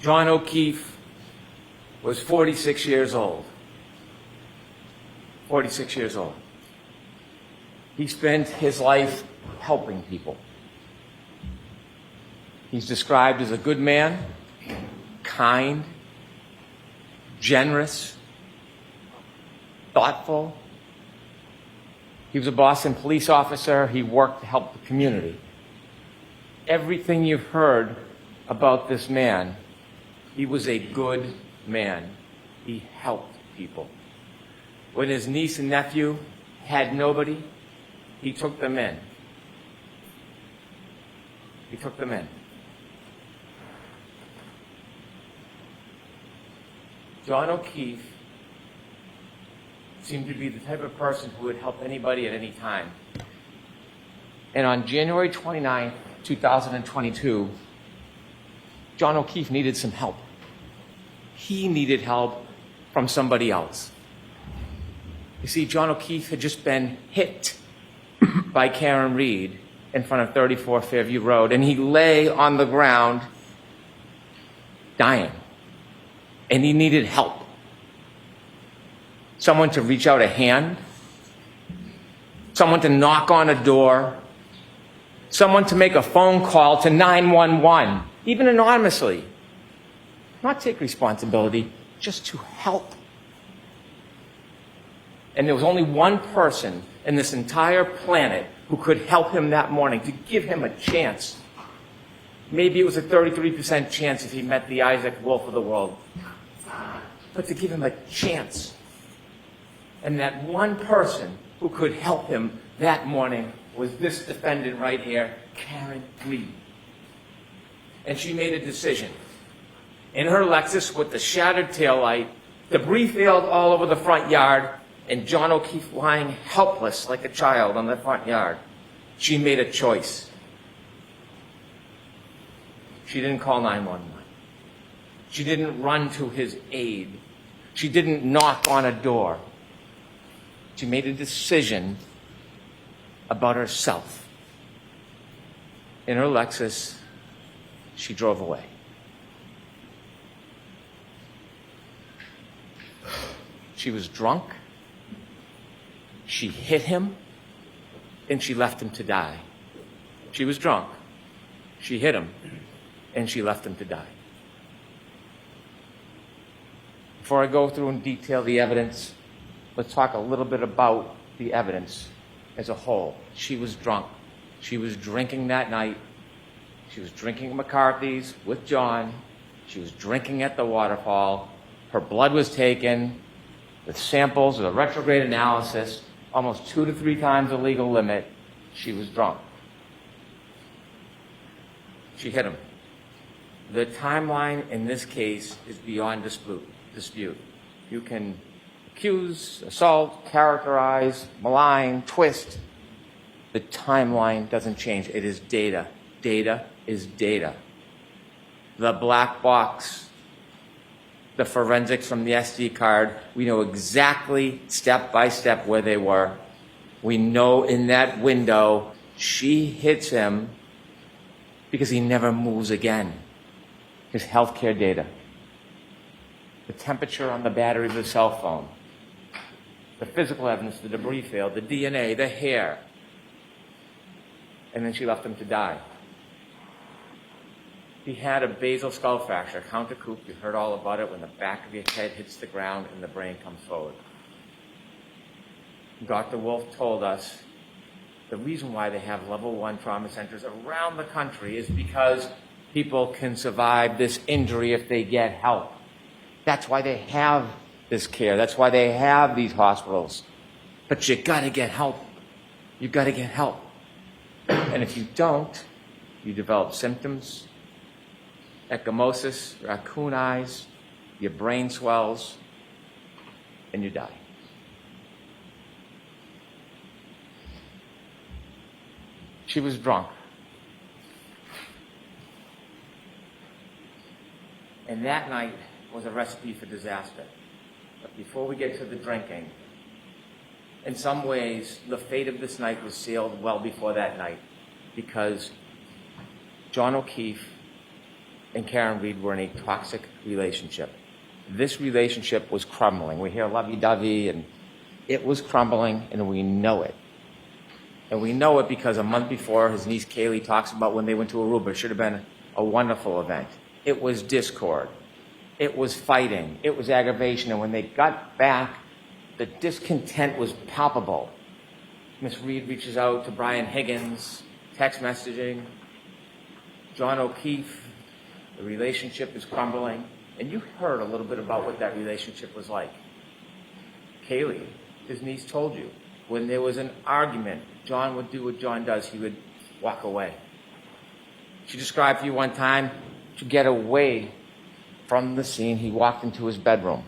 John O'Keefe was 46 years old. 46 years old. He spent his life helping people. He's described as a good man, kind, generous, thoughtful. He was a Boston police officer. He worked to help the community. Everything you've heard about this man, he was a good man. He helped people. When his niece and nephew had nobody, he took them in. He took them in. John O'Keefe seemed to be the type of person who would help anybody at any time. And on January 29, 2022, John O'Keefe needed some help. He needed help from somebody else. You see, John O'Keefe had just been hit by Karen Reed in front of 34 Fairview Road, and he lay on the ground dying. And he needed help. Someone to reach out a hand, someone to knock on a door, someone to make a phone call to 911, even anonymously. Not take responsibility, just to help. And there was only one person in this entire planet who could help him that morning, to give him a chance. Maybe it was a 33% chance if he met the Isaac Wolf of the world. But to give him a chance. And that one person who could help him that morning was this defendant right here, Karen Reed. And she made a decision. In her Lexus with the shattered taillight, debris field all over the front yard, and John O'Keefe lying helpless like a child on the front yard, she made a choice. She didn't call 911. She didn't run to his aid. She didn't knock on a door. She made a decision about herself. In her Lexus, she drove away. She was drunk. She hit him, and she left him to die. She was drunk. She hit him, and she left him to die. Before I go through and detail the evidence, let's talk a little bit about the evidence as a whole. She was drunk. She was drinking that night. She was drinking at McCarthy's with John. She was drinking at the waterfall. Her blood was taken with samples of a retrograde analysis, almost 2 to 3 times the legal limit. She was drunk. She hit him. The timeline in this case is beyond dispute. You can accuse, assault, characterize, malign, twist. The timeline doesn't change. It is data. Data is data. The black box, the forensics from the SD card, we know exactly step by step where they were. We know in that window she hits him because he never moves again. His healthcare data. The temperature on the battery of the cell phone, the physical evidence, the debris field, the DNA, the hair. And then she left him to die. He had a basal skull fracture, counter coup. You heard all about it when the back of your head hits the ground and the brain comes forward. Dr. Wolf told us the reason why they have level 1 trauma centers around the country is because people can survive this injury if they get help. That's why they have this care. That's why they have these hospitals. But you gotta get help. You gotta get help. And if you don't, you develop symptoms, ecchymosis, raccoon eyes, your brain swells, and you die. She was drunk. And that night was a recipe for disaster. But before we get to the drinking, in some ways, the fate of this night was sealed well before that night, because John O'Keefe and Karen Reed were in a toxic relationship. This relationship was crumbling. We hear lovey-dovey, and it was crumbling, and we know it. And we know it because a month before, his niece Kaylee talks about when they went to Aruba. It should have been a wonderful event. It was discord. It was fighting. It was aggravation. And when they got back, the discontent was palpable. Miss Reed reaches out to Brian Higgins, text messaging. John O'Keefe, the relationship is crumbling. And you heard a little bit about what that relationship was like. Kaylee, his niece, told you, when there was an argument, John would do what John does. He would walk away. She described for you one time, to get away from the scene, he walked into his bedroom.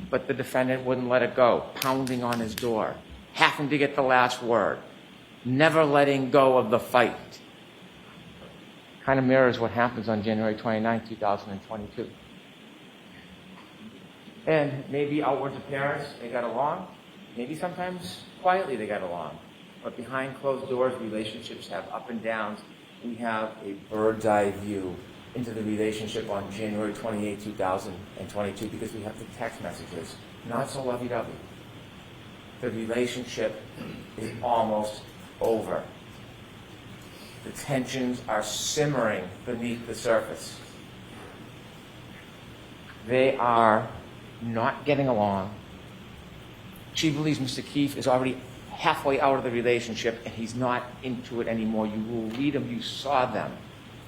But the defendant wouldn't let it go, pounding on his door, having to get the last word, never letting go of the fight. Kind of mirrors what happens on January 29, 2022. And maybe outward appearance, they got along. Maybe sometimes quietly they got along. But behind closed doors, relationships have up and downs. We have a bird's eye view into the relationship on January 28, 2022, because we have the text messages. Not so lovey-dovey. The relationship is almost over. The tensions are simmering beneath the surface. They are not getting along. She believes Mr. Keefe is already halfway out of the relationship and he's not into it anymore. You will read them, you saw them.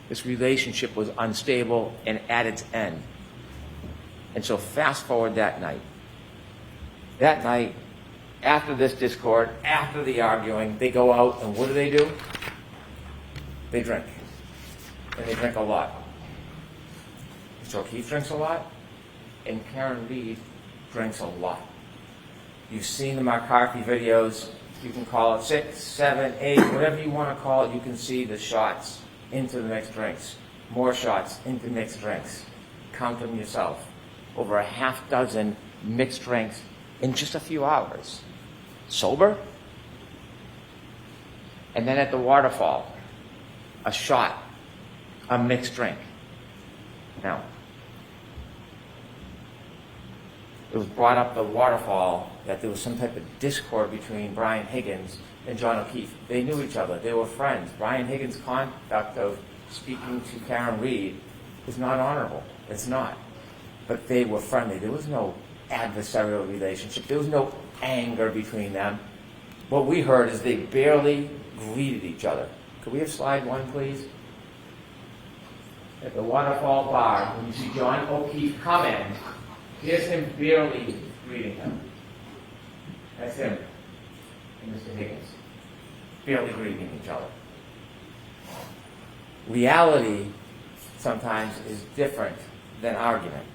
This relationship was unstable and at its end. And so fast forward that night. That night, after this discord, after the arguing, they go out and what do? They drink. And they drink a lot. So Keefe drinks a lot, and Karen Reed drinks a lot. You've seen the McCarthy videos. You can call it 6, 7, 8, whatever you want to call it. You can see the shots into the mixed drinks. More shots into mixed drinks. Count them yourself. Over a half dozen mixed drinks in just a few hours. Sober? And then at the waterfall, a shot, a mixed drink. Now, it was brought up the waterfall that there was some type of discord between Brian Higgins and John O'Keefe. They knew each other. They were friends. Brian Higgins' conduct of speaking to Karen Reed is not honorable. It's not. But they were friendly. There was no adversarial relationship. There was no anger between them. What we heard is they barely greeted each other. Could we have slide 1, please? At the waterfall bar, when you see John O'Keefe come in, here's him barely greeting him. That's him and Mr. Higgins. Barely greeting each other. Reality sometimes is different than argument.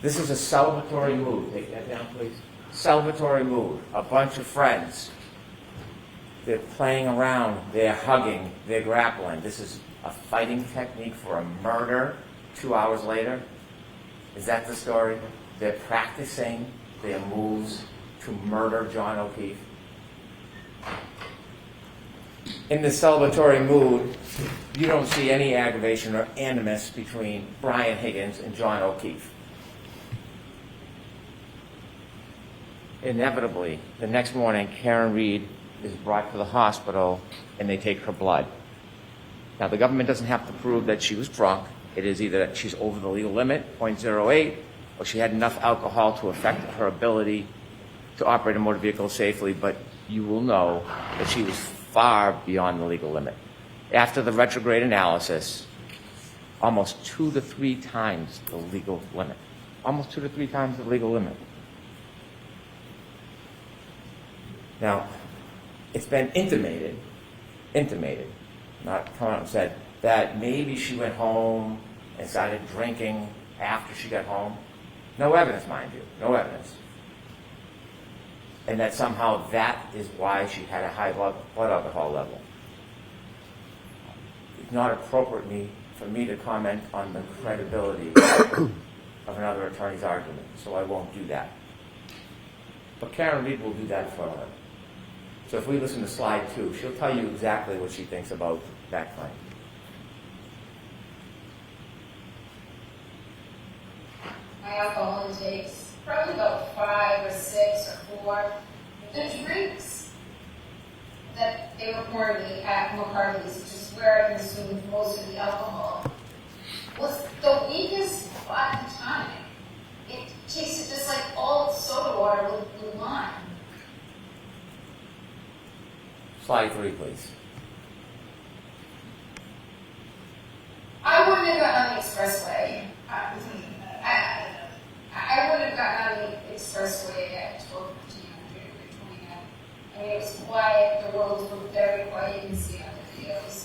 This is a celebratory mood. Take that down, please. Celebratory mood. A bunch of friends. They're playing around. They're hugging. They're grappling. This is a fighting technique for a murder 2 hours later. Is that the story? They're practicing their moves to murder John O'Keefe. In this celebratory mood, you don't see any aggravation or animus between Brian Higgins and John O'Keefe. Inevitably, the next morning, Karen Reed is brought to the hospital and they take her blood. Now, the government doesn't have to prove that she was drunk. It is either that she's over the legal limit, 0.08, or she had enough alcohol to affect her ability to operate a motor vehicle safely, but you will know that she was far beyond the legal limit. After the retrograde analysis, almost 2 to 3 times the legal limit. Almost 2 to 3 times the legal limit. Now, it's been intimated, not come out and said, that maybe she went home and started drinking after she got home. No evidence, mind you, no evidence. And that somehow that is why she had a high blood alcohol level. It's not appropriate for me to comment on the credibility of another attorney's argument, so I won't do that. But Karen Reed will do that for her. So if we listen to slide 2, she'll tell you exactly what she thinks about that claim. they were pouring me at McCarthy's, which is where I consumed most of the alcohol, was the weakest fucking time. It tasted just like old soda water with lime. Slide 3, please. I wouldn't have gotten on the expressway. I wouldn't have gotten on the expressway at 12:15 on January 29th. I mean, it was quiet. The roads were very quiet. You can see it on the videos.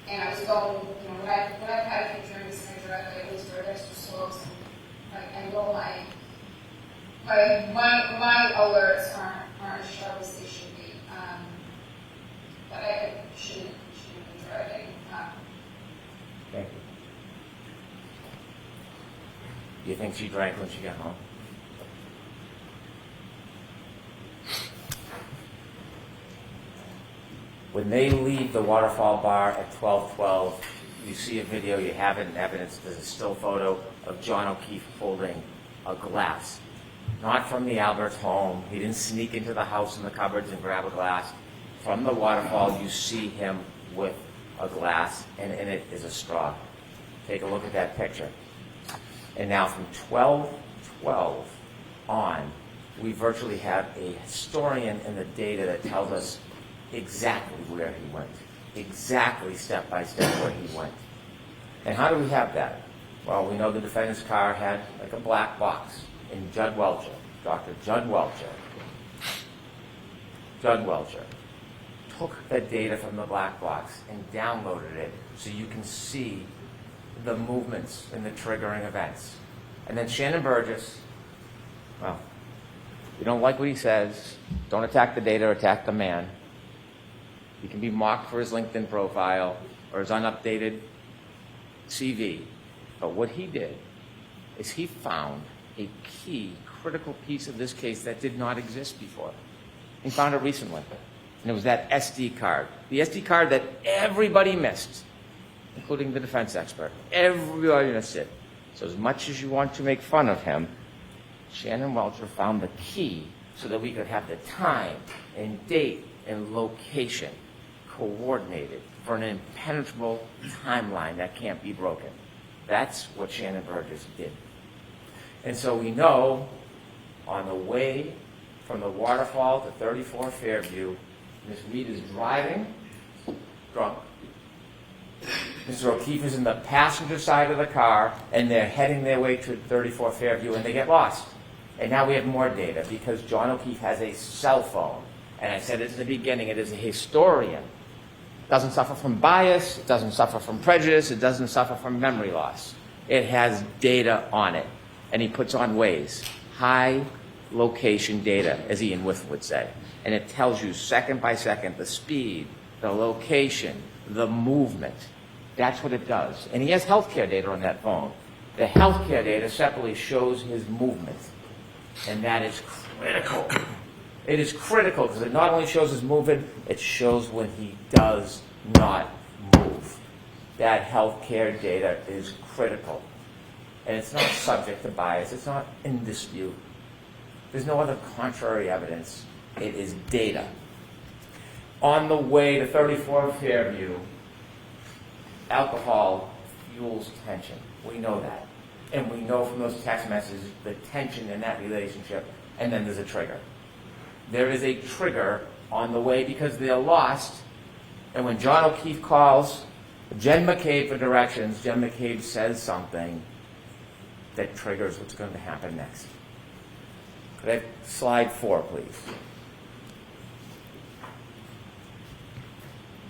And I was going, when I've had a few drinks and I drive, I always drive extra slow. And I know my alerts aren't as sharp as they should be. But I shouldn't be driving. Thank you. Do you think she drank when she got home? When they leave the Waterfall Bar at 12:12, you see a video, you have it in evidence, there's a still photo of John O'Keefe holding a glass. Not from the Albert's home. He didn't sneak into the house in the cupboards and grab a glass. From the waterfall, you see him with a glass, and in it is a straw. Take a look at that picture. And now from 12:12 on, we virtually have a historian in the data that tells us exactly where he went, exactly step by step where he went. And how do we have that? Well, we know the defendant's car had like a black box, and Judd Welcher, Dr. Judd Welcher, took the data from the black box and downloaded it so you can see the movements and the triggering events. And then Shannon Burgess, well, you don't like what he says, don't attack the data, attack the man. He can be mocked for his LinkedIn profile or his unupdated CV. But what he did is he found a key, critical piece of this case that did not exist before. He found it recently. And it was that SD card. The SD card that everybody missed, including the defense expert. Everybody missed it. So as much as you want to make fun of him, Shannon Welcher found the key so that we could have the time and date and location coordinated for an impenetrable timeline that can't be broken. That's what Shannon Burgess did. And so we know on the way from the waterfall to 34 Fairview, Ms. Reed is driving drunk. Mr. O'Keefe is in the passenger side of the car, and they're heading their way to 34 Fairview, and they get lost. And now we have more data because John O'Keefe has a cell phone. And I said it in the beginning, it is a historian. It doesn't suffer from bias, it doesn't suffer from prejudice, it doesn't suffer from memory loss. It has data on it. And he puts on Waze, high location data, as Ian With would say. And it tells you second by second the speed, the location, the movement. That's what it does. And he has healthcare data on that phone. The healthcare data separately shows his movement. And that is critical. It is critical because it not only shows his movement, it shows when he does not move. That healthcare data is critical. And it's not subject to bias. It's not in dispute. There's no other contrary evidence. It is data. On the way to 34 Fairview, alcohol fuels tension. We know that. And we know from those text messages the tension in that relationship. And then there's a trigger. There is a trigger on the way because they're lost. And when John O'Keefe calls Jen McCabe for directions, Jen McCabe says something that triggers what's going to happen next. Could I have slide 4, please?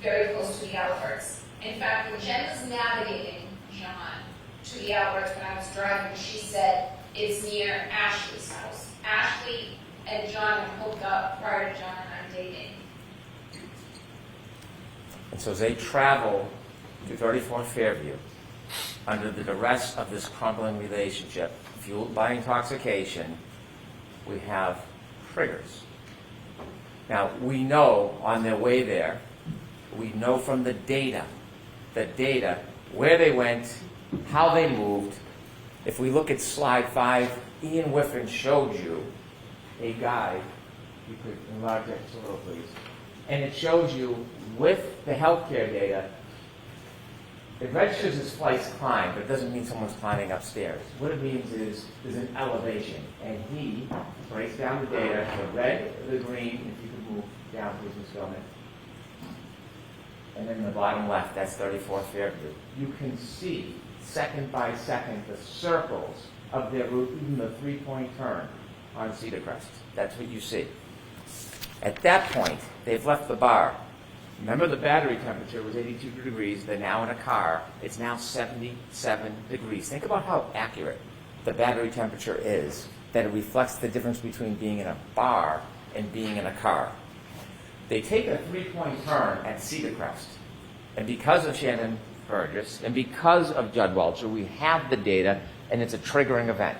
Very close to the Alberts. In fact, when Jen was navigating John to the Alberts when I was driving, she said it's near Ashley's house. Ashley and John had hooked up prior to John and I dating. And so as they travel to 34 Fairview, under the duress of this crumbling relationship, fueled by intoxication, we have triggers. Now, we know on their way there, we know from the data, where they went, how they moved. If we look at slide 5, Ian Whiffen showed you a guide. You could enlarge that just a little, please. and it shows you with the healthcare data, it registers as flights climbed, but it doesn't mean someone's climbing upstairs. What it means is there's an elevation, and he breaks down the data, the red, the green, if you could move down, please, Ms. Gomez. And then in the bottom left, that's 34th Fairview. You can see, second by second, the circles of their route, even the three-point turn on Cedar Crest. That's what you see. At that point, they've left the bar. Remember, the battery temperature was 82 degrees. They're now in a car. It's now 77 degrees. Think about how accurate the battery temperature is, that it reflects the difference between being in a bar and being in a car. They take a three-point turn at Cedar Crest. And because of Shannon Burgess and because of Judd Welcher, we have the data, and it's a triggering event.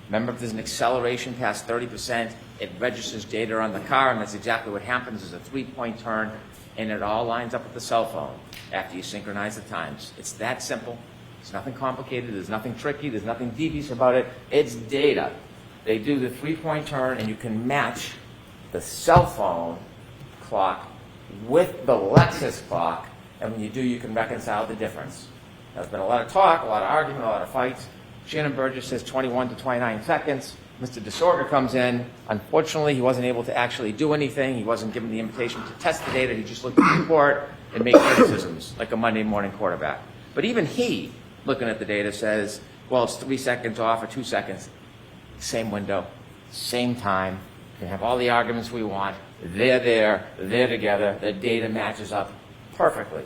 Remember, if there's an acceleration past 30%, it registers data on the car, and that's exactly what happens. Is a three-point turn, and it all lines up with the cell phone after you synchronize the times. It's that simple. It's nothing complicated. There's nothing tricky. There's nothing devious about it. It's data. They do the three-point turn, and you can match the cell phone clock with the Lexus clock, and when you do, you can reconcile the difference. Now, there's been a lot of talk, a lot of argument, a lot of fights. Shannon Burgess says 21 to 29 seconds. Mr. DeSorga comes in. Unfortunately, he wasn't able to actually do anything. He wasn't given the invitation to test the data. He just looked at the report and made criticisms like a Monday morning quarterback. But even he, looking at the data, says, well, it's 3 seconds off or 2 seconds. Same window, same time. We can have all the arguments we want. They're there. They're together. The data matches up perfectly.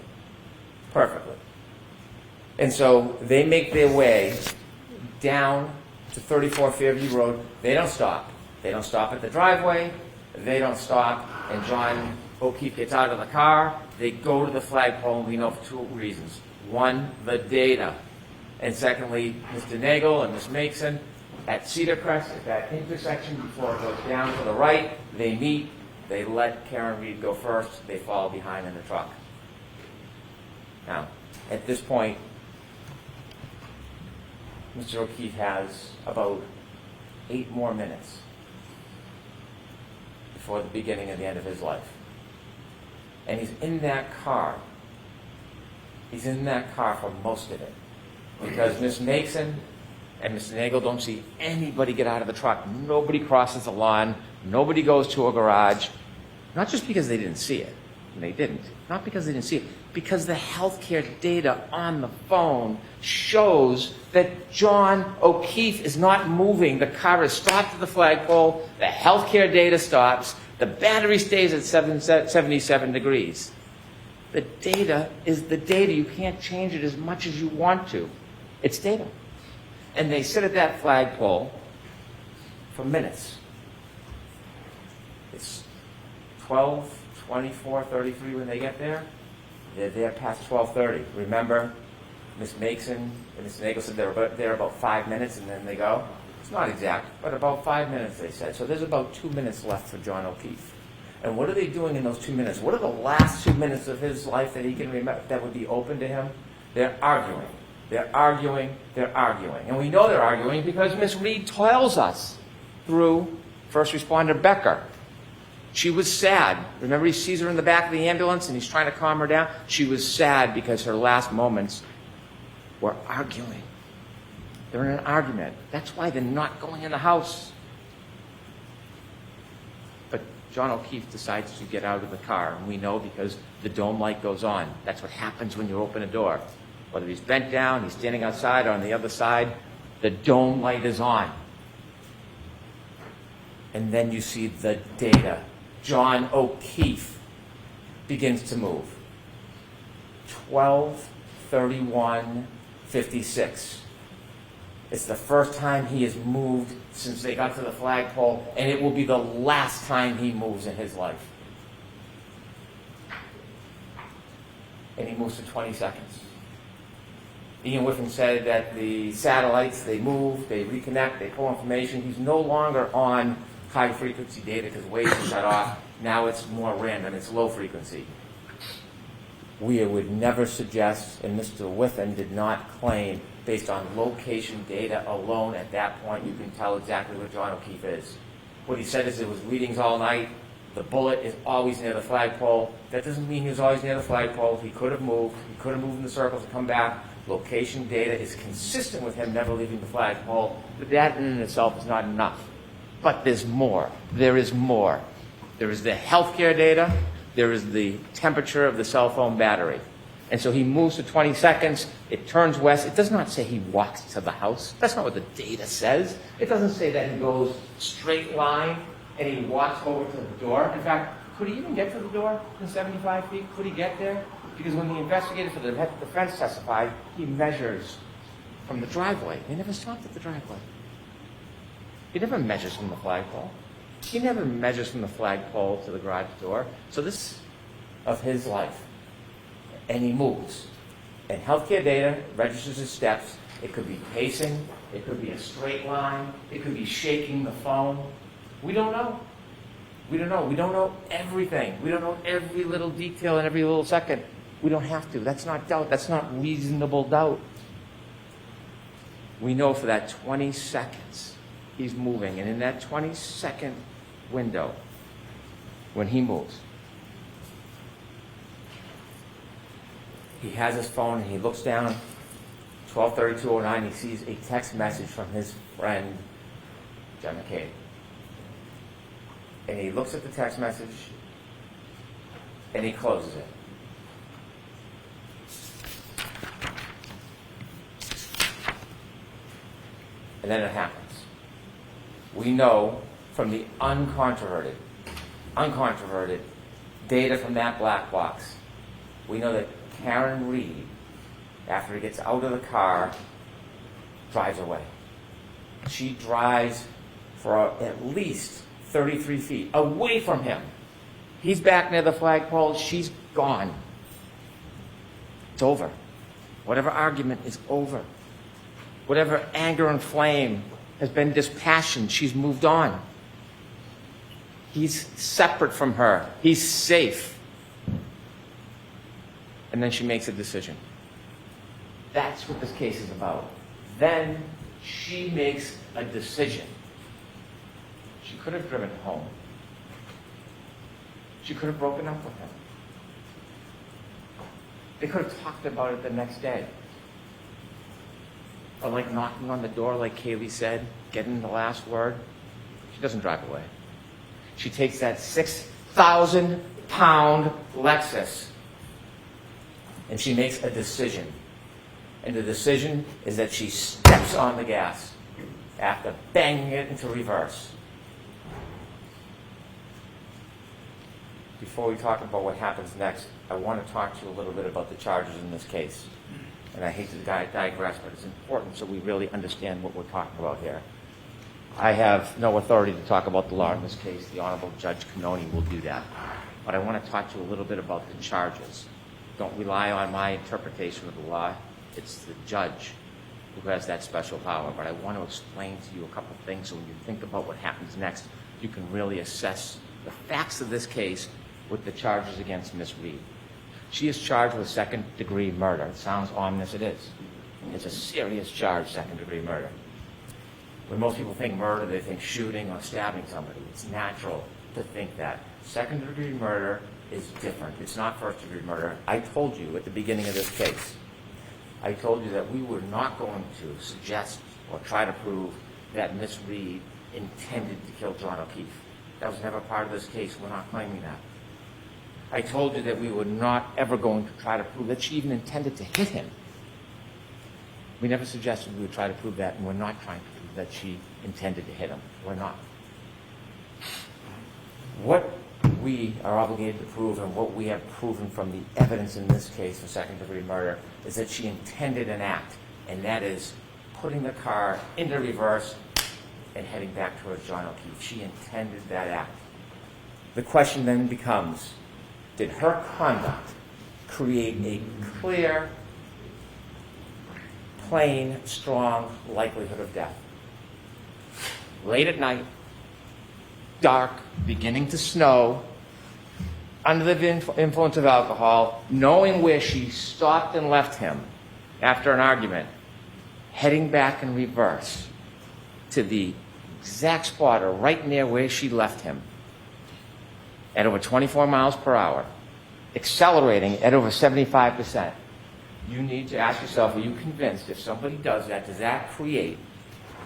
Perfectly. And so they make their way down to 34 Fairview Road. They don't stop. They don't stop at the driveway. They don't stop. And John O'Keefe gets out of the car. They go to the flagpole, and we know for two reasons. One, the data. And secondly, Mr. Nagel and Ms. Mason at Cedar Crest, at that intersection before it goes down to the right, they meet. They let Karen Reed go first. They follow behind in the truck. Now, at this point, Mr. O'Keefe has about 8 more minutes before the beginning and the end of his life. And he's in that car. He's in that car for most of it. Because Ms. Mason and Mr. Nagel don't see anybody get out of the truck. Nobody crosses the lawn. Nobody goes to a garage. Not just because they didn't see it. And they didn't. Not because they didn't see it. Because the healthcare data on the phone shows that John O'Keefe is not moving. The car is stopped at the flagpole. The healthcare data stops. The battery stays at 77 degrees. The data is the data. You can't change it as much as you want to. It's data. And they sit at that flagpole for minutes. It's 12, 24, 33 when they get there. They're there past 12:30. Remember, Ms. Mason and Mr. Nagel said they were there about 5 minutes and then they go. It's not exact, but about 5 minutes, they said. So there's about 2 minutes left for John O'Keefe. And what are they doing in those 2 minutes? What are the last 2 minutes of his life that he can remember that would be open to him? They're arguing. They're arguing. They're arguing. And we know they're arguing because Ms. Reed tells us through first responder Becker. She was sad. Remember, he sees her in the back of the ambulance and he's trying to calm her down? She was sad because her last moments were arguing. They're in an argument. That's why they're not going in the house. But John O'Keefe decides to get out of the car, and we know because the dome light goes on. That's what happens when you open a door. Whether he's bent down, he's standing outside, or on the other side, the dome light is on. And then you see the data. John O'Keefe begins to move. 12:31:56. It's the first time he has moved since they got to the flagpole, and it will be the last time he moves in his life. And he moves for 20 seconds. Ian Whiffen said that the satellites, they move, they reconnect, they pull information. He's no longer on high-frequency data because waves are shut off. Now it's more random. It's low-frequency. We would never suggest, and Mr. Whiffen did not claim, based on location data alone at that point, you can tell exactly where John O'Keefe is. What he said is it was readings all night. The bullet is always near the flagpole. That doesn't mean he was always near the flagpole. He could have moved. He could have moved in the circles and come back. Location data is consistent with him never leaving the flagpole, but that in itself is not enough. But there's more. There is more. There is the healthcare data. There is the temperature of the cell phone battery. And so he moves for 20 seconds. It turns west. It does not say he walks to the house. That's not what the data says. It doesn't say that he goes straight line and he walks over to the door. In fact, could he even get to the door in 75 feet? Could he get there? Because when the investigator for the defense testified, he measures from the driveway. He never stopped at the driveway. He never measures from the flagpole. He never measures from the flagpole to the garage door. So this is of his life. And he moves. And healthcare data registers his steps. It could be pacing. It could be a straight line. It could be shaking the phone. We don't know. We don't know. We don't know everything. We don't know every little detail in every little second. We don't have to. That's not doubt. That's not reasonable doubt. We know for that 20 seconds he's moving. And in that 20-second window, when he moves, he has his phone and he looks down, 12:32:09, he sees a text message from his friend, John McCabe. And he looks at the text message and he closes it. And then it happens. We know from the uncontroverted data from that black box, we know that Karen Reed, after he gets out of the car, drives away. She drives for at least 33 feet away from him. He's back near the flagpole. She's gone. It's over. Whatever argument is over. Whatever anger and flame has been dispassioned, she's moved on. He's separate from her. He's safe. And then she makes a decision. That's what this case is about. Then she makes a decision. She could have driven home. She could have broken up with him. They could have talked about it the next day. Or like knocking on the door, like Kaylee said, getting the last word. She doesn't drive away. She takes that 6,000-pound Lexus and she makes a decision. And the decision is that she steps on the gas after banging it into reverse. Before we talk about what happens next, I want to talk to you a little bit about the charges in this case. And I hate to digress, but it's important so we really understand what we're talking about here. I have no authority to talk about the law in this case. The Honorable Judge Cannoni will do that. But I want to talk to you a little bit about the charges. Don't rely on my interpretation of the law. It's the judge who has that special power. But I want to explain to you a couple things so when you think about what happens next, you can really assess the facts of this case with the charges against Miss Reed. She is charged with second-degree murder. It sounds ominous. It is. It's a serious charge, second-degree murder. When most people think murder, they think shooting or stabbing somebody. It's natural to think that. Second-degree murder is different. It's not first-degree murder. I told you at the beginning of this case, I told you that we were not going to suggest or try to prove that Miss Reed intended to kill John O'Keefe. That was never part of this case. We're not claiming that. I told you that we were not ever going to try to prove that she even intended to hit him. We never suggested we would try to prove that, and we're not trying to prove that she intended to hit him. We're not. What we are obligated to prove and what we have proven from the evidence in this case for second-degree murder is that she intended an act, and that is putting the car into reverse and heading back towards John O'Keefe. She intended that act. The question then becomes, did her conduct create a clear, plain, strong likelihood of death? Late at night, dark, beginning to snow, under the influence of alcohol, knowing where she stopped and left him after an argument, heading back in reverse to the exact spot or right near where she left him, at over 24 miles per hour, accelerating at over 75%, you need to ask yourself, are you convinced if somebody does that create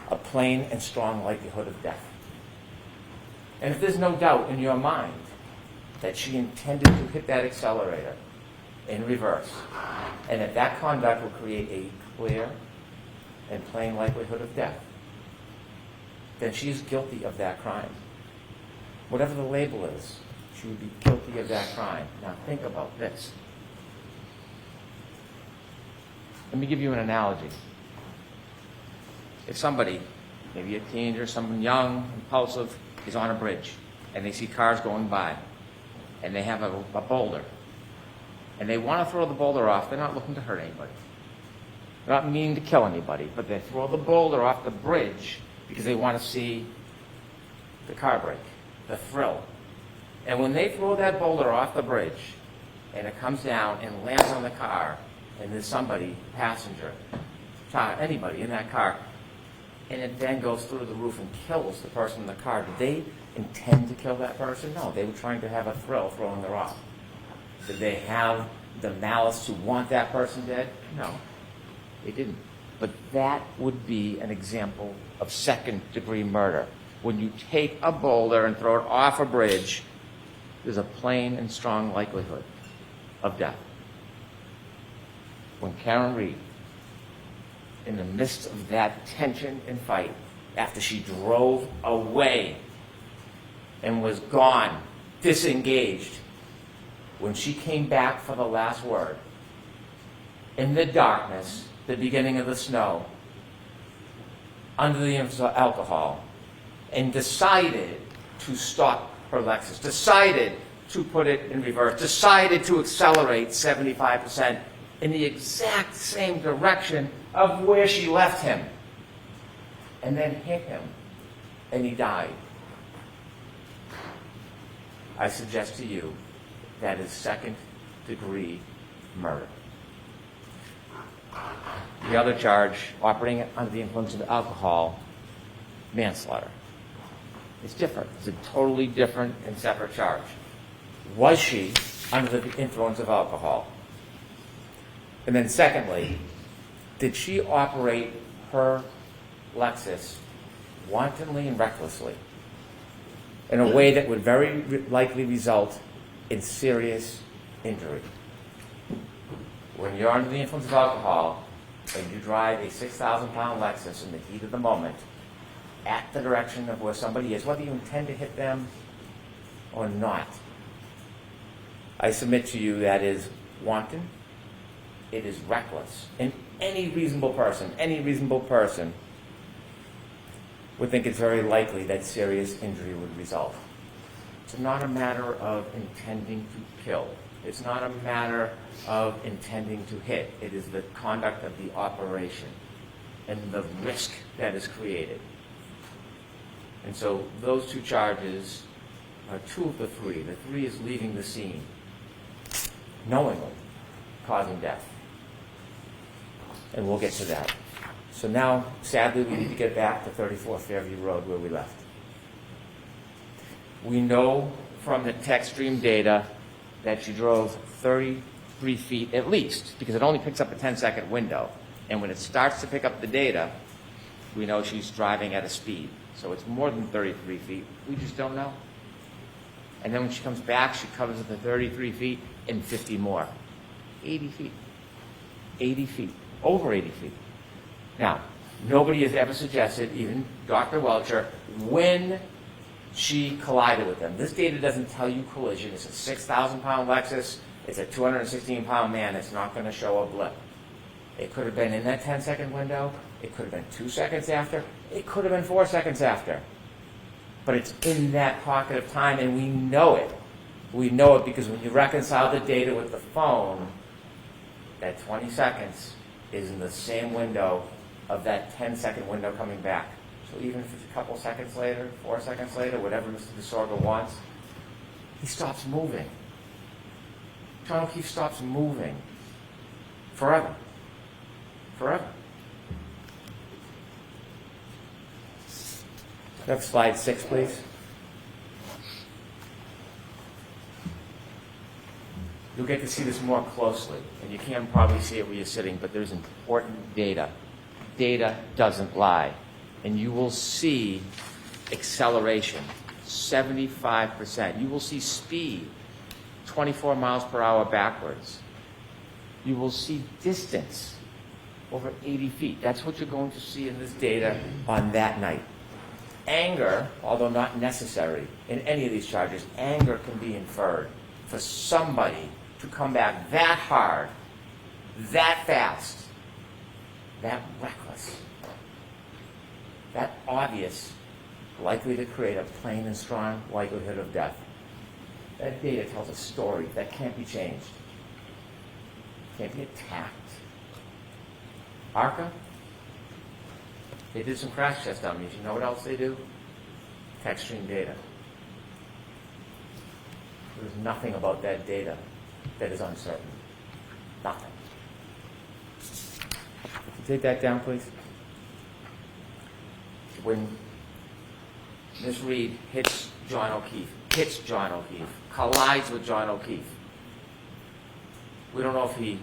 a plain and strong likelihood of death? And if there's no doubt in your mind that she intended to hit that accelerator in reverse, and that conduct will create a clear and plain likelihood of death, then she is guilty of that crime. Whatever the label is, she would be guilty of that crime. Now think about this. Let me give you an analogy. If somebody, maybe a teenager, someone young, impulsive, is on a bridge, and they see cars going by, and they have a boulder, and they want to throw the boulder off, they're not looking to hurt anybody. They're not meaning to kill anybody, but they throw the boulder off the bridge because they want to see the car break, the thrill. And when they throw that boulder off the bridge, and it comes down and lands on the car, and there's somebody, passenger, child, anybody in that car, and it then goes through the roof and kills the person in the car, did they intend to kill that person? No, they were trying to have a thrill throwing the rock. Did they have the malice to want that person dead? No, they didn't. But that would be an example of second-degree murder. When you take a boulder and throw it off a bridge, there's a plain and strong likelihood of death. When Karen Reed, in the midst of that tension and fight, after she drove away and was gone, disengaged, when she came back for the last word, in the darkness, the beginning of the snow, under the influence of alcohol, and decided to stop her Lexus, decided to put it in reverse, decided to accelerate 75% in the exact same direction of where she left him, and then hit him, and he died. I suggest to you that is second-degree murder. The other charge, operating under the influence of alcohol, manslaughter. It's different. It's a totally different and separate charge. Was she under the influence of alcohol? And then secondly, did she operate her Lexus wantonly and recklessly in a way that would very likely result in serious injury? When you're under the influence of alcohol and you drive a 6,000-pound Lexus in the heat of the moment at the direction of where somebody is, whether you intend to hit them or not, I submit to you that is wanton, it is reckless. And any reasonable person would think it's very likely that serious injury would result. It's not a matter of intending to kill. It's not a matter of intending to hit. It is the conduct of the operation and the risk that is created. And so those two charges are two of the three. The three is leaving the scene, knowingly causing death. And we'll get to that. So now, sadly, we need to get back to 34 Fairview Road where we left. We know from the tech stream data that she drove 33 feet at least, because it only picks up a 10-second window. And when it starts to pick up the data, we know she's driving at a speed. So it's more than 33 feet. We just don't know. And then when she comes back, she covers the 33 feet and 50 more. 80 feet. 80 feet. Over 80 feet. Now, nobody has ever suggested, even Dr. Welcher, when she collided with them. This data doesn't tell you collision. It's a 6,000-pound Lexus. It's a 216-pound man. It's not going to show a blip. It could have been in that 10-second window. It could have been 2 seconds after. It could have been 4 seconds after. But it's in that pocket of time, and we know it. We know it because when you reconcile the data with the phone, that 20 seconds is in the same window of that 10-second window coming back. So even if it's a couple seconds later, 4 seconds later, whatever Mr. DeSorgo wants, he stops moving. John O'Keefe stops moving. Forever. Forever. Next slide 6, please. You'll get to see this more closely, and you can't probably see it where you're sitting, but there's important data. Data doesn't lie. And you will see acceleration, 75%. You will see speed, 24 miles per hour backwards. You will see distance, over 80 feet. That's what you're going to see in this data on that night. Anger, although not necessary in any of these charges, anger can be inferred for somebody to come back that hard, that fast, that reckless, that obvious, likely to create a plain and strong likelihood of death. That data tells a story that can't be changed, can't be attacked. ARCA, they did some crash test dummies. You know what else they do? Text string data. There's nothing about that data that is uncertain. Nothing. Could you take that down, please? When Miss Reed hits John O'Keefe, collides with John O'Keefe, we don't know if he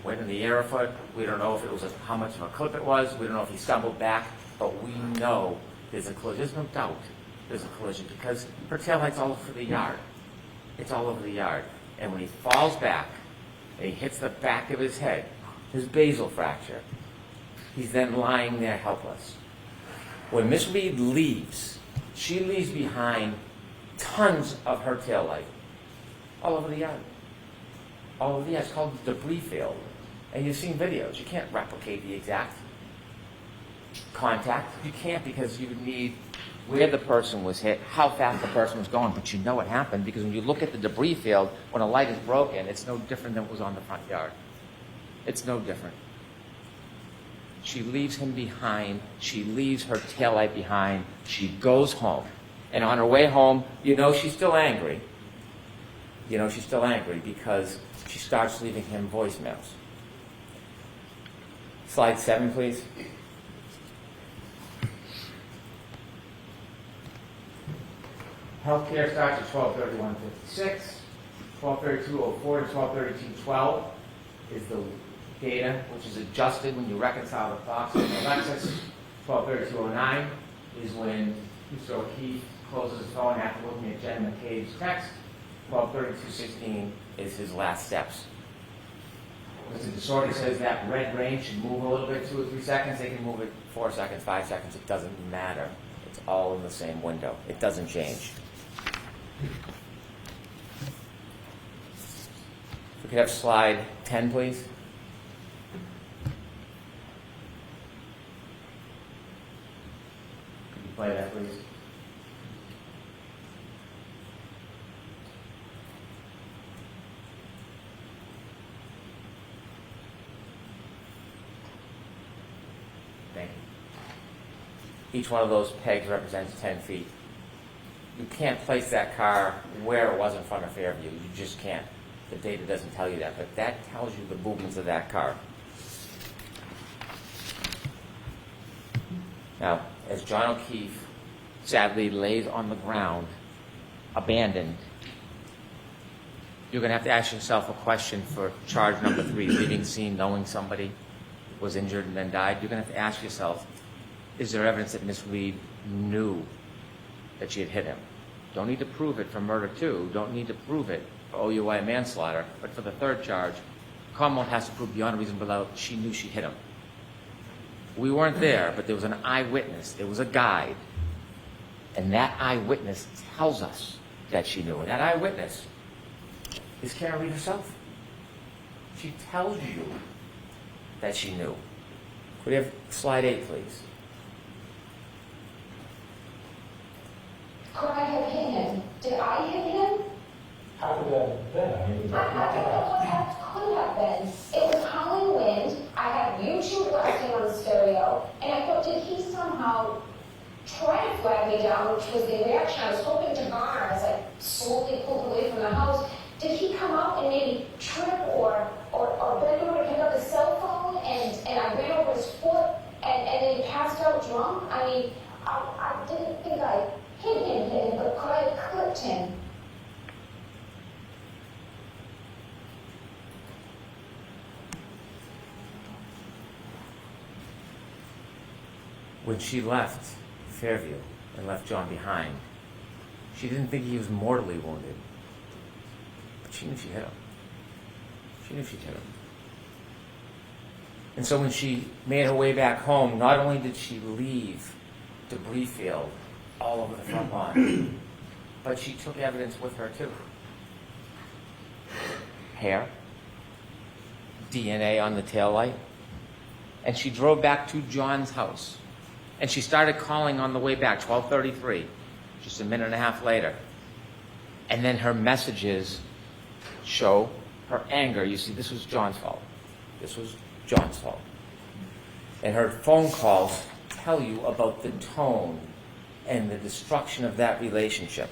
went in the air a foot. We don't know if it was how much of a clip it was. We don't know if he stumbled back. But we know there's a collision. There's no doubt there's a collision because her taillight's all over the yard. It's all over the yard. And when he falls back and he hits the back of his head, his basal fracture, he's then lying there helpless. When Miss Reed leaves, she leaves behind tons of her taillight all over the yard. All over the yard. It's called the debris field. And you've seen videos. You can't replicate the exact contact. You can't because you need where the person was hit, how fast the person was going, but you know what happened because when you look at the debris field, when a light is broken, it's no different than what was on the front yard. It's no different. She leaves him behind. She leaves her taillight behind. She goes home. And on her way home, you know she's still angry. You know she's still angry because she starts leaving him voicemails. Slide 7, please. Healthcare starts at 12:31:56. 12:32:04 to 12:32:12 is the data which is adjusted when you reconcile the clocks and the Lexus. 12:32:09 is when Mr. O'Keefe closes his phone after looking at Jen McCabe's text. 12:32:16 is his last steps. Mr. Disorder says that red range should move a little bit, 2 or 3 seconds. They can move it 4 seconds, 5 seconds. It doesn't matter. It's all in the same window. It doesn't change. If we could have slide 10, please. Could you play that, please? Thank you. Each one of those pegs represents 10 feet. You can't place that car where it was in front of Fairview. You just can't. The data doesn't tell you that, but that tells you the movements of that car. Now, as John O'Keefe sadly lays on the ground, abandoned, you're going to have to ask yourself a question for charge number 3, leaving scene knowing somebody was injured and then died. You're going to have to ask yourself, is there evidence that Miss Reed knew that she had hit him? Don't need to prove it for murder 2. Don't need to prove it for OUI manslaughter. But for the 3rd charge, Commonwealth has to prove beyond a reasonable doubt she knew she hit him. We weren't there, but there was an eyewitness. There was a guide. And that eyewitness tells us that she knew. And that eyewitness is Karen Reed herself. She tells you that she knew. Could we have slide 8, please? Could I have hit him? Did I hit him? How could that have been? I mean, I don't know what that could have been. It was howling wind. I had YouTube blasting on the stereo, and I thought, did he somehow try to flag me down, which was the reaction I was hoping to garner as I slowly pulled away from the house. Did he come out and maybe trip or bend over to pick up his cell phone, and I ran over his foot, and then he passed out drunk? I mean, I didn't think I hit him, but could I have clipped him? when she left Fairview and left John behind, she didn't think he was mortally wounded. But she knew she hit him. She knew she'd hit him. And so when she made her way back home, not only did she leave debris field all over the front lawn, but she took evidence with her too. Hair, DNA on the taillight, and she drove back to John's house. And she started calling on the way back, 12:33, just a minute and a half later. And then her messages show her anger. You see, this was John's fault. This was John's fault. And her phone calls tell you about the tone and the destruction of that relationship.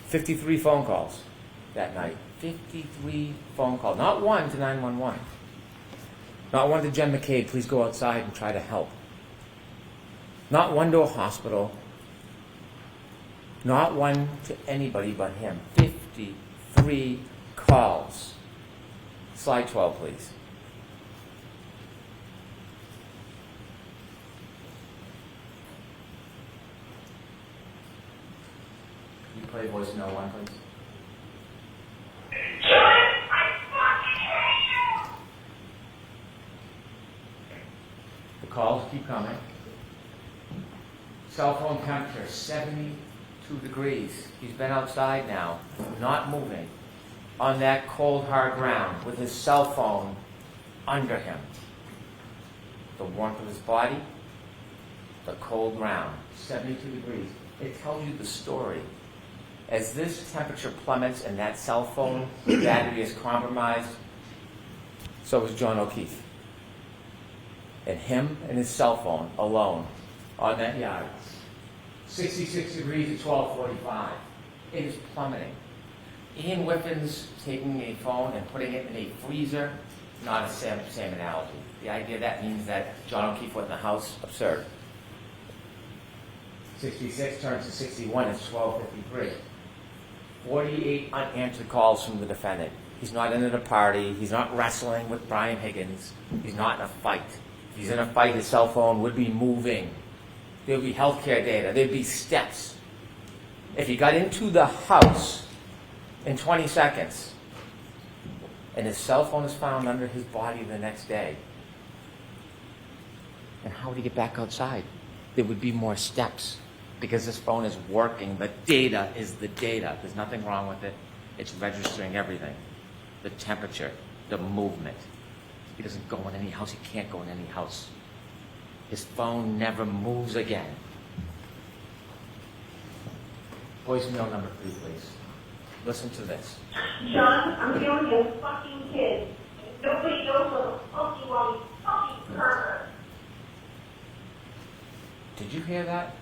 53 phone calls that night. 53 phone calls. Not one to 911. Not one to Jen McCabe, please go outside and try to help. Not one to a hospital. Not one to anybody but him. 53 calls. Slide 12, please. Can you play voice no one, please? The calls keep coming. Cell phone temperature, 72 degrees. He's been outside now, not moving, on that cold, hard ground with his cell phone under him. The warmth of his body, the cold ground, 72 degrees. It tells you the story. As this temperature plummets and that cell phone battery is compromised, so is John O'Keefe. And him and his cell phone alone on that yard. 66 degrees at 12:45. It is plummeting. Ian Whiffen's taking a phone and putting it in a freezer, not a same analogy. The idea that means that John O'Keefe went in the house, absurd. 66 turns to 61, it's 12:53. 48 unanswered calls from the defendant. He's not in at a party. He's not wrestling with Brian Higgins. He's not in a fight. If he's in a fight, his cell phone would be moving. There would be healthcare data. There'd be steps. If he got into the house in 20 seconds and his cell phone is found under his body the next day, and how would he get back outside? There would be more steps because this phone is working. The data is the data. There's nothing wrong with it. It's registering everything. The temperature, the movement. He doesn't go in any house. He can't go in any house. His phone never moves again. Voicemail number 3, please. Listen to this. John, I'm feeling a fucking kid. Nobody knows what the fuck you want, you fucking pervert. Did you hear that?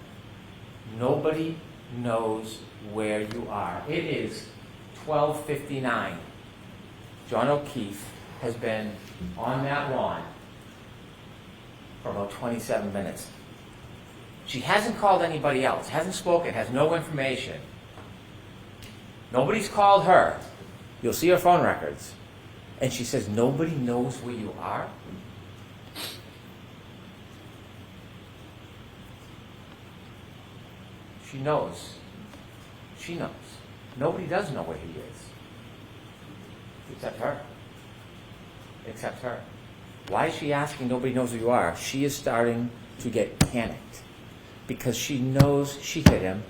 Nobody knows where you are. It is 12:59. John O'Keefe has been on that lawn for about 27 minutes. She hasn't called anybody else, hasn't spoken, has no information. Nobody's called her. You'll see her phone records. And she says, nobody knows where you are? She knows. She knows. Nobody does know where he is. Except her. Except her. Why is she asking nobody knows who you are? She is starting to get panicked because she knows she hit him.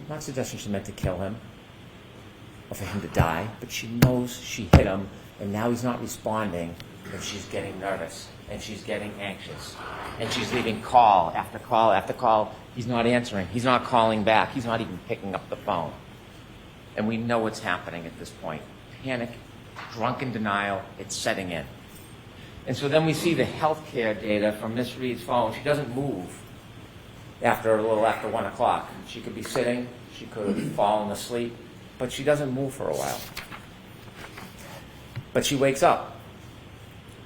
Not suggesting she meant to kill him or for him to die, but she knows she hit him and now he's not responding and she's getting nervous and she's getting anxious and she's leaving call after call after call. He's not answering. He's not calling back. He's not even picking up the phone. And we know what's happening at this point. Panic, drunken denial, it's setting in. And so then we see the healthcare data from Miss Reed's phone. She doesn't move after a little after 1 o'clock. She could be sitting, she could have fallen asleep, but she doesn't move for a while. But she wakes up.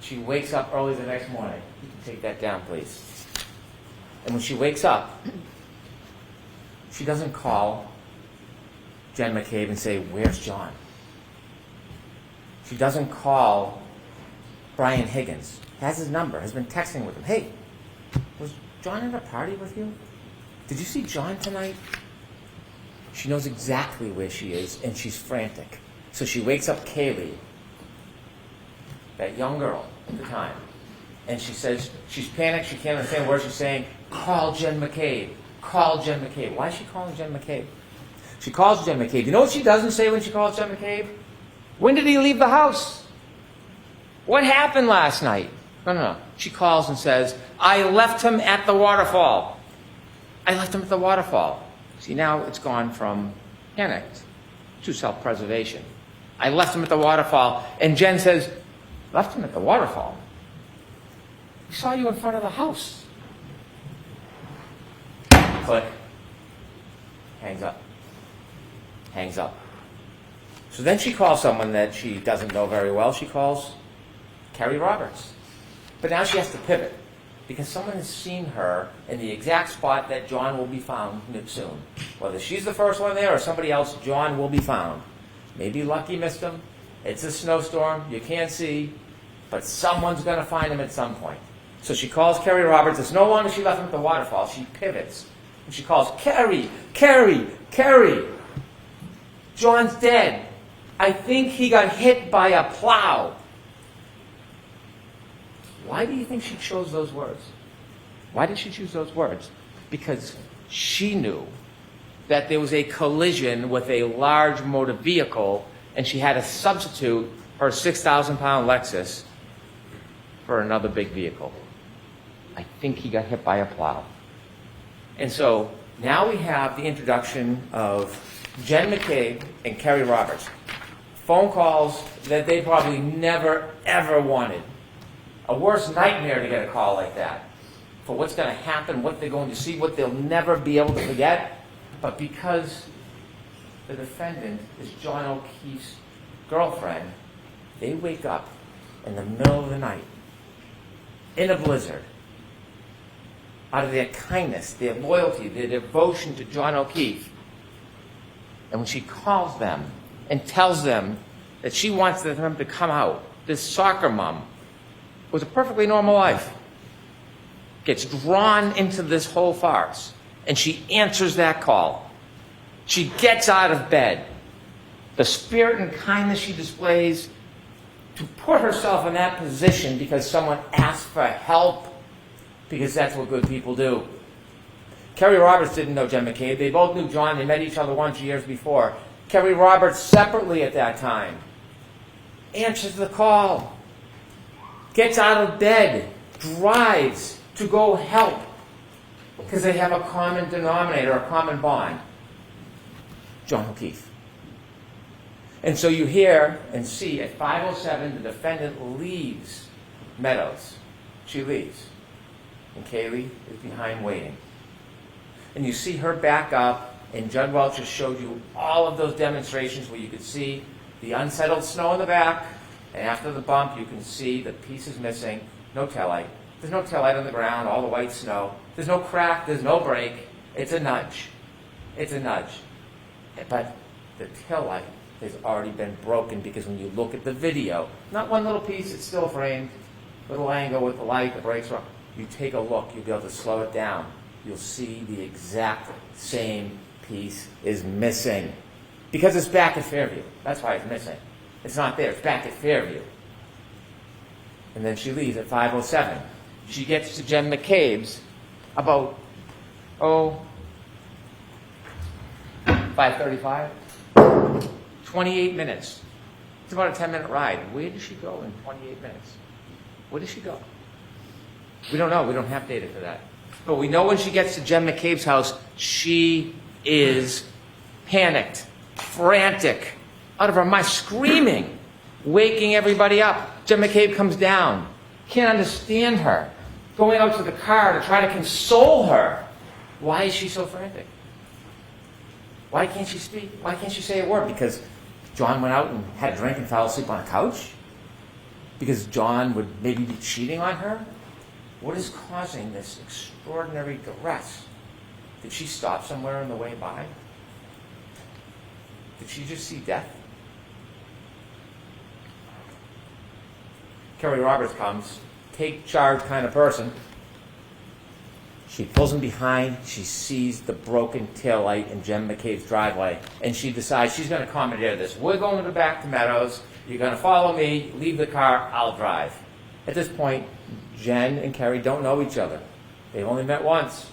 She wakes up early the next morning. You can take that down, please. And when she wakes up, she doesn't call Jen McCabe and say, where's John? She doesn't call Brian Higgins, has his number, has been texting with him. Hey, was John at a party with you? Did you see John tonight? She knows exactly where she is, and she's frantic. So she wakes up Kaylee, that young girl at the time, and she says, she's panicked, she can't understand what she's saying. Call Jen McCabe. Call Jen McCabe. Why is she calling Jen McCabe? She calls Jen McCabe. You know what she doesn't say when she calls Jen McCabe? When did he leave the house? What happened last night? No. She calls and says, I left him at the waterfall. I left him at the waterfall. See, now it's gone from panicked to self-preservation. I left him at the waterfall. And Jen says, left him at the waterfall? We saw you in front of the house. Click. Hangs up. Hangs up. So then she calls someone that she doesn't know very well. She calls Carrie Roberts. But now she has to pivot because someone has seen her in the exact spot that John will be found soon. Whether she's the first one there or somebody else, John will be found. Maybe Lucky missed him. It's a snowstorm. You can't see. But someone's going to find him at some point. So she calls Carrie Roberts. It's no longer she left him at the waterfall. She pivots. And she calls, Carrie, Carrie, Carrie. John's dead. I think he got hit by a plow. Why do you think she chose those words? Why did she choose those words? Because she knew that there was a collision with a large motor vehicle, and she had to substitute her 6,000-pound Lexus for another big vehicle. I think he got hit by a plow. And so now we have the introduction of Jen McCabe and Carrie Roberts. Phone calls that they probably never, ever wanted. A worse nightmare to get a call like that. For what's going to happen, what they're going to see, what they'll never be able to forget. But because the defendant is John O'Keefe's girlfriend, they wake up in the middle of the night, in a blizzard, out of their kindness, their loyalty, their devotion to John O'Keefe. And when she calls them and tells them that she wants them to come out, this soccer mom was a perfectly normal life, gets drawn into this whole farce, and she answers that call. She gets out of bed. The spirit and kindness she displays to put herself in that position because someone asked for help, because that's what good people do. Carrie Roberts didn't know Jen McCabe. They both knew John. They met each other once years before. Carrie Roberts, separately at that time, answers the call, gets out of bed, drives to go help, because they have a common denominator, a common bond. John O'Keefe. And so you hear and see at 5:07 the defendant leaves Meadows. She leaves. And Kaylee is behind waiting. And you see her back up, and Judd Welch just showed you all of those demonstrations where you could see the unsettled snow in the back, and after the bump you can see the pieces missing. No taillight. There's no taillight on the ground, all the white snow. There's no crack, there's no break. It's a nudge. It's a nudge. But the taillight has already been broken, because when you look at the video, not one little piece, it's still framed, little angle with the light, the brakes are. You take a look, you'll be able to slow it down. You'll see the exact same piece is missing. Because it's back at Fairview. That's why it's missing. It's not there, it's back at Fairview. And then she leaves at 5:07. She gets to Jen McCabe's about, 5:35? 28 minutes. It's about a 10-minute ride. Where did she go in 28 minutes? Where did she go? We don't know. We don't have data for that. But we know when she gets to Jen McCabe's house, she is panicked, frantic, out of her mind, screaming, waking everybody up. Jen McCabe comes down, can't understand her, going out to the car to try to console her. Why is she so frantic? Why can't she speak? Why can't she say a word? Because John went out and had a drink and fell asleep on a couch? Because John would maybe be cheating on her? What is causing this extraordinary duress? Did she stop somewhere on the way by? Did she just see death? Kerry Roberts comes, take charge kind of person. She pulls him behind. She sees the broken taillight in Jen McCabe's driveway, and she decides she's going to commandeer this. We're going to back to Meadows. You're going to follow me. Leave the car. I'll drive. At this point, Jen and Kerry don't know each other. They've only met once.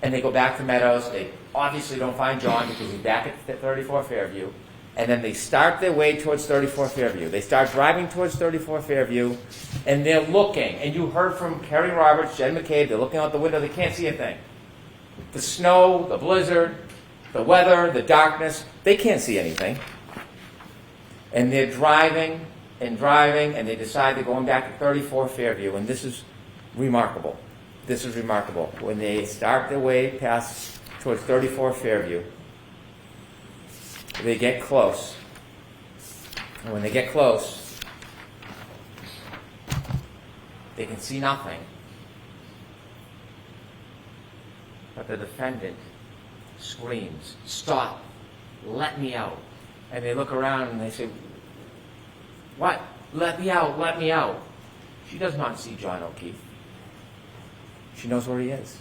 And they go back to Meadows. They obviously don't find John because he's back at 34 Fairview. And then they start their way towards 34 Fairview. They start driving towards 34 Fairview, and they're looking. And you heard from Kerry Roberts, Jen McCabe, they're looking out the window. They can't see a thing. The snow, the blizzard, the weather, the darkness, they can't see anything. And they're driving, and they decide they're going back to 34 Fairview. And this is remarkable. This is remarkable. When they start their way past towards 34 Fairview, they get close. And when they get close, they can see nothing. But the defendant screams, "Stop! Let me out!" And they look around and they say, "What? Let me out! Let me out!" She does not see John O'Keefe. She knows where he is.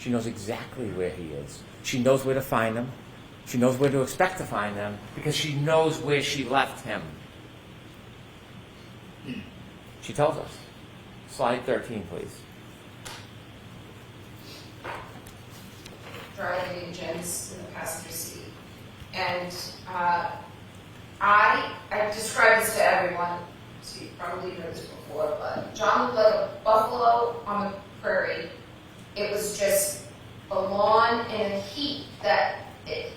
She knows exactly where he is. She knows where to find him. She knows where to expect to find them because she knows where she left him. She tells us. Slide 13, please. Driving Jen's in the passenger seat. And I described this to everyone. So you've probably heard this before, but John looked like a buffalo on the prairie. It was just a lawn and a heat that it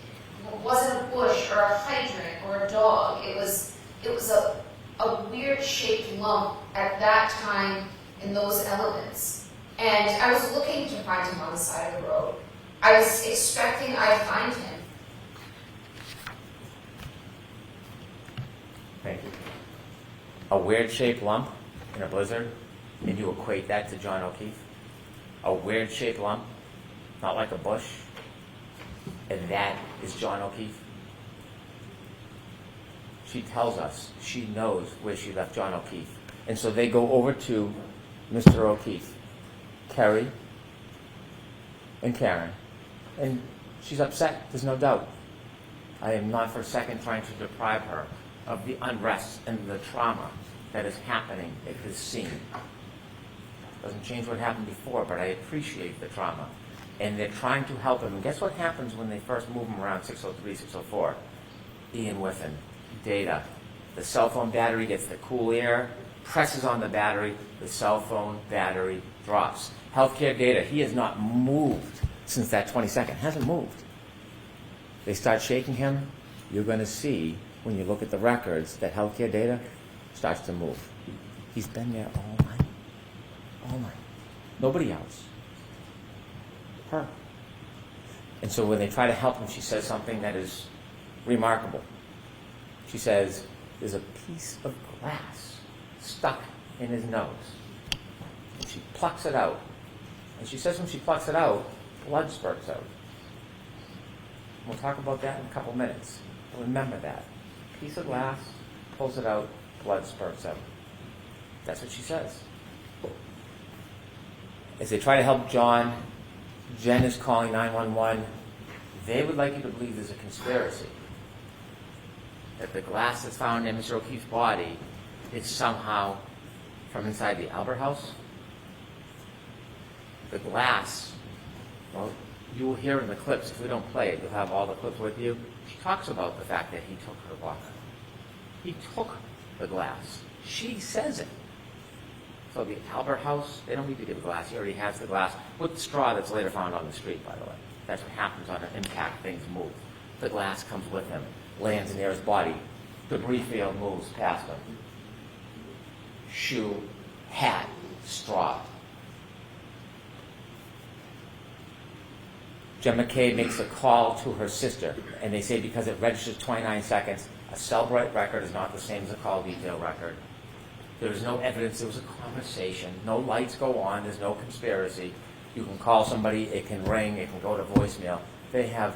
wasn't a bush or a hydrant or a dog. It was a weird shaped lump at that time in those elements. And I was looking to find him on the side of the road. I was expecting I'd find him. Thank you. A weird shaped lump in a blizzard, and you equate that to John O'Keefe? A weird shaped lump, not like a bush, and that is John O'Keefe? She tells us she knows where she left John O'Keefe. And so they go over to Mr. O'Keefe, Kerry, and Karen. And she's upset, there's no doubt. I am not for a second trying to deprive her of the unrest and the trauma that is happening at this scene. Doesn't change what happened before, but I appreciate the trauma. And they're trying to help him. And guess what happens when they first move him around 603, 604? Ian Whiffen, data. The cell phone battery gets the cool air, presses on the battery, the cell phone battery drops. Healthcare data, he has not moved since that 22nd, hasn't moved. They start shaking him. You're going to see, when you look at the records, that healthcare data starts to move. He's been there all night. All night. Nobody else. Her. And so when they try to help him, she says something that is remarkable. She says, there's a piece of glass stuck in his nose. And she plucks it out. And she says when she plucks it out, blood spurts out. We'll talk about that in a couple minutes. Remember that. Piece of glass, pulls it out, blood spurts out. That's what she says. As they try to help John, Jen is calling 911. They would like you to believe there's a conspiracy. That the glass that's found in Mr. O'Keefe's body is somehow from inside the Albert House. The glass, well, you will hear in the clips, if we don't play it, you'll have all the clips with you. She talks about the fact that he took her glass. He took the glass. She says it. So the Albert House, they don't need to give a glass. He already has the glass with the straw that's later found on the street, by the way. That's what happens on an impact. Things move. The glass comes with him, lands near his body. Debris field moves past him. Shoe, hat, straw. Jen McCabe makes a call to her sister, and they say because it registers 29 seconds, a cell record is not the same as a call detail record. There is no evidence there was a conversation. No lights go on. There's no conspiracy. You can call somebody. It can ring. It can go to voicemail. They have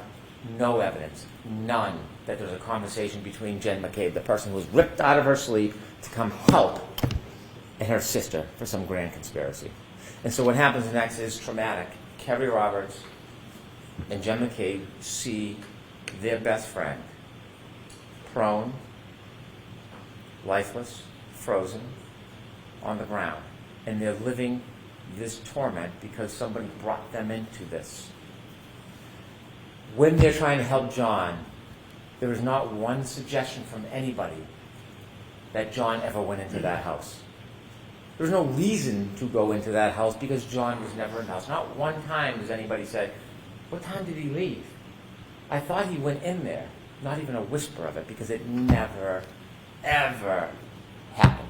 no evidence, none, that there's a conversation between Jen McCabe, the person who was ripped out of her sleep to come help and her sister for some grand conspiracy. And so what happens next is traumatic. Kerry Roberts and Jen McCabe see their best friend prone, lifeless, frozen, on the ground. And they're living this torment because somebody brought them into this. When they're trying to help John, there is not one suggestion from anybody that John ever went into that house. There's no reason to go into that house because John was never in the house. Not one time does anybody say, what time did he leave? I thought he went in there. Not even a whisper of it because it never, ever happened.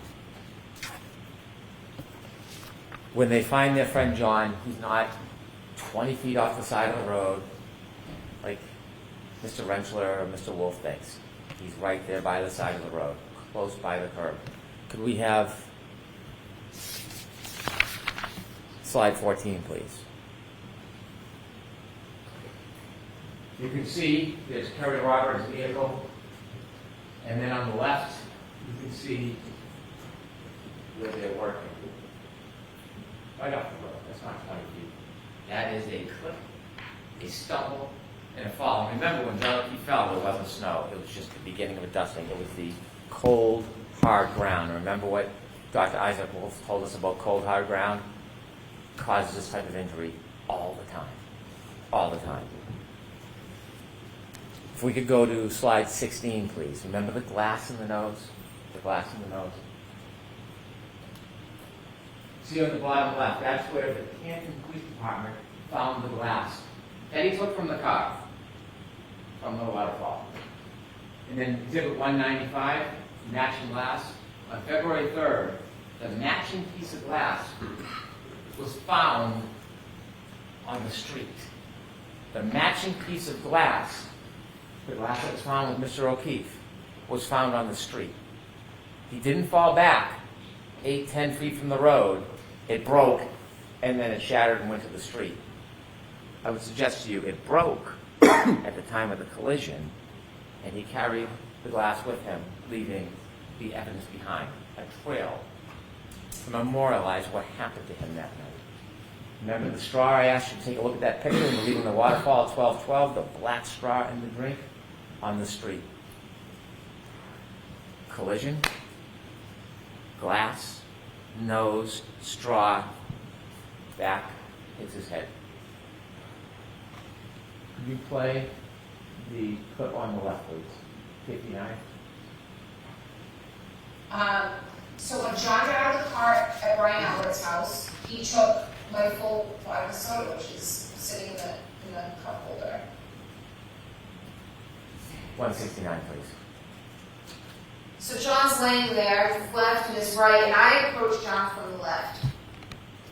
When they find their friend John, he's not 20 feet off the side of the road like Mr. Rentschler or Mr. Wolf thinks. He's right there by the side of the road, close by the curb. Could we have slide 14, please? You can see there's Kerry Roberts' vehicle, and then on the left, you can see where they're working. Right off the road, that's not 20 feet. That is a clip, a stumble, and a fall. And remember, when John O'Keefe fell, there wasn't snow. It was just the beginning of a dusting. It was the cold, hard ground. Remember what Dr. Isaac Wolf told us about cold, hard ground? It causes this type of injury all the time. All the time. If we could go to slide 16, please. Remember the glass in the nose? The glass in the nose. See on the bottom left, that's where the Canton Police Department found the glass that he took from the car, from the waterfall. And then Exhibit 195, matching glass. On February 3rd, the matching piece of glass was found on the street. The matching piece of glass, the glass that was found with Mr. O'Keefe, was found on the street. He didn't fall back 8-10 feet from the road. It broke, and then it shattered and went to the street. I would suggest to you it broke at the time of the collision, and he carried the glass with him, leaving the evidence behind, a trail to memorialize what happened to him that night. Remember the straw I asked you to take a look at that picture when you're leaving the waterfall at 12:12, the black straw in the drink on the street. Collision, glass, nose, straw, back, hits his head. Could you play the clip on the left, please? 59. So when John got out of the car at Brian Albert's house, he took my full bottle of soda, which is sitting in the cup holder. 169, please. So John's laying there, his left and his right, and I approached John from the left.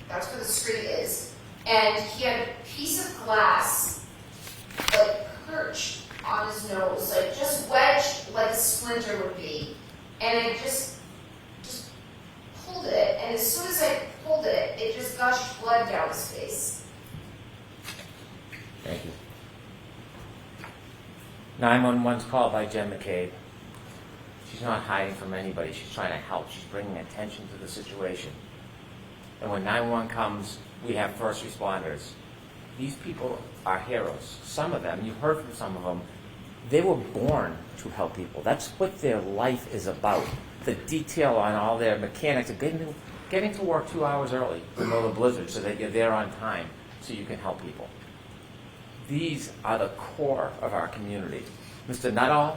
That's where the street is. And he had a piece of glass, like, perched on his nose, like, just wedged like a splinter would be. And I just pulled it, and as soon as I pulled it, it just gushed blood down his face. Thank you. 911's called by Jen McCabe. She's not hiding from anybody. She's trying to help. She's bringing attention to the situation. And when 911 comes, we have first responders. These people are heroes. Some of them, you heard from some of them, they were born to help people. That's what their life is about. The detail on all their mechanics of getting to work 2 hours early in the middle of a blizzard so that you're there on time so you can help people. These are the core of our community. Mr. Nuttall,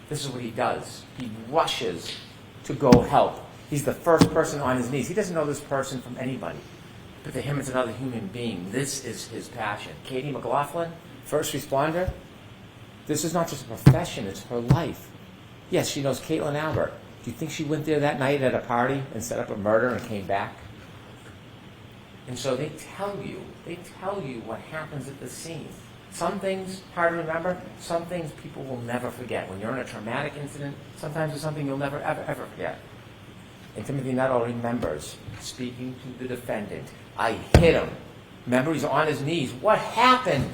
this is what he does. He rushes to go help. He's the first person on his knees. He doesn't know this person from anybody. But to him, it's another human being. This is his passion. Katie McLaughlin, first responder. This is not just a profession, it's her life. Yes, she knows Caitlin Albert. Do you think she went there that night at a party and set up a murder and came back? And so they tell you what happens at the scene. Some things hard to remember, some things people will never forget. When you're in a traumatic incident, sometimes it's something you'll never, ever, ever forget. And Timothy Nuttall remembers speaking to the defendant. I hit him. Remember, he's on his knees. What happened?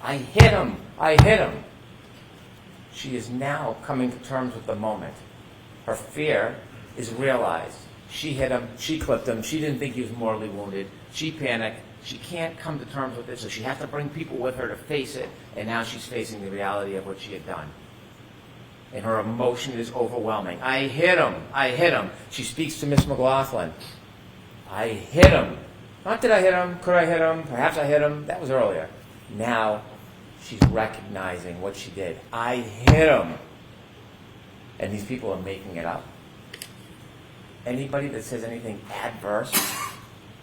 I hit him. I hit him. She is now coming to terms with the moment. Her fear is realized. She hit him. She clipped him. She didn't think he was mortally wounded. She panicked. She can't come to terms with it, so she has to bring people with her to face it, and now she's facing the reality of what she had done. And her emotion is overwhelming. I hit him. I hit him. She speaks to Miss McLaughlin. I hit him. Not did I hit him, could I hit him, perhaps I hit him. That was earlier. Now she's recognizing what she did. I hit him. And these people are making it up. Anybody that says anything adverse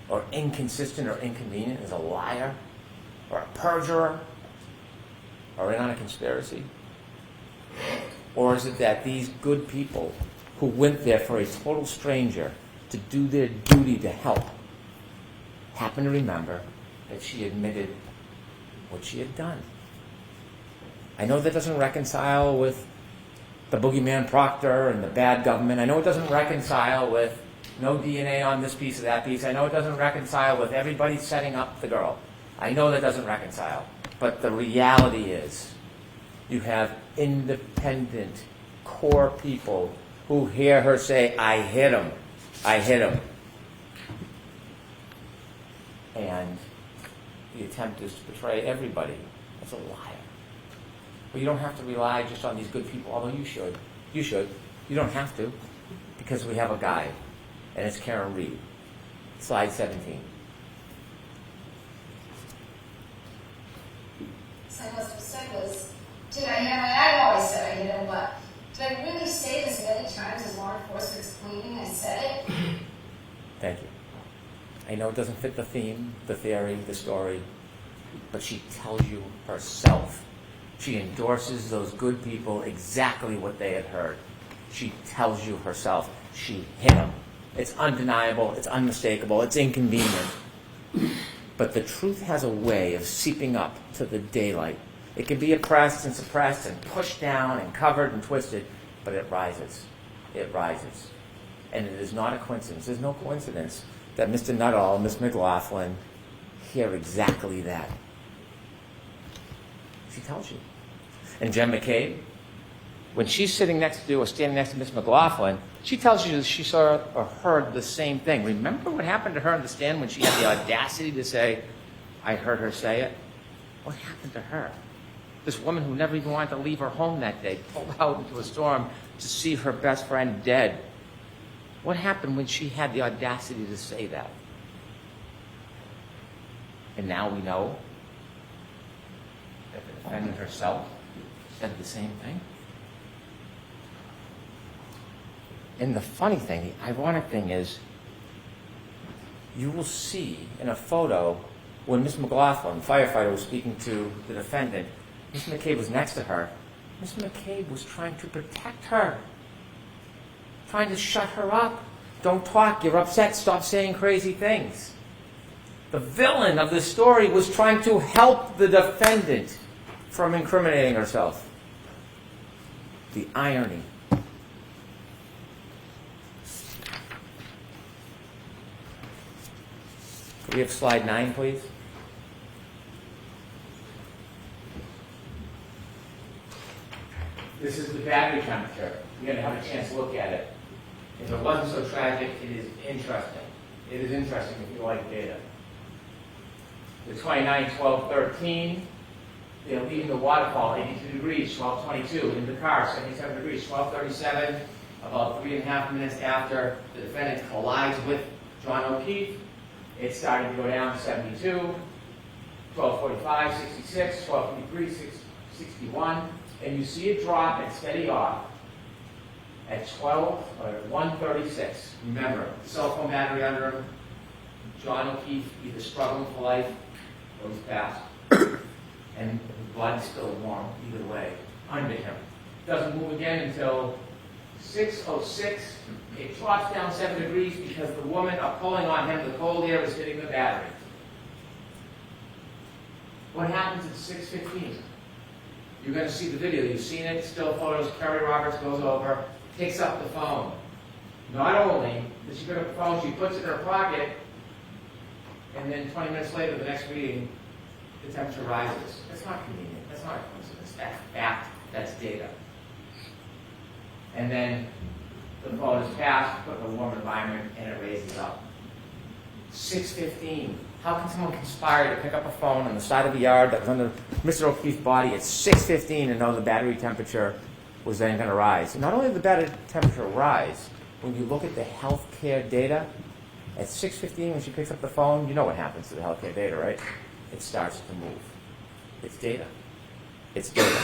or inconsistent or inconvenient is a liar or a perjurer or in on a conspiracy. Or is it that these good people who went there for a total stranger to do their duty to help happen to remember that she admitted what she had done? I know that doesn't reconcile with the boogeyman Proctor and the bad government. I know it doesn't reconcile with no DNA on this piece or that piece. I know it doesn't reconcile with everybody setting up the girl. I know that doesn't reconcile. But the reality is you have independent, core people who hear her say, I hit him. I hit him. And the attempt is to betray everybody. That's a liar. But you don't have to rely just on these good people, although you should. You should. You don't have to, because we have a guide, and it's Karen Reed. Slide 17. So I must have said was, did I hit him? I know I said I hit him, but did I really say this many times as law enforcement's claiming I said it? Thank you. I know it doesn't fit the theme, the theory, the story, but she tells you herself. She endorses those good people exactly what they had heard. She tells you herself she hit him. It's undeniable, it's unmistakable, it's inconvenient. But the truth has a way of seeping up to the daylight. It can be oppressed and suppressed and pushed down and covered and twisted, but it rises. It rises. And it is not a coincidence. There's no coincidence that Mr. Nuttall and Miss McLaughlin hear exactly that. She tells you. And Jen McCabe, when she's sitting next to or standing next to Miss McLaughlin, she tells you that she saw or heard the same thing. Remember what happened to her in the stand when she had the audacity to say, I heard her say it? What happened to her? This woman who never even wanted to leave her home that day, pulled out into a storm to see her best friend dead. What happened when she had the audacity to say that? And now we know that the defendant herself said the same thing. And the funny thing, the ironic thing is, you will see in a photo when Miss McLaughlin, the firefighter, was speaking to the defendant, Miss McCabe was next to her. Miss McCabe was trying to protect her, trying to shut her up. Don't talk, you're upset, stop saying crazy things. The villain of this story was trying to help the defendant from incriminating herself. The irony. Could we have slide 9, please? This is the battery temperature. You're going to have a chance to look at it. If it wasn't so tragic, it is interesting. It is interesting if you like data. The 29, 12, 13, they're leaving the waterfall, 82 degrees, 12:22. In the car, 77 degrees, 12:37. About 3.5 minutes after the defendant collides with John O'Keefe, it's starting to go down to 72, 12:45, 66, 12:53, 61. And you see it drop and steady off at 1:36. Remember, cell phone battery under him. John O'Keefe either struggling for life or he's passed. And the blood's still warm, either way, under him. Doesn't move again until 6:06. It drops down 7 degrees because the women are pulling on him. The cold air is hitting the battery. What happens at 6:15? You're going to see the video. You've seen it. Still photos. Kerry Roberts goes over, picks up the phone. Not only does she pick up the phone, she puts it in her pocket, and then 20 minutes later, the next reading, the temperature rises. That's not convenient. That's not a coincidence. That's fact. That's data. And then The phone is passed, put in a warm environment, and it raises up. 6:15. How can someone conspire to pick up a phone on the side of the yard that was under Mr. O'Keefe's body at 6:15 and know the battery temperature was then going to rise? And not only did the battery temperature rise, when you look at the healthcare data, at 6:15 when she picks up the phone, you know what happens to the healthcare data, right? It starts to move. It's data. It's data.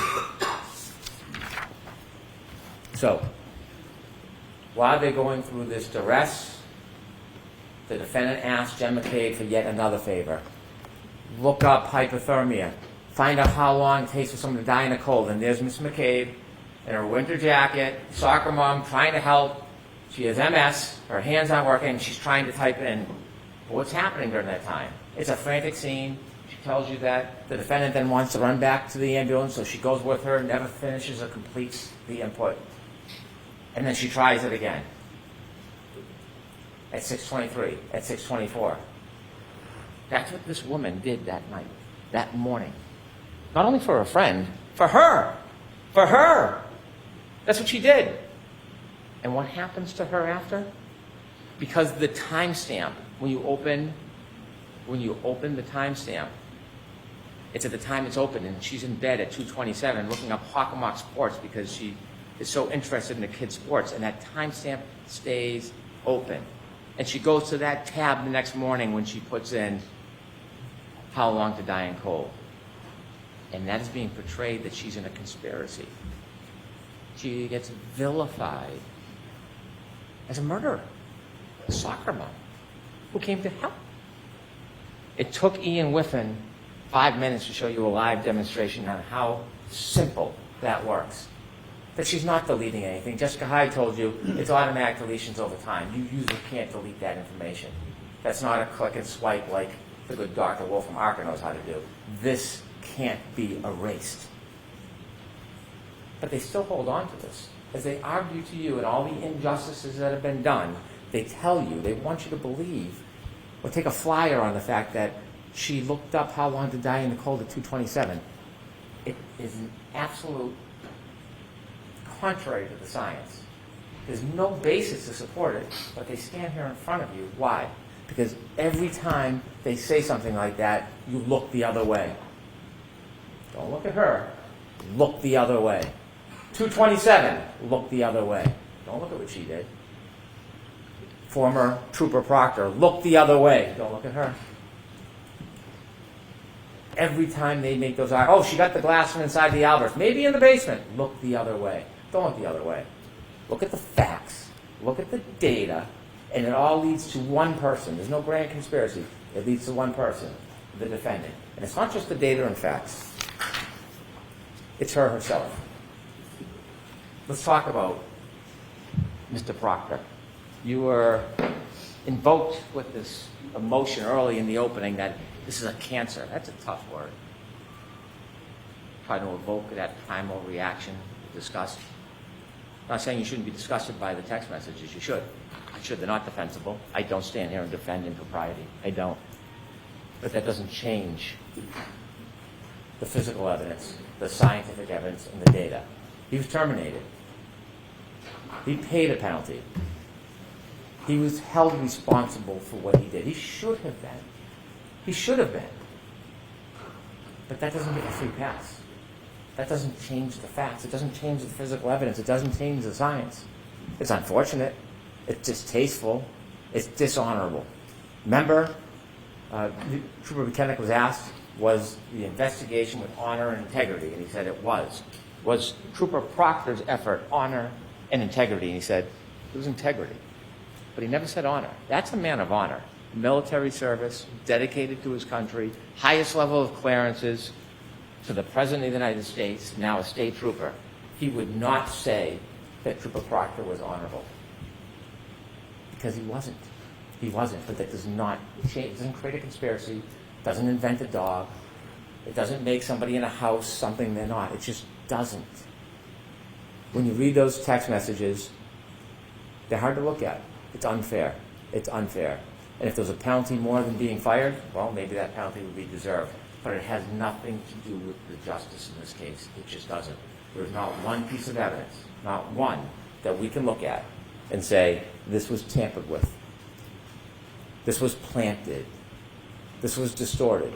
So, while they're going through this duress, the defendant asked Jen McCabe for yet another favor. Look up hypothermia. Find out how long it takes for someone to die in a cold. And there's Miss McCabe in her winter jacket, soccer mom, trying to help. She has MS. Her hands aren't working. She's trying to type in what's happening during that time. It's a frantic scene. She tells you that. The defendant then wants to run back to the ambulance, so she goes with her, never finishes or completes the input. And then she tries it again. At 6:23, at 6:24. That's what this woman did that night, that morning. Not only for a friend, for her. For her. That's what she did. And what happens to her after? Because the timestamp, when you open the timestamp, it's at the time it's open, and she's in bed at 2:27 looking up Hockomock Sports because she is so interested in the kids' sports, and that timestamp stays open. And she goes to that tab the next morning when she puts in how long to die in cold. And that is being portrayed that she's in a conspiracy. She gets vilified as a murderer, a soccer mom who came to help. It took Ian Whiffen 5 minutes to show you a live demonstration on how simple that works. That she's not deleting anything. Jessica Hyde told you it's automatic deletions over time. You usually can't delete that information. That's not a click and swipe like the good Dr. Wolf from Arca knows how to do. This can't be erased. But they still hold on to this. As they argue to you and all the injustices that have been done, they tell you, they want you to believe, or take a flyer on the fact that she looked up how long to die in the cold at 2:27. It is an absolute contrary to the science. There's no basis to support it, but they stand here in front of you. Why? Because every time they say something like that, you look the other way. Don't look at her. Look the other way. 2:27, look the other way. Don't look at what she did. Former Trooper Proctor, look the other way. Don't look at her. Every time they make those, oh, she got the glass from inside the Alberts, maybe in the basement. Look the other way. Don't look the other way. Look at the facts. Look at the data. And it all leads to one person. There's no grand conspiracy. It leads to one person, the defendant. And it's not just the data and facts. It's her herself. Let's talk about Mr. Proctor. You were invoked with this emotion early in the opening that this is a cancer. That's a tough word. Try to evoke that primal reaction, disgust. I'm not saying you shouldn't be disgusted by the text messages. You should. You should. They're not defensible. I don't stand here and defend impropriety. I don't. But that doesn't change the physical evidence, the scientific evidence, and the data. He was terminated. He paid a penalty. He was held responsible for what he did. He should have been. He should have been. But that doesn't get a free pass. That doesn't change the facts. It doesn't change the physical evidence. It doesn't change the science. It's unfortunate. It's distasteful. It's dishonorable. Remember, Trooper McKennick was asked, was the investigation with honor and integrity? And he said it was. Was Trooper Proctor's effort honor and integrity? And he said it was integrity. But he never said honor. That's a man of honor. Military service, dedicated to his country, highest level of clearances to the President of the United States, now a state trooper. He would not say that Trooper Proctor was honorable. Because he wasn't. He wasn't. But that does not change. It doesn't create a conspiracy. Doesn't invent a dog. It doesn't make somebody in a house something they're not. It just doesn't. When you read those text messages, they're hard to look at. It's unfair. It's unfair. And if there's a penalty more than being fired, well, maybe that penalty would be deserved. But it has nothing to do with the justice in this case. It just doesn't. There's not one piece of evidence, not one, that we can look at and say, this was tampered with. This was planted. This was distorted.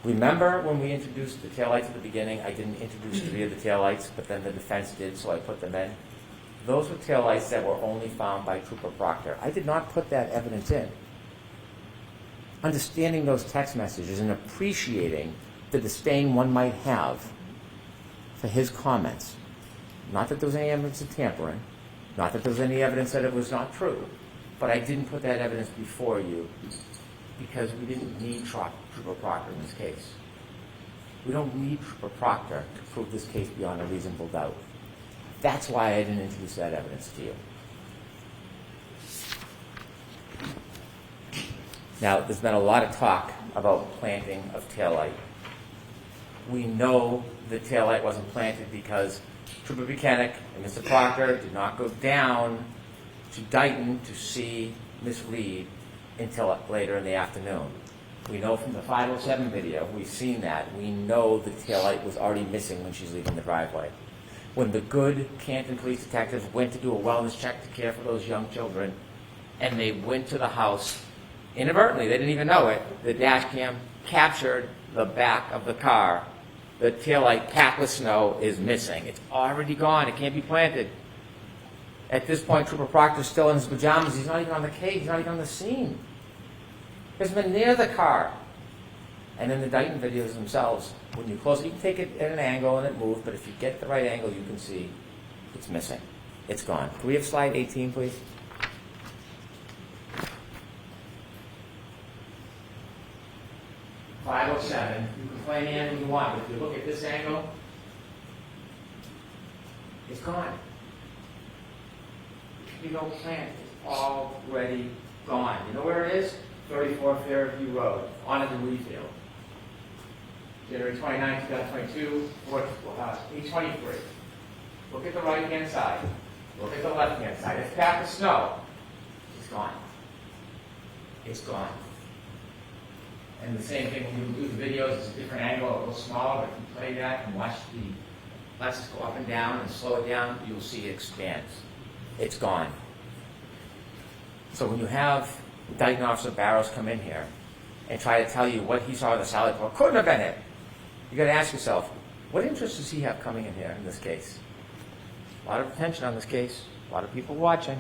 Remember when we introduced the taillights at the beginning? I didn't introduce 3 of the taillights, but then the defense did, so I put them in. Those were taillights that were only found by Trooper Proctor. I did not put that evidence in. Understanding those text messages and appreciating the disdain one might have for his comments. Not that there was any evidence of tampering, not that there was any evidence that it was not true, but I didn't put that evidence before you because we didn't need Trooper Proctor in this case. We don't need Trooper Proctor to prove this case beyond a reasonable doubt. That's why I didn't introduce that evidence to you. Now, there's been a lot of talk about planting of taillight. We know the taillight wasn't planted because Trooper Buchanan and Mr. Proctor did not go down to Dighton to see Miss Reed until later in the afternoon. We know from the 507 video, we've seen that. We know the taillight was already missing when she's leaving the driveway. When the good Canton police detectives went to do a wellness check to care for those young children, and they went to the house, inadvertently, they didn't even know it, the dash cam captured the back of the car. The taillight packed with snow is missing. It's already gone. It can't be planted. At this point, Trooper Proctor's still in his pajamas. He's not even on the case. He's not even on the scene. He hasn't been near the car. And then the Dighton videos themselves, when you close it, you can take it at an angle and it moves, but if you get the right angle, you can see it's missing. It's gone. Can we have slide 18, please? .507. You can play any angle you want, but if you look at this angle, it's gone. You don't plant. It's already gone. You know where it is? 34 Fairview Road, on a debris field. January 29, 2022, 823. Look at the right-hand side. Look at the left-hand side. It's packed with snow. It's gone. It's gone. And the same thing when you do the videos, it's a different angle, a little smaller, but if you play that and watch the lenses go up and down and slow it down, you'll see it expands. It's gone. So when you have Dighton Officer Barrows come in here and try to tell you what he saw in the salad bar, couldn't have been it. You got to ask yourself, what interest does he have coming in here in this case? A lot of attention on this case, a lot of people watching.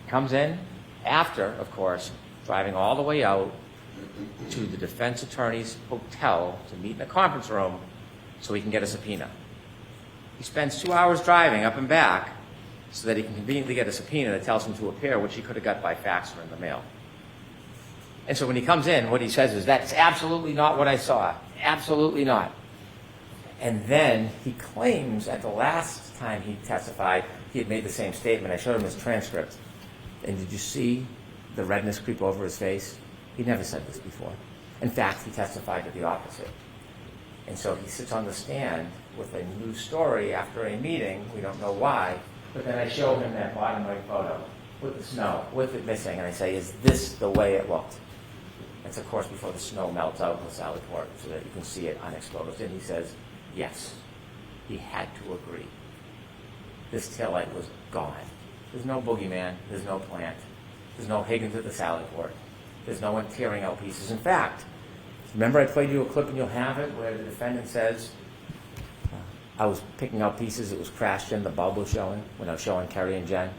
Comes in after, of course, driving all the way out to the defense attorney's hotel to meet in a conference room so he can get a subpoena. He spends 2 hours driving up and back so that he can conveniently get a subpoena that tells him to appear, which he could have got by fax or in the mail. And so when he comes in, what he says is, that's absolutely not what I saw. Absolutely not. And then he claims at the last time he testified, he had made the same statement. I showed him his transcript. And did you see the redness creep over his face? He never said this before. In fact, he testified to the opposite. And so he sits on the stand with a new story after a meeting. We don't know why. But then I show him that bottom right photo with the snow, with it missing. And I say, is this the way it looked? It's, of course, before the snow melts out in the salad court so that you can see it unexposed. And he says, yes, he had to agree. This taillight was gone. There's no boogeyman. There's no plant. There's no Higgins at the salad court. There's no one tearing out pieces. In fact, remember I played you a clip and you'll have it where the defendant says, I was picking out pieces, it was crashed in, the bulb was showing, when I was showing Kerry and Jen,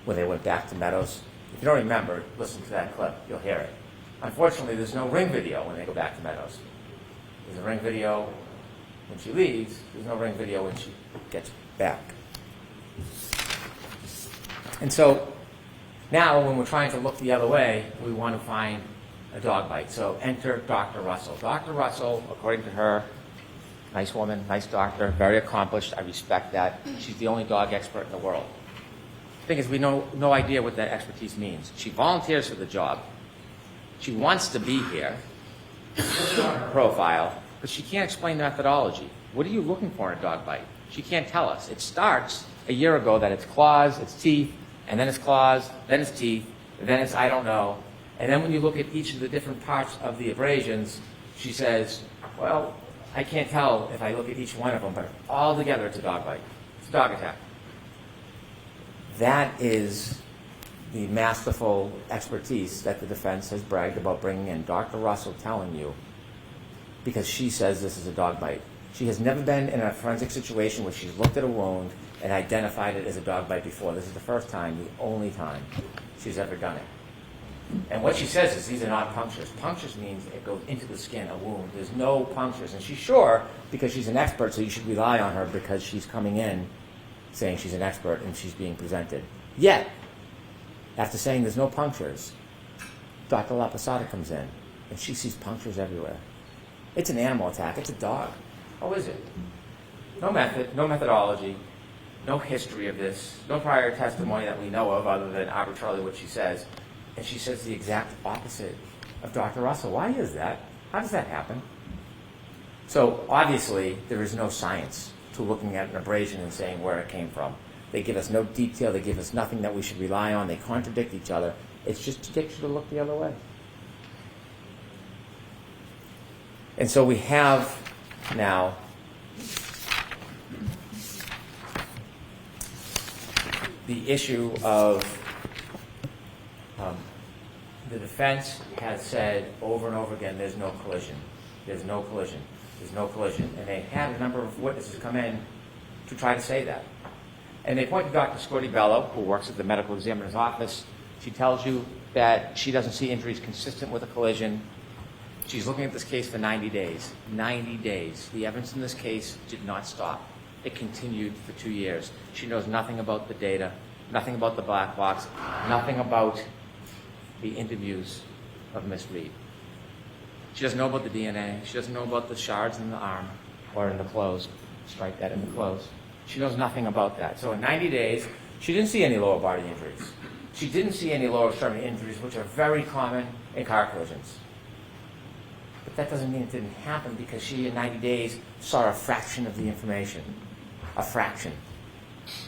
when they went back to Meadows. If you don't remember, listen to that clip, you'll hear it. Unfortunately, there's no ring video when they go back to Meadows. There's a ring video when she leaves, there's no ring video when she gets back. And so, now when we're trying to look the other way, we want to find a dog bite. So enter Dr. Russell. Dr. Russell, according to her, nice woman, nice doctor, very accomplished. I respect that. She's the only dog expert in the world. The thing is, we know no idea what that expertise means. She volunteers for the job. She wants to be here. It's on her profile, but she can't explain methodology. What are you looking for in a dog bite? She can't tell us. It starts a year ago that it's claws, it's teeth, and then it's claws, then it's teeth, then it's I don't know. And then when you look at each of the different parts of the abrasions, she says, well, I can't tell if I look at each one of them, but all together it's a dog bite. It's a dog attack. That is the masterful expertise that the defense has bragged about bringing in. Dr. Russell telling you, because she says this is a dog bite. She has never been in a forensic situation where she's looked at a wound and identified it as a dog bite before. This is the first time, the only time she's ever done it. And what she says is these are not punctures. Punctures means it goes into the skin, a wound. There's no punctures. And she's sure because she's an expert, so you should rely on her because she's coming in saying she's an expert and she's being presented. Yet, after saying there's no punctures, Dr. LaPosada comes in and she sees punctures everywhere. It's an animal attack. It's a dog. How is it? No method, no methodology, no history of this, no prior testimony that we know of other than arbitrarily what she says. And she says the exact opposite of Dr. Russell. Why is that? How does that happen? So obviously there is no science to looking at an abrasion and saying where it came from. They give us no detail. They give us nothing that we should rely on. They contradict each other. It's just to get you to look the other way. And so we have now the issue of the defense has said over and over again, there's no collision. There's no collision. There's no collision. And they had a number of witnesses come in to try to say that. And they point to Dr. Scotty Bello, who works at the medical examiner's office. She tells you that she doesn't see injuries consistent with a collision. She's looking at this case for 90 days. 90 days. The evidence in this case did not stop. It continued for 2 years. She knows nothing about the data, nothing about the black box, nothing about the interviews of Miss Reed. She doesn't know about the DNA. She doesn't know about the shards in the arm or in the clothes. Strike that in the clothes. She knows nothing about that. So in 90 days, she didn't see any lower body injuries. She didn't see any lower extremity injuries, which are very common in car collisions. But that doesn't mean it didn't happen because she, in 90 days, saw a fraction of the information. A fraction.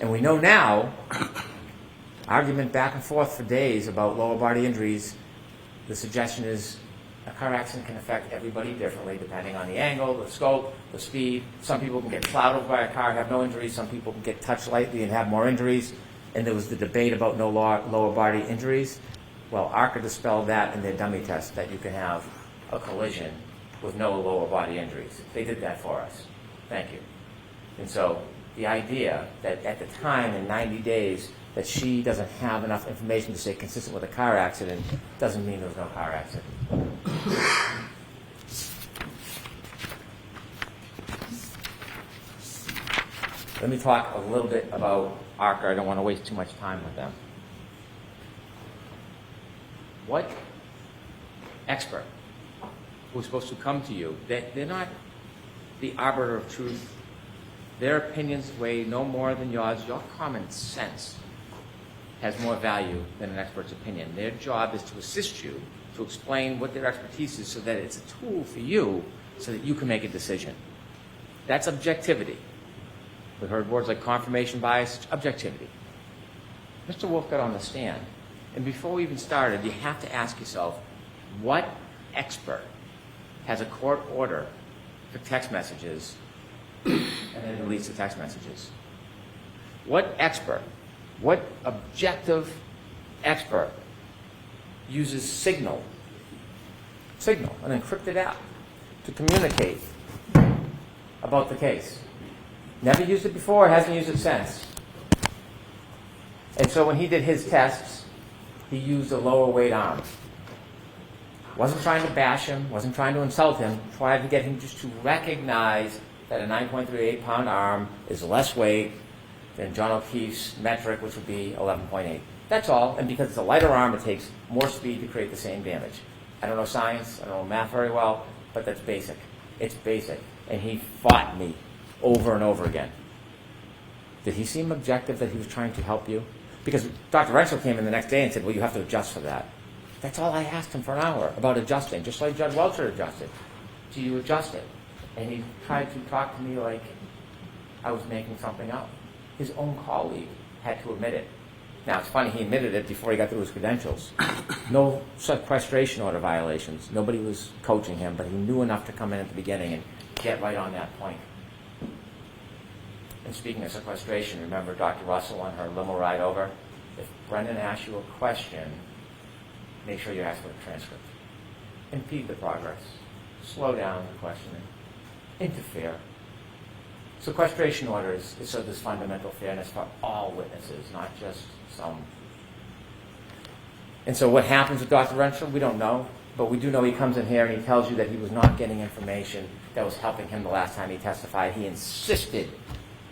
And we know now, argument back and forth for days about lower body injuries, the suggestion is a car accident can affect everybody differently depending on the angle, the scope, the speed. Some people can get plowed over by a car, have no injuries. Some people can get touched lightly and have more injuries. And there was the debate about no lower body injuries. Well, ARCA dispelled that in their dummy test, that you can have a collision with no lower body injuries. They did that for us. Thank you. And so the idea that at the time, in 90 days, that she doesn't have enough information to say consistent with a car accident doesn't mean there was no car accident. Let me talk a little bit about ARCA. I don't want to waste too much time with them. What expert who's supposed to come to you, they're not the arbiter of truth. Their opinions weigh no more than yours. Your common sense has more value than an expert's opinion. Their job is to assist you, to explain what their expertise is so that it's a tool for you so that you can make a decision. That's objectivity. We've heard words like confirmation bias, objectivity. Mr. Wolf got on the stand, and before we even started, you have to ask yourself, what expert has a court order for text messages and then deletes the text messages? What expert, what objective expert uses Signal, an encrypted app, to communicate about the case? Never used it before, hasn't used it since. And so when he did his tests, he used a lower weight arm. Wasn't trying to bash him, wasn't trying to insult him, tried to get him just to recognize that a 9.38 pound arm is less weight than John O'Keefe's metric, which would be 11.8. That's all, and because it's a lighter arm, it takes more speed to create the same damage. I don't know science, I don't know math very well, but that's basic. It's basic. And he fought me over and over again. Did he seem objective that he was trying to help you? Because Dr. Renshaw came in the next day and said, well, you have to adjust for that. That's all I asked him for an hour about adjusting, just like Judge Welcher adjusted. Do you adjust it? And he tried to talk to me like I was making something up. His own colleague had to admit it. Now, it's funny, he admitted it before he got through his credentials. No sequestration order violations. Nobody was coaching him, but he knew enough to come in at the beginning and get right on that point. And speaking of sequestration, remember Dr. Russell on her limo ride over? If Brendan asks you a question, make sure you ask for a transcript. Impede the progress. Slow down the questioning. Interfere. Sequestration orders is so there's fundamental fairness for all witnesses, not just some. And so what happens with Dr. Russell, we don't know, but we do know he comes in here and he tells you that he was not getting information that was helping him the last time he testified. He insisted.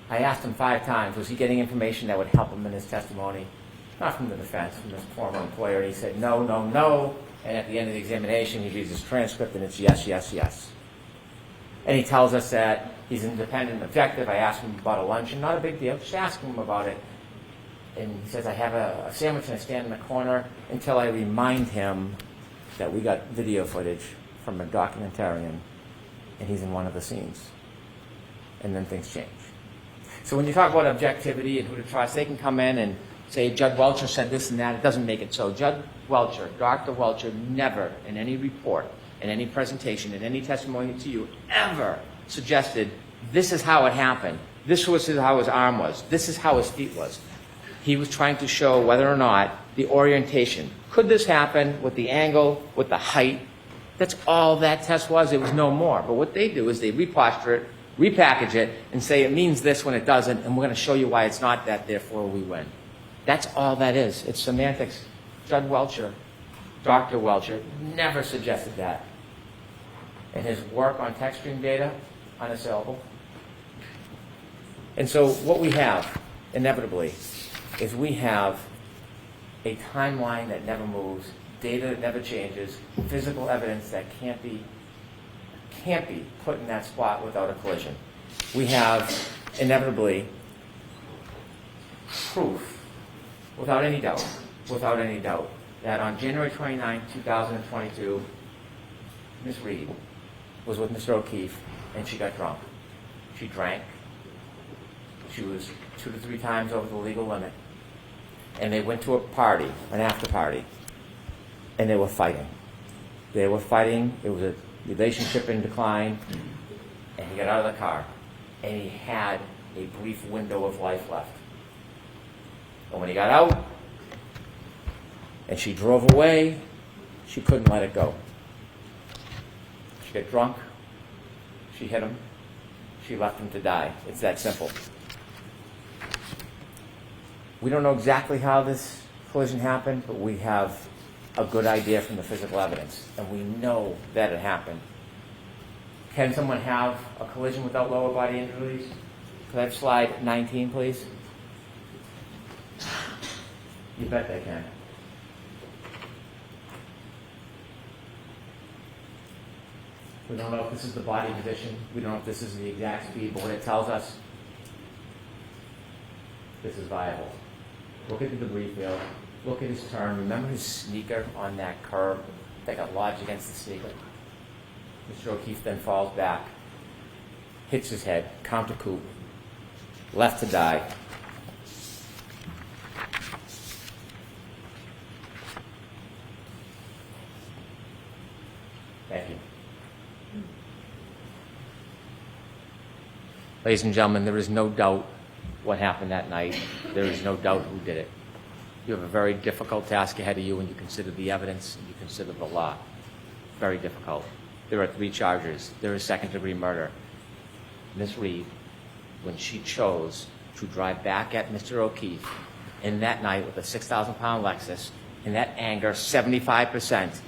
I asked him 5 times, was he getting information that would help him in his testimony? Not from the defense, from his former employer. And he said, no, no, no. And at the end of the examination, he reads his transcript and it's yes, yes, yes. And he tells us that he's independent and objective. I asked him about a luncheon, not a big deal, just asking him about it. And he says, I have a sandwich and I stand in the corner until I remind him that we got video footage from a documentarian and he's in one of the scenes. And then things change. So when you talk about objectivity and who to trust, they can come in and say, Judge Welcher said this and that. It doesn't make it so. Judge Welcher, Dr. Welcher, never in any report, in any presentation, in any testimony to you, ever suggested this is how it happened. This was how his arm was. This is how his feet was. He was trying to show whether or not the orientation. Could this happen with the angle, with the height? That's all that test was. It was no more. But what they do is they reposture it, repackage it, and say it means this when it doesn't, and we're going to show you why it's not that, therefore we win. That's all that is. It's semantics. Judge Welcher, Dr. Welcher, never suggested that. And his work on text stream data, unassailable. And so what we have, inevitably, is we have a timeline that never moves, data that never changes, physical evidence that can't be put in that spot without a collision. We have, inevitably, proof, without any doubt, that on January 29, 2022, Ms. Reed was with Mr. O'Keefe, and she got drunk. She drank. She was 2 to 3 times over the legal limit. And they went to a party, an after party, and they were fighting. They were fighting. It was a relationship in decline, and he got out of the car, and he had a brief window of life left. And when he got out, and she drove away, she couldn't let it go. She got drunk, she hit him, she left him to die. It's that simple. We don't know exactly how this collision happened, but we have a good idea from the physical evidence, and we know that it happened. Can someone have a collision without lower body injuries? Could I have slide 19, please? You bet they can. We don't know if this is the body position. We don't know if this is the exact speed, but what it tells us, this is viable. Look at the debris field. Look at his turn. Remember his sneaker on that curb that got lodged against the sneaker? Mr. O'Keefe then falls back, hits his head, counter coup, left to die. Thank you. Ladies and gentlemen, there is no doubt what happened that night. There is no doubt who did it. You have a very difficult task ahead of you when you consider the evidence and you consider the law. Very difficult. There are 3 charges. There is second-degree murder. Ms. Reed, when she chose to drive back at Mr. O'Keefe in that night with a 6,000-pound Lexus, in that anger, 75%,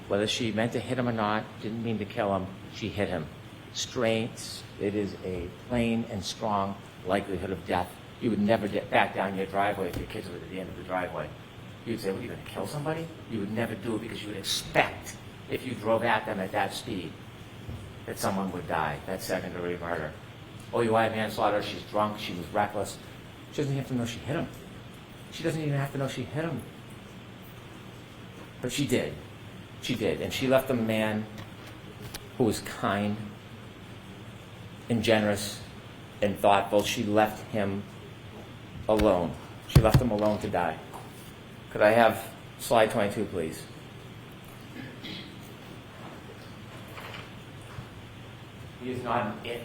whether she meant to hit him or not, didn't mean to kill him, she hit him. Straight, it is a plain and strong likelihood of death. You would never back down your driveway if your kids were at the end of the driveway. You'd say, well, you're going to kill somebody? You would never do it because you would expect, if you drove at them at that speed, that someone would die. That's second-degree murder. OUI manslaughter, she's drunk, she was reckless. She doesn't even have to know she hit him. She doesn't even have to know she hit him. But she did. She did. And she left a man who was kind and generous and thoughtful. She left him alone. She left him alone to die. Could I have slide 22, please? He is not an it.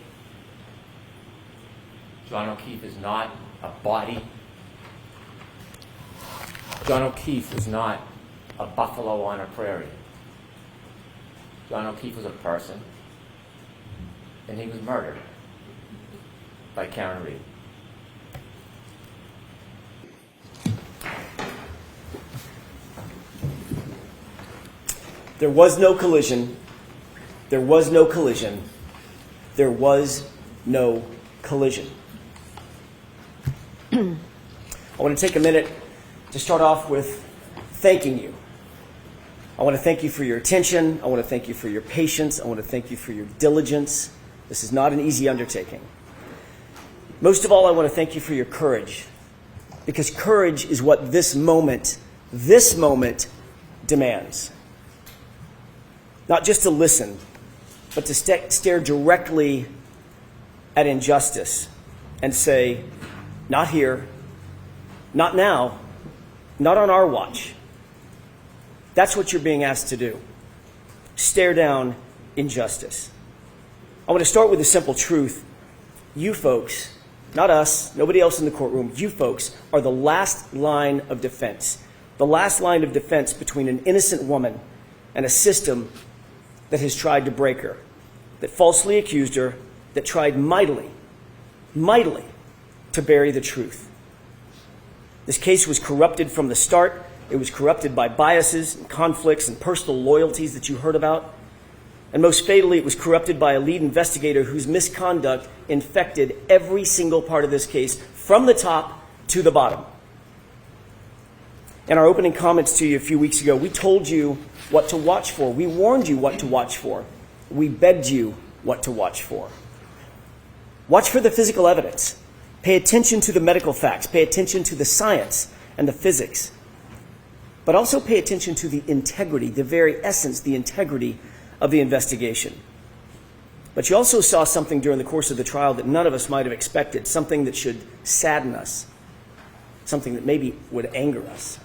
John O'Keefe is not a body. John O'Keefe was not a buffalo on a prairie. John O'Keefe was a person, and he was murdered by Karen Reed. There was no collision. There was no collision. There was no collision. I want to take a minute to start off with thanking you. I want to thank you for your attention. I want to thank you for your patience. I want to thank you for your diligence. This is not an easy undertaking. Most of all, I want to thank you for your courage, because courage is what this moment demands. Not just to listen, but to stare directly at injustice and say, not here, not now, not on our watch. That's what you're being asked to do. Stare down injustice. I want to start with a simple truth. You folks, not us, nobody else in the courtroom, you folks are the last line of defense. The last line of defense between an innocent woman and a system that has tried to break her, that falsely accused her, that tried mightily to bury the truth. This case was corrupted from the start. It was corrupted by biases and conflicts and personal loyalties that you heard about. And most fatally, it was corrupted by a lead investigator whose misconduct infected every single part of this case from the top to the bottom. In our opening comments to you a few weeks ago, we told you what to watch for. We warned you what to watch for. We begged you what to watch for. Watch for the physical evidence. Pay attention to the medical facts. Pay attention to the science and the physics. But also pay attention to the integrity, the very essence, the integrity of the investigation. But you also saw something during the course of the trial that none of us might have expected, something that should sadden us, something that maybe would anger us.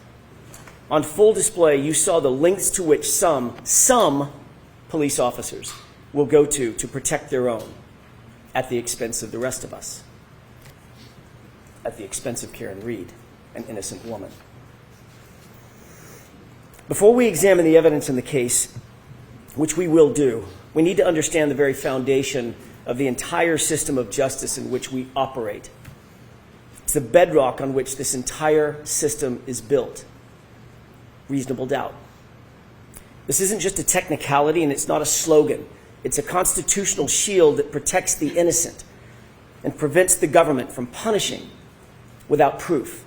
On full display, you saw the lengths to which some police officers will go to protect their own at the expense of the rest of us, at the expense of Karen Reed, an innocent woman. Before we examine the evidence in the case, which we will do, we need to understand the very foundation of the entire system of justice in which we operate. It's the bedrock on which this entire system is built. Reasonable doubt. This isn't just a technicality, and it's not a slogan. It's a constitutional shield that protects the innocent and prevents the government from punishing without proof.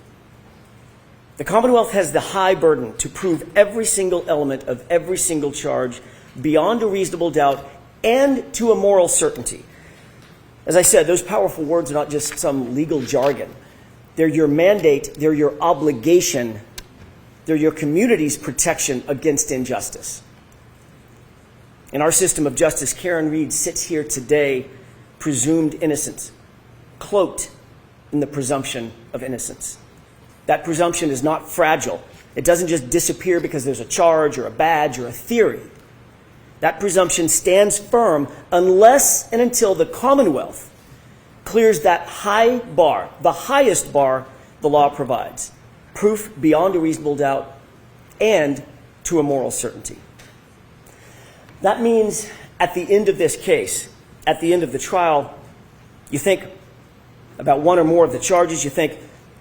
The Commonwealth has the high burden to prove every single element of every single charge beyond a reasonable doubt and to a moral certainty. As I said, those powerful words are not just some legal jargon. They're your mandate, they're your obligation, they're your community's protection against injustice. In our system of justice, Karen Reed sits here today presumed innocent, cloaked in the presumption of innocence. That presumption is not fragile. It doesn't just disappear because there's a charge or a badge or a theory. That presumption stands firm unless and until the Commonwealth clears that high bar, the highest bar the law provides, proof beyond a reasonable doubt and to a moral certainty. That means at the end of this case, at the end of the trial, you think about one or more of the charges, you think,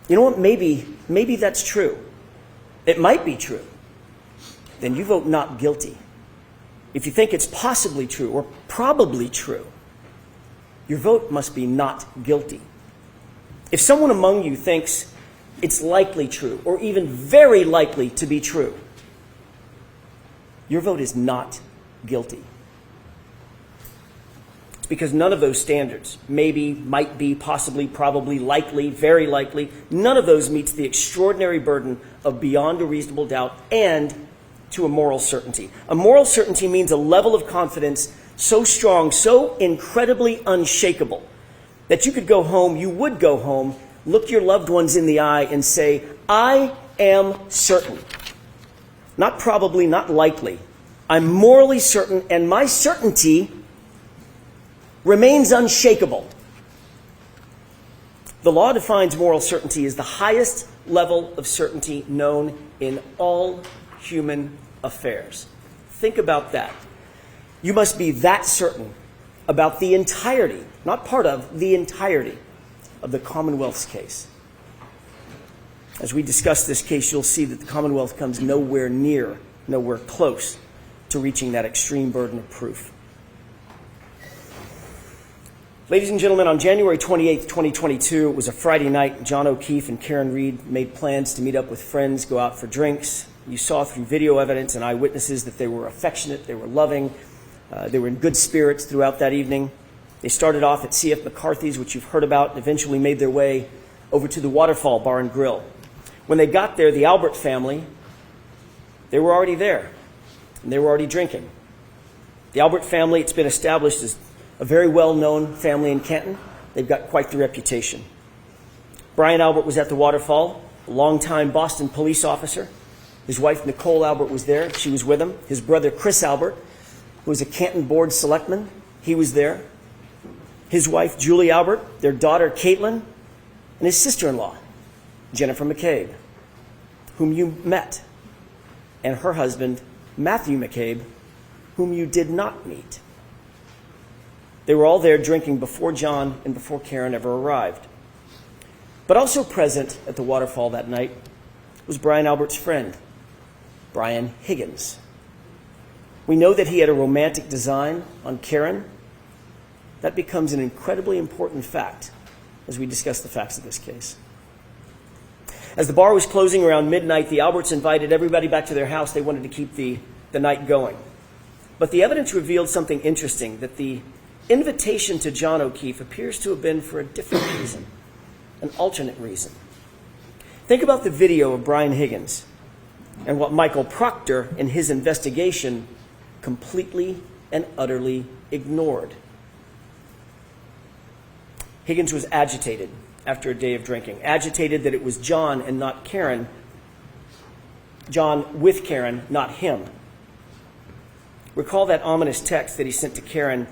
you know what, maybe that's true. It might be true. Then you vote not guilty. If you think it's possibly true or probably true, your vote must be not guilty. If someone among you thinks it's likely true or even very likely to be true, your vote is not guilty. It's because none of those standards, maybe, might be, possibly, probably, likely, very likely, none of those meets the extraordinary burden of beyond a reasonable doubt and to a moral certainty. A moral certainty means a level of confidence so strong, so incredibly unshakable, that you could go home, you would go home, look your loved ones in the eye and say, I am certain. Not probably, not likely. I'm morally certain, and my certainty remains unshakable. The law defines moral certainty as the highest level of certainty known in all human affairs. Think about that. You must be that certain about the entirety, not part of, the entirety of the Commonwealth's case. As we discuss this case, you'll see that the Commonwealth comes nowhere near, nowhere close to reaching that extreme burden of proof. Ladies and gentlemen, on January 28th, 2022, it was a Friday night. John O'Keefe and Karen Reed made plans to meet up with friends, go out for drinks. You saw through video evidence and eyewitnesses that they were affectionate, they were loving, they were in good spirits throughout that evening. They started off at C.F. McCarthy's, which you've heard about, and eventually made their way over to the Waterfall Bar and Grill. When they got there, the Albert family, they were already there, and they were already drinking. The Albert family, it's been established as a very well-known family in Canton. They've got quite the reputation. Brian Albert was at the Waterfall, a longtime Boston police officer. His wife, Nicole Albert, was there. She was with him. His brother, Chris Albert, who was a Canton board selectman, he was there. His wife, Julie Albert, their daughter, Caitlin, and his sister-in-law, Jennifer McCabe, whom you met, and her husband, Matthew McCabe, whom you did not meet. They were all there drinking before John and before Karen ever arrived. But also present at the Waterfall that night was Brian Albert's friend, Brian Higgins. We know that he had a romantic design on Karen. That becomes an incredibly important fact as we discuss the facts of this case. As the bar was closing around midnight, the Alberts invited everybody back to their house. They wanted to keep the night going. But the evidence revealed something interesting, that the invitation to John O'Keefe appears to have been for a different reason, an alternate reason. Think about the video of Brian Higgins and what Michael Proctor in his investigation completely and utterly ignored. Higgins was agitated after a day of drinking, agitated that it was John and not Karen, John with Karen, not him. Recall that ominous text that he sent to Karen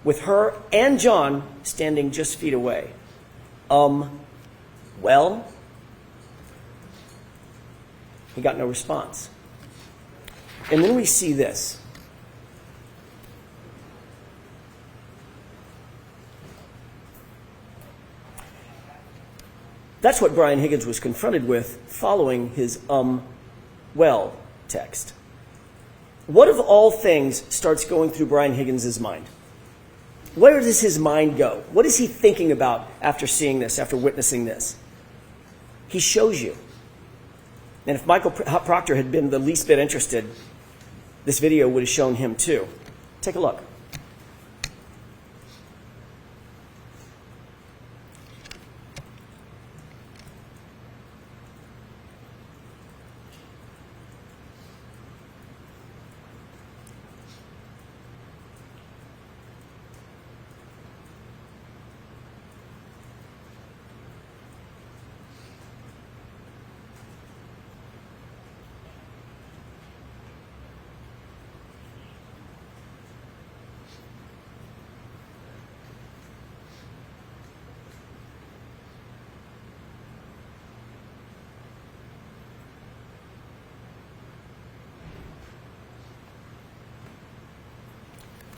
with her and John standing just feet away. Well? He got no response. And then we see this. That's what Brian Higgins was confronted with following his well text. What of all things starts going through Brian Higgins' mind? Where does his mind go? What is he thinking about after seeing this, after witnessing this? He shows you. And if Michael Proctor had been the least bit interested, this video would have shown him too. Take a look.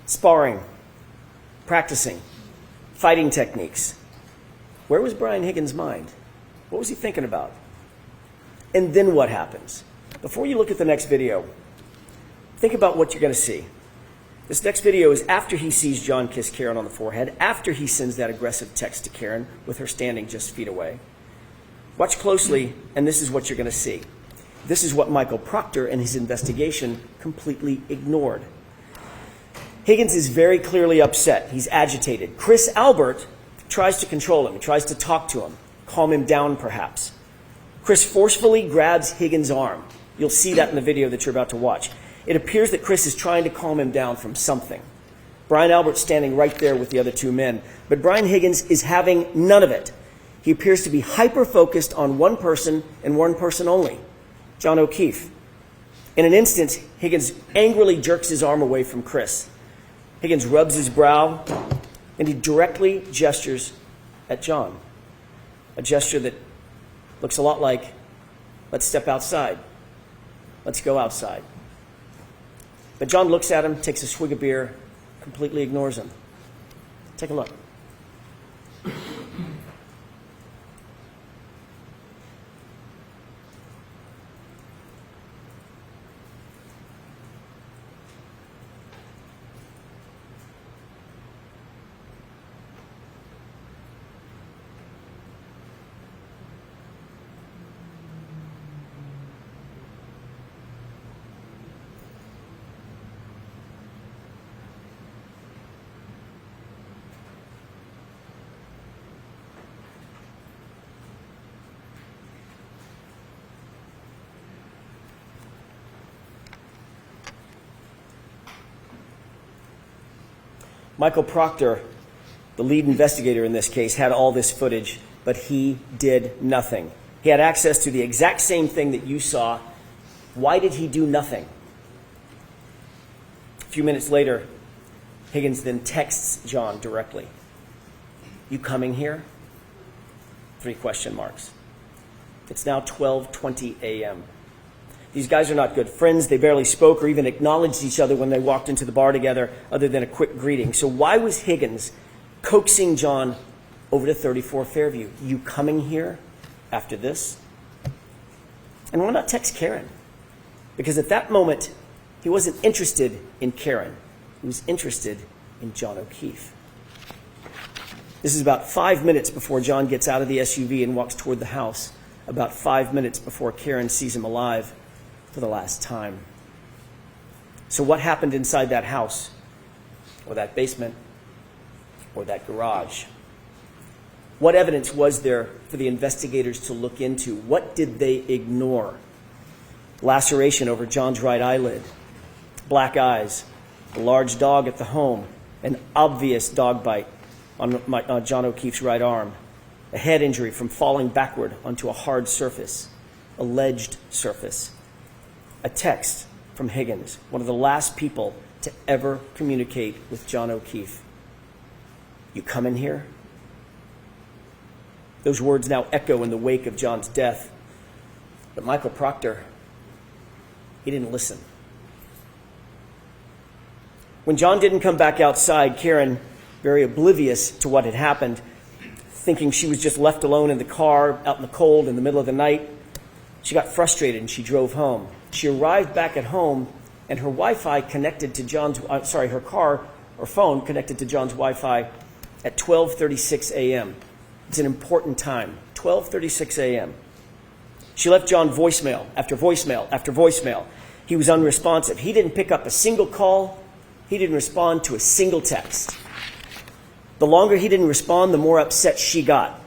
Sparring, practicing, fighting techniques. Where was Brian Higgins' mind? What was he thinking about? And then what happens? Before you look at the next video, think about what you're going to see. This next video is after he sees John kiss Karen on the forehead, after he sends that aggressive text to Karen with her standing just feet away. Watch closely, and this is what you're going to see. This is what Michael Proctor and his investigation completely ignored. Higgins is very clearly upset. He's agitated. Chris Albert tries to control him. He tries to talk to him, calm him down perhaps. Chris forcefully grabs Higgins' arm. You'll see that in the video that you're about to watch. It appears that Chris is trying to calm him down from something. Brian Albert's standing right there with the other two men. But Brian Higgins is having none of it. He appears to be hyper-focused on one person and one person only, John O'Keefe. In an instant, Higgins angrily jerks his arm away from Chris. Higgins rubs his brow, and he directly gestures at John. a gesture that looks a lot like, let's step outside. Let's go outside. But John looks at him, takes a swig of beer, completely ignores him. Take a look. Michael Proctor, the lead investigator in this case, had all this footage, but he did nothing. He had access to the exact same thing that you saw. Why did he do nothing? A few minutes later, Higgins then texts John directly. You coming here? 3 question marks. It's now 12:20 a.m. These guys are not good friends. They barely spoke or even acknowledged each other when they walked into the bar together, other than a quick greeting. So why was Higgins coaxing John over to 34 Fairview? You coming here after this? And why not text Karen? Because at that moment, he wasn't interested in Karen. He was interested in John O'Keefe. This is about 5 minutes before John gets out of the SUV and walks toward the house. About 5 minutes before Karen sees him alive for the last time. So what happened inside that house, or that basement, or that garage? What evidence was there for the investigators to look into? What did they ignore? Laceration over John's right eyelid, black eyes, a large dog at the home, an obvious dog bite on John O'Keefe's right arm, a head injury from falling backward onto a hard surface, alleged surface, a text from Higgins, one of the last people to ever communicate with John O'Keefe. You coming here? Those words now echo in the wake of John's death. But Michael Proctor, he didn't listen. When John didn't come back outside, Karen, very oblivious to what had happened, thinking she was just left alone in the car, out in the cold, in the middle of the night, she got frustrated and she drove home. She arrived back at home, and her Wi-Fi connected to her car or phone connected to John's Wi-Fi at 12:36 a.m. It's an important time, 12:36 a.m. She left John voicemail after voicemail after voicemail. He was unresponsive. He didn't pick up a single call. He didn't respond to a single text. The longer he didn't respond, the more upset she got.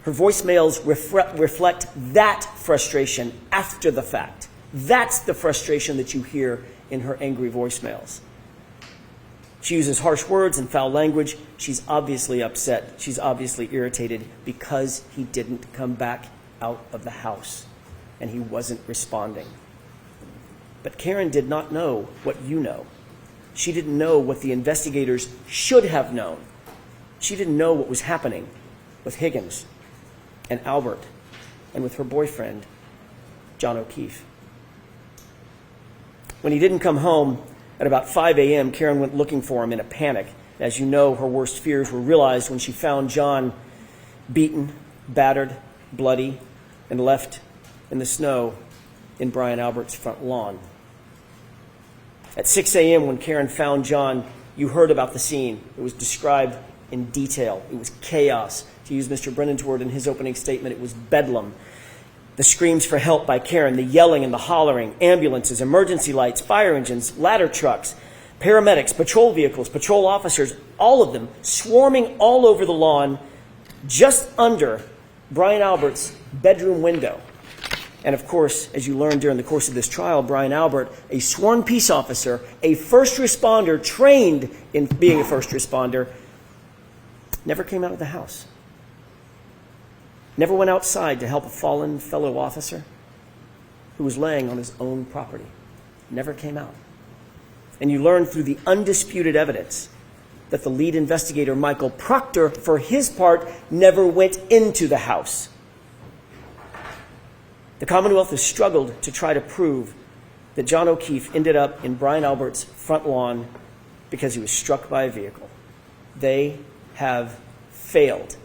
Her voicemails reflect that frustration after the fact. That's the frustration that you hear in her angry voicemails. She uses harsh words and foul language. She's obviously upset. She's obviously irritated because he didn't come back out of the house and he wasn't responding. But Karen did not know what you know. She didn't know what the investigators should have known. She didn't know what was happening with Higgins and Albert and with her boyfriend, John O'Keefe. When he didn't come home at about 5 a.m., Karen went looking for him in a panic. As you know, her worst fears were realized when she found John beaten, battered, bloody, and left in the snow in Brian Albert's front lawn. At 6 a.m., when Karen found John, you heard about the scene. It was described in detail. It was chaos. To use Mr. Brennan's word in his opening statement, it was bedlam. The screams for help by Karen, the yelling and the hollering, ambulances, emergency lights, fire engines, ladder trucks, paramedics, patrol vehicles, patrol officers, all of them swarming all over the lawn just under Brian Albert's bedroom window. And of course, as you learned during the course of this trial, Brian Albert, a sworn peace officer, a first responder trained in being a first responder, never came out of the house. Never went outside to help a fallen fellow officer who was laying on his own property. Never came out. And you learned through the undisputed evidence that the lead investigator, Michael Proctor, for his part, never went into the house. The Commonwealth has struggled to try to prove that John O'Keefe ended up in Brian Albert's front lawn because he was struck by a vehicle. They have failed.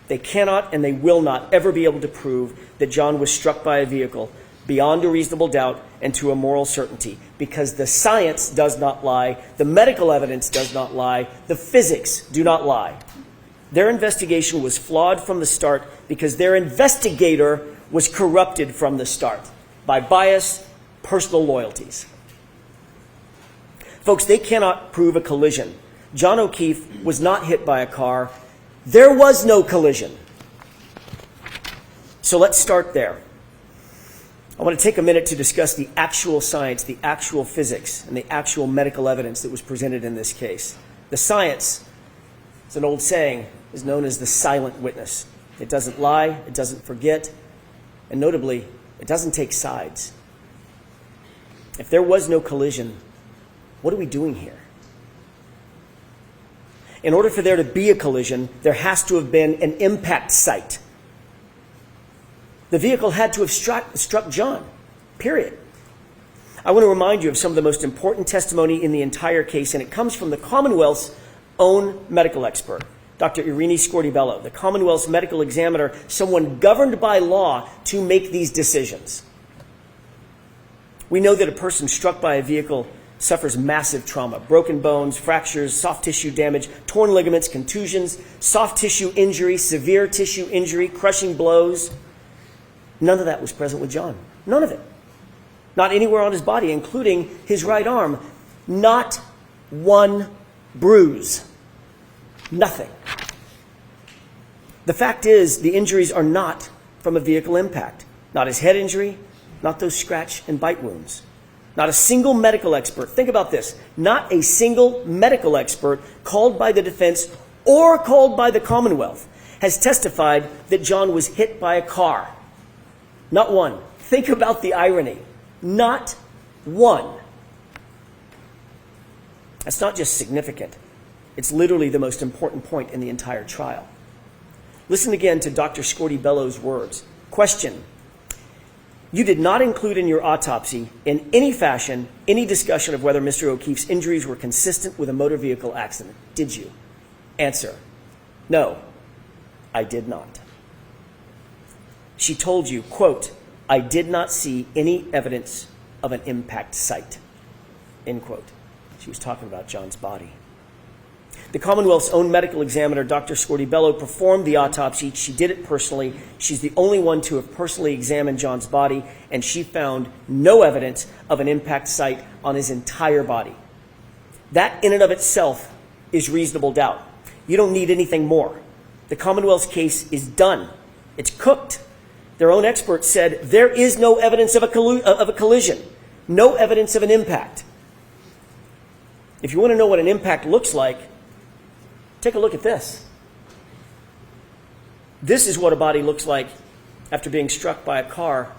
They cannot and they will not ever be able to prove that John was struck by a vehicle beyond a reasonable doubt and to a moral certainty, because the science does not lie, the medical evidence does not lie, the physics do not lie. Their investigation was flawed from the start because their investigator was corrupted from the start by bias, personal loyalties. Folks, they cannot prove a collision. John O'Keefe was not hit by a car. There was no collision. So let's start there. I want to take a minute to discuss the actual science, the actual physics, and the actual medical evidence that was presented in this case. The science, it's an old saying, is known as the silent witness. It doesn't lie, it doesn't forget, and notably, it doesn't take sides. If there was no collision, what are we doing here? In order for there to be a collision, there has to have been an impact site. The vehicle had to have struck John, period. I want to remind you of some of the most important testimony in the entire case, and it comes from the Commonwealth's own medical expert, Dr. Irini Scortibello, the Commonwealth's medical examiner, someone governed by law to make these decisions. We know that a person struck by a vehicle suffers massive trauma, broken bones, fractures, soft tissue damage, torn ligaments, contusions, soft tissue injury, severe tissue injury, crushing blows. None of that was present with John. None of it. Not anywhere on his body, including his right arm. Not one bruise. Nothing. The fact is, the injuries are not from a vehicle impact. Not his head injury, not those scratch and bite wounds. Not a single medical expert, think about this, not a single medical expert called by the defense or called by the Commonwealth has testified that John was hit by a car. Not one. Think about the irony. Not one. That's not just significant. It's literally the most important point in the entire trial. Listen again to Dr. Scortibello's words. Question. You did not include in your autopsy, in any fashion, any discussion of whether Mr. O'Keefe's injuries were consistent with a motor vehicle accident, did you? Answer. No, I did not. She told you, quote, I did not see any evidence of an impact site, end quote. She was talking about John's body. The Commonwealth's own medical examiner, Dr. Scortibello, performed the autopsy. She did it personally. She's the only one to have personally examined John's body, and she found no evidence of an impact site on his entire body. That in and of itself is reasonable doubt. You don't need anything more. The Commonwealth's case is done. It's cooked. Their own expert said there is no evidence of a collision, no evidence of an impact. If you want to know what an impact looks like, take a look at this. This is what a body looks like after being struck by a car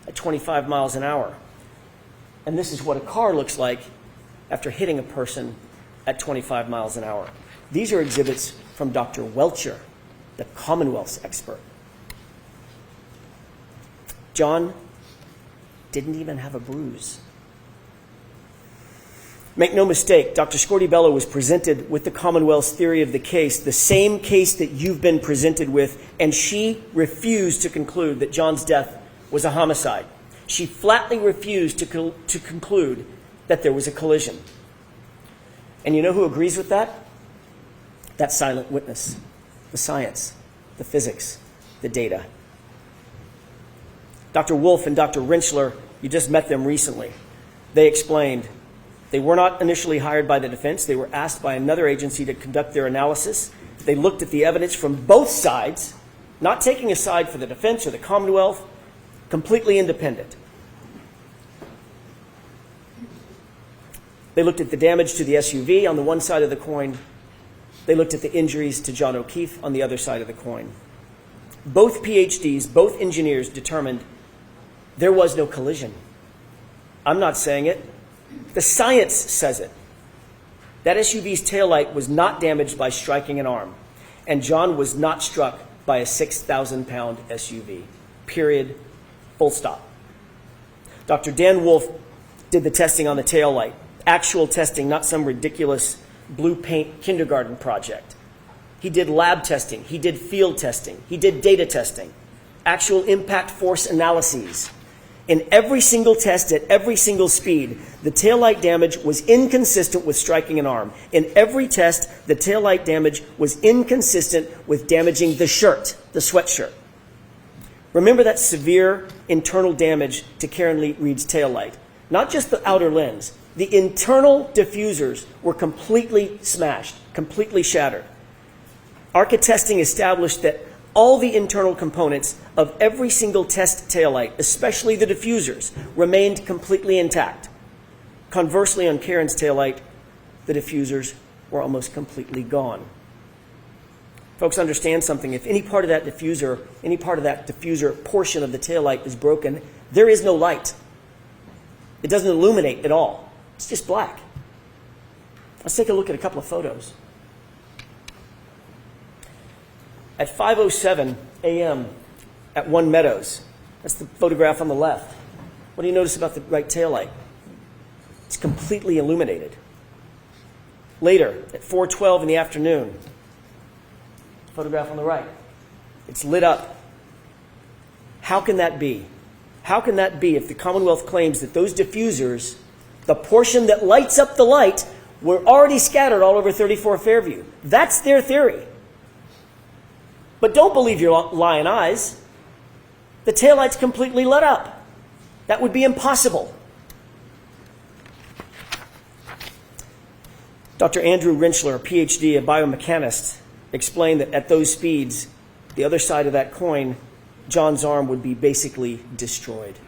at 25 miles an hour. And this is what a car looks like after hitting a person at 25 miles an hour. These are exhibits from Dr. Welcher, the Commonwealth's expert. John didn't even have a bruise. Make no mistake, Dr. Scortibello was presented with the Commonwealth's theory of the case, the same case that you've been presented with, and she refused to conclude that John's death was a homicide. She flatly refused to conclude that there was a collision. And you know who agrees with that? That silent witness, the science, the physics, the data. Dr. Wolf and Dr. Rentschler, you just met them recently. They explained they were not initially hired by the defense. They were asked by another agency to conduct their analysis. They looked at the evidence from both sides, not taking a side for the defense or the Commonwealth, completely independent. They looked at the damage to the SUV on the one side of the coin. They looked at the injuries to John O'Keefe on the other side of the coin. Both PhDs, both engineers determined there was no collision. I'm not saying it. The science says it. That SUV's taillight was not damaged by striking an arm, and John was not struck by a 6,000-pound SUV. Period. Full stop. Dr. Dan Wolf did the testing on the taillight. Actual testing, not some ridiculous blue paint kindergarten project. He did lab testing. He did field testing. He did data testing. Actual impact force analyses. In every single test at every single speed, the taillight damage was inconsistent with striking an arm. In every test, the taillight damage was inconsistent with damaging the shirt, the sweatshirt. Remember that severe internal damage to Karen Reed's taillight. Not just the outer lens. The internal diffusers were completely smashed, completely shattered. ARCA testing established that all the internal components of every single test taillight, especially the diffusers, remained completely intact. Conversely, on Karen's taillight, the diffusers were almost completely gone. Folks, understand something. If any part of that diffuser portion of the taillight is broken, there is no light. It doesn't illuminate at all. It's just black. Let's take a look at a couple of photos. At 5:07 a.m. at One Meadows, that's the photograph on the left. What do you notice about the right taillight? It's completely illuminated. Later, at 4:12 in the afternoon, photograph on the right, it's lit up. How can that be? How can that be if the Commonwealth claims that those diffusers, the portion that lights up the light, were already scattered all over 34 Fairview? That's their theory. But don't believe your lying eyes. The taillight's completely lit up. That would be impossible. Dr. Andrew Rinchler, a PhD, a biomechanist, explained that at those speeds, the other side of that coin, John's arm would be basically destroyed.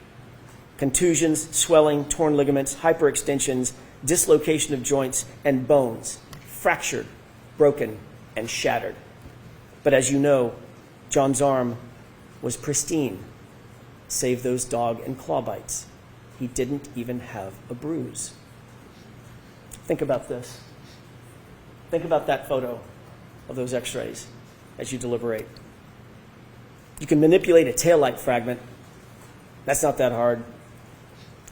Contusions, swelling, torn ligaments, hyperextensions, dislocation of joints and bones, fractured, broken, and shattered. But as you know, John's arm was pristine, save those dog and claw bites. He didn't even have a bruise. Think about this. Think about that photo of those x-rays as you deliberate. You can manipulate a taillight fragment. That's not that hard.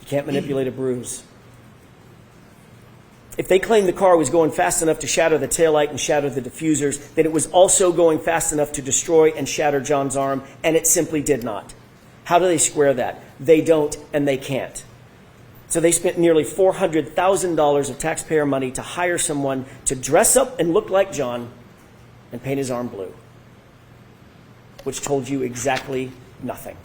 You can't manipulate a bruise. If they claim the car was going fast enough to shatter the taillight and shatter the diffusers, then it was also going fast enough to destroy and shatter John's arm, and it simply did not. How do they square that? They don't, and they can't. So they spent nearly $400,000 of taxpayer money to hire someone to dress up and look like John and paint his arm blue, which told you exactly nothing.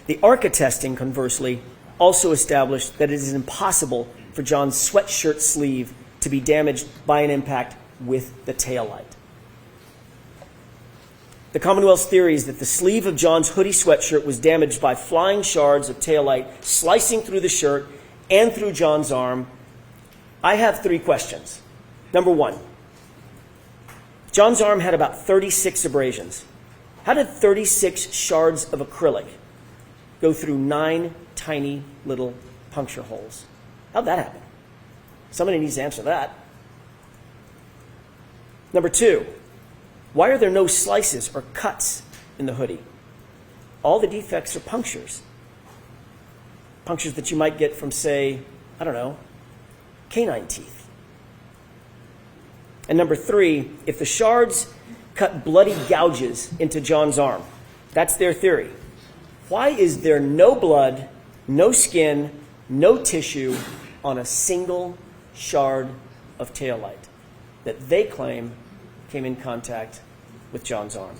The ARCA testing, conversely, also established that it is impossible for John's sweatshirt sleeve to be damaged by an impact with the taillight. The Commonwealth's theory is that the sleeve of John's hoodie sweatshirt was damaged by flying shards of taillight slicing through the shirt and through John's arm. I have 3 questions. Number 1, John's arm had about 36 abrasions. How did 36 shards of acrylic go through 9 tiny little puncture holes? How'd that happen? Somebody needs to answer that. Number 2, why are there no slices or cuts in the hoodie? All the defects are punctures. Punctures that you might get from, say, I don't know, canine teeth. And number 3, if the shards cut bloody gouges into John's arm, that's their theory, why is there no blood, no skin, no tissue on a single shard of taillight that they claim came in contact with John's arm?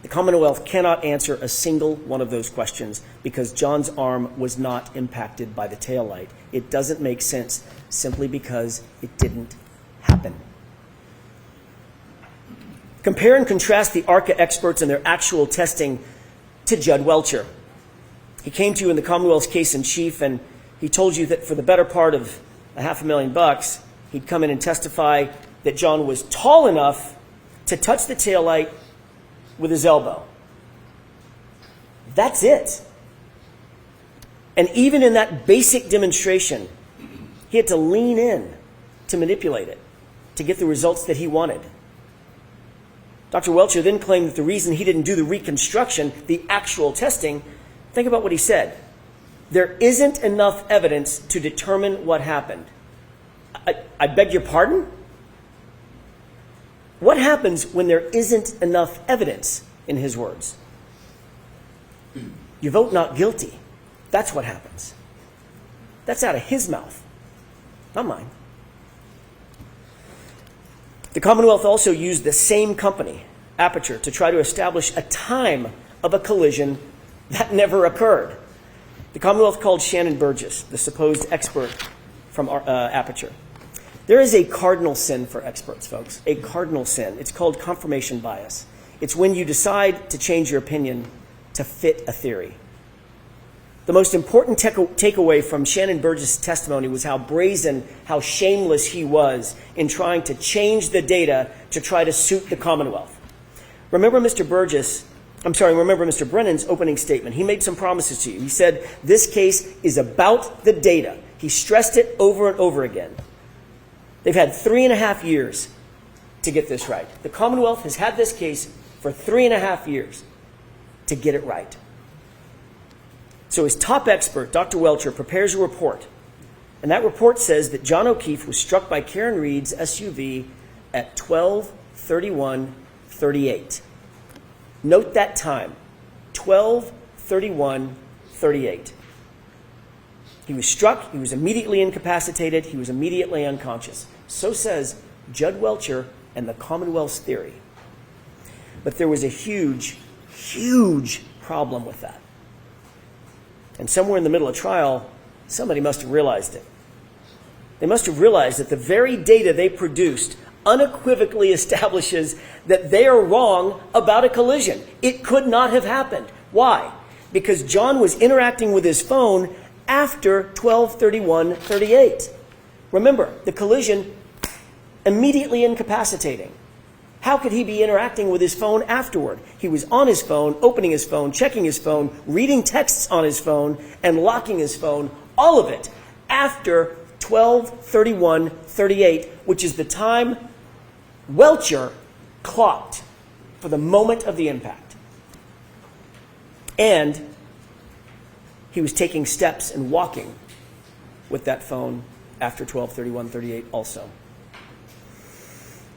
The Commonwealth cannot answer a single one of those questions because John's arm was not impacted by the taillight. It doesn't make sense simply because it didn't happen. Compare and contrast the ARCA experts and their actual testing to Judd Welcher. He came to you in the Commonwealth's case in chief, and he told you that for the better part of $500,000, he'd come in and testify that John was tall enough to touch the taillight with his elbow. That's it. And even in that basic demonstration, he had to lean in to manipulate it, to get the results that he wanted. Dr. Welcher then claimed that the reason he didn't do the reconstruction, the actual testing, think about what he said. There isn't enough evidence to determine what happened. I beg your pardon? What happens when there isn't enough evidence, in his words? You vote not guilty. That's what happens. That's out of his mouth, not mine. The Commonwealth also used the same company, Aperture, to try to establish a time of a collision that never occurred. The Commonwealth called Shannon Burgess, the supposed expert from Aperture. There is a cardinal sin for experts, folks, a cardinal sin. It's called confirmation bias. It's when you decide to change your opinion to fit a theory. The most important takeaway from Shannon Burgess' testimony was how brazen, how shameless he was in trying to change the data to try to suit the Commonwealth. Remember Mr. Brennan's opening statement. He made some promises to you. He said, this case is about the data. He stressed it over and over again. They've had 3.5 years to get this right. The Commonwealth has had this case for 3.5 years to get it right. So his top expert, Dr. Welcher, prepares a report. And that report says that John O'Keefe was struck by Karen Reed's SUV at 12:31:38. Note that time, 12:31:38. He was struck, he was immediately incapacitated, he was immediately unconscious. So says Judd Welcher and the Commonwealth's theory. But there was a huge, huge problem with that. And somewhere in the middle of trial, somebody must have realized it. They must have realized that the very data they produced unequivocally establishes that they are wrong about a collision. It could not have happened. Why? Because John was interacting with his phone after 12:31:38. Remember, the collision immediately incapacitating. How could he be interacting with his phone afterward? He was on his phone, opening his phone, checking his phone, reading texts on his phone, and locking his phone, all of it, after 12:31:38, which is the time Welcher clocked for the moment of the impact. And he was taking steps and walking with that phone after 12:31:38 also.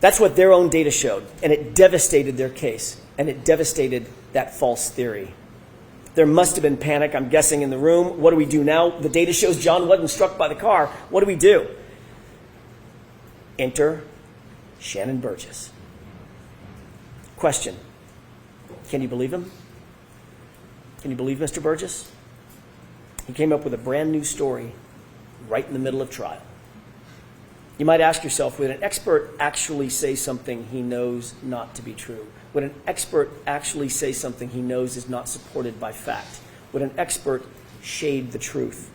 That's what their own data showed, and it devastated their case, and it devastated that false theory. There must have been panic, I'm guessing, in the room. What do we do now? The data shows John wasn't struck by the car. What do we do? Enter Shannon Burgess. Question. Can you believe him? Can you believe Mr. Burgess? He came up with a brand new story right in the middle of trial. You might ask yourself, would an expert actually say something he knows not to be true? Would an expert actually say something he knows is not supported by fact? Would an expert shade the truth?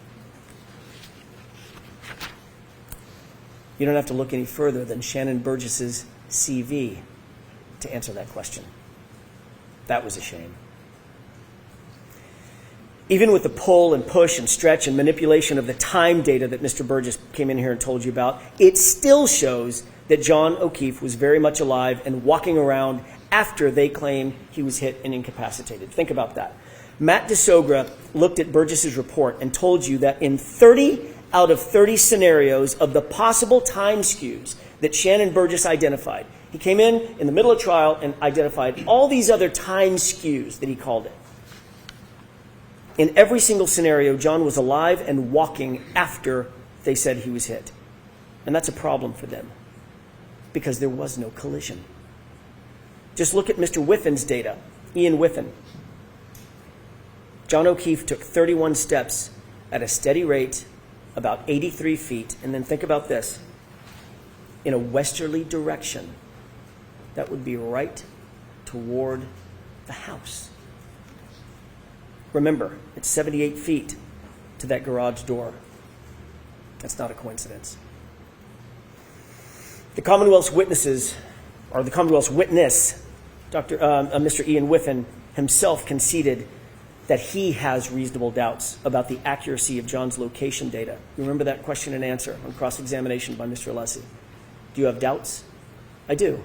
You don't have to look any further than Shannon Burgess's CV to answer that question. That was a shame. Even with the pull and push and stretch and manipulation of the time data that Mr. Burgess came in here and told you about, it still shows that John O'Keefe was very much alive and walking around after they claim he was hit and incapacitated. Think about that. Matt DeSogra looked at Burgess's report and told you that in 30 out of 30 scenarios of the possible time skews that Shannon Burgess identified, he came in the middle of trial and identified all these other time skews that he called it. In every single scenario, John was alive and walking after they said he was hit. And that's a problem for them because there was no collision. Just look at Mr. Whiffen's data, Ian Whiffen. John O'Keefe took 31 steps at a steady rate, about 83 feet, and then think about this, in a westerly direction. That would be right toward the house. Remember, it's 78 feet to that garage door. That's not a coincidence. The Commonwealth's witnesses, or the Commonwealth's witness, Mr. Ian Whiffen himself conceded that he has reasonable doubts about the accuracy of John's location data. Remember that question and answer on cross-examination by Mr. Alessi. Do you have doubts? I do.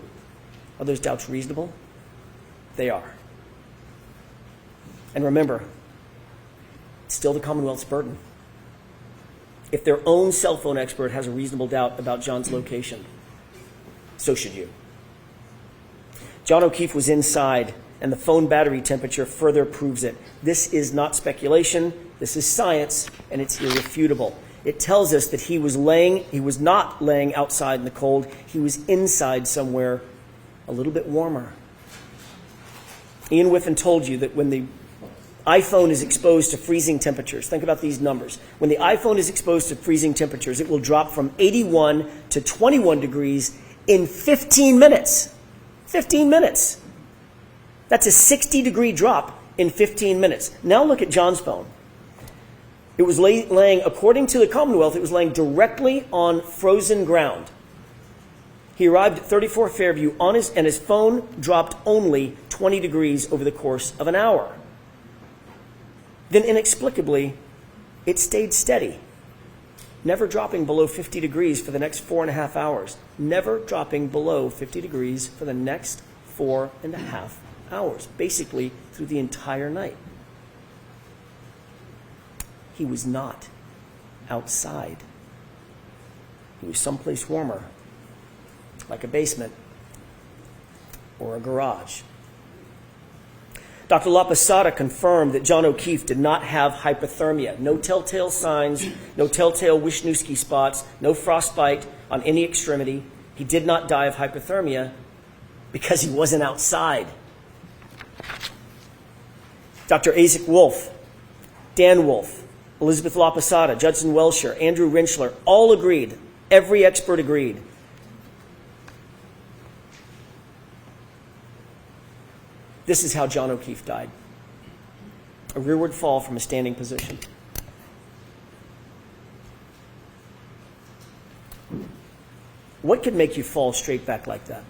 Are those doubts reasonable? They are. And remember, it's still the Commonwealth's burden. If their own cell phone expert has a reasonable doubt about John's location, so should you. John O'Keefe was inside, and the phone battery temperature further proves it. This is not speculation. This is science, and it's irrefutable. It tells us that he was not laying outside in the cold. He was inside somewhere a little bit warmer. Ian Whiffen told you that when the iPhone is exposed to freezing temperatures, think about these numbers. When the iPhone is exposed to freezing temperatures, it will drop from 81 to 21 degrees in 15 minutes. 15 minutes. That's a 60-degree drop in 15 minutes. Now look at John's phone. It was laying, according to the Commonwealth, it was laying directly on frozen ground. He arrived at 34 Fairview and his phone dropped only 20 degrees over the course of an hour. Then inexplicably, it stayed steady, never dropping below 50 degrees for the next 4.5 hours. Never dropping below 50 degrees for the next 4.5 hours, basically through the entire night. He was not outside. He was someplace warmer, like a basement or a garage. Dr. LaPosada confirmed that John O'Keefe did not have hypothermia. No telltale signs, no telltale Wisniewski spots, no frostbite on any extremity. He did not die of hypothermia because he wasn't outside. Dr. Isaac Wolf, Dan Wolf, Elizabeth LaPosada, Judson Welsher, Andrew Rinchler, all agreed. Every expert agreed. This is how John O'Keefe died. A rearward fall from a standing position. What could make you fall straight back like that?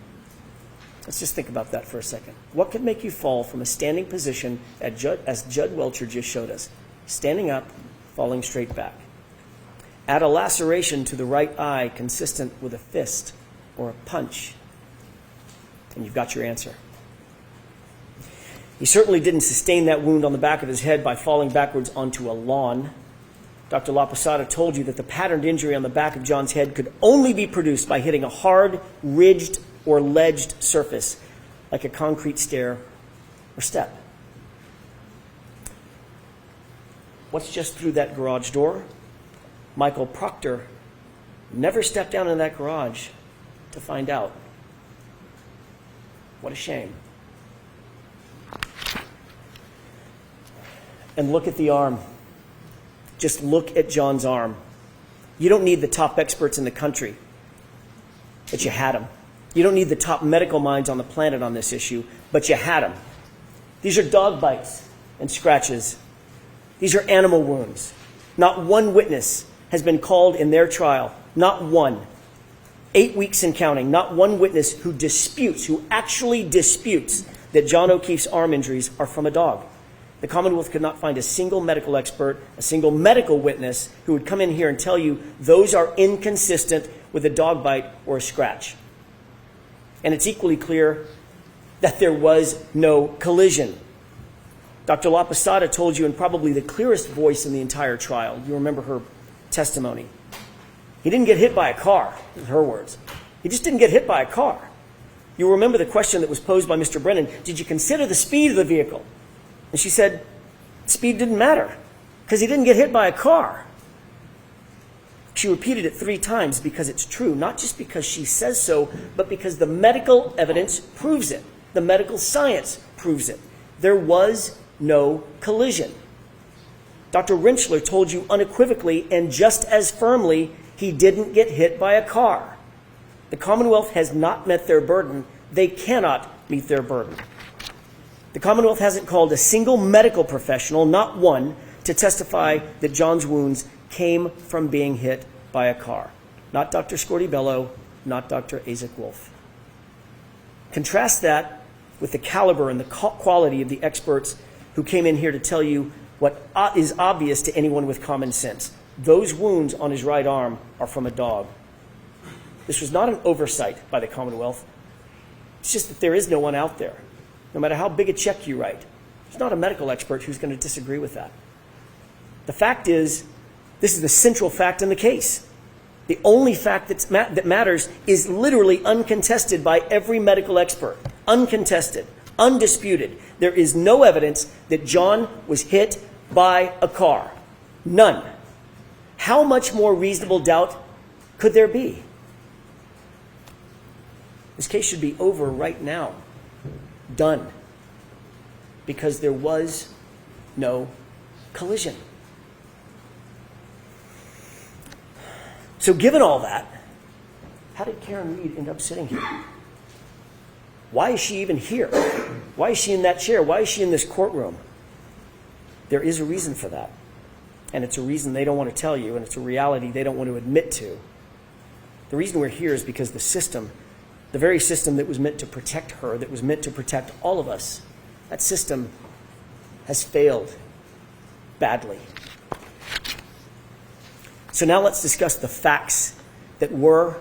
Let's just think about that for a second. What could make you fall from a standing position as Judd Welcher just showed us? Standing up, falling straight back. Add a laceration to the right eye consistent with a fist or a punch, and you've got your answer. He certainly didn't sustain that wound on the back of his head by falling backwards onto a lawn. Dr. LaPosada told you that the patterned injury on the back of John's head could only be produced by hitting a hard, ridged, or ledged surface, like a concrete stair or step. What's just through that garage door? Michael Proctor never stepped down in that garage to find out. What a shame. And look at the arm. Just look at John's arm. You don't need the top experts in the country, but you had them. You don't need the top medical minds on the planet on this issue, but you had them. These are dog bites and scratches. These are animal wounds. Not one witness has been called in their trial. Not one. 8 weeks and counting. Not one witness who actually disputes that John O'Keefe's arm injuries are from a dog. The Commonwealth could not find a single medical expert, a single medical witness who would come in here and tell you those are inconsistent with a dog bite or a scratch. And it's equally clear that there was no collision. Dr. LaPosada told you in probably the clearest voice in the entire trial. You remember her testimony. He didn't get hit by a car, in her words. He just didn't get hit by a car. You remember the question that was posed by Mr. Brennan, did you consider the speed of the vehicle? And she said, speed didn't matter because he didn't get hit by a car. She repeated it 3 times because it's true, not just because she says so, but because the medical evidence proves it. The medical science proves it. There was no collision. Dr. Rinchler told you unequivocally and just as firmly he didn't get hit by a car. The Commonwealth has not met their burden. They cannot meet their burden. The Commonwealth hasn't called a single medical professional, not one, to testify that John's wounds came from being hit by a car. Not Dr. Scorti-Bello, not Dr. Isaac Wolf. Contrast that with the caliber and the quality of the experts who came in here to tell you what is obvious to anyone with common sense. Those wounds on his right arm are from a dog. This was not an oversight by the Commonwealth. It's just that there is no one out there. no matter how big a check you write. There's not a medical expert who's going to disagree with that. The fact is, this is the central fact in the case. The only fact that matters is literally uncontested by every medical expert. Uncontested, undisputed. There is no evidence that John was hit by a car. None. How much more reasonable doubt could there be? This case should be over right now. Done. Because there was no collision. So given all that, how did Karen Reed end up sitting here? Why is she even here? Why is she in that chair? Why is she in this courtroom? There is a reason for that. And it's a reason they don't want to tell you, and it's a reality they don't want to admit to. The reason we're here is because the system, the very system that was meant to protect her, that was meant to protect all of us, that system has failed badly. So now let's discuss the facts that were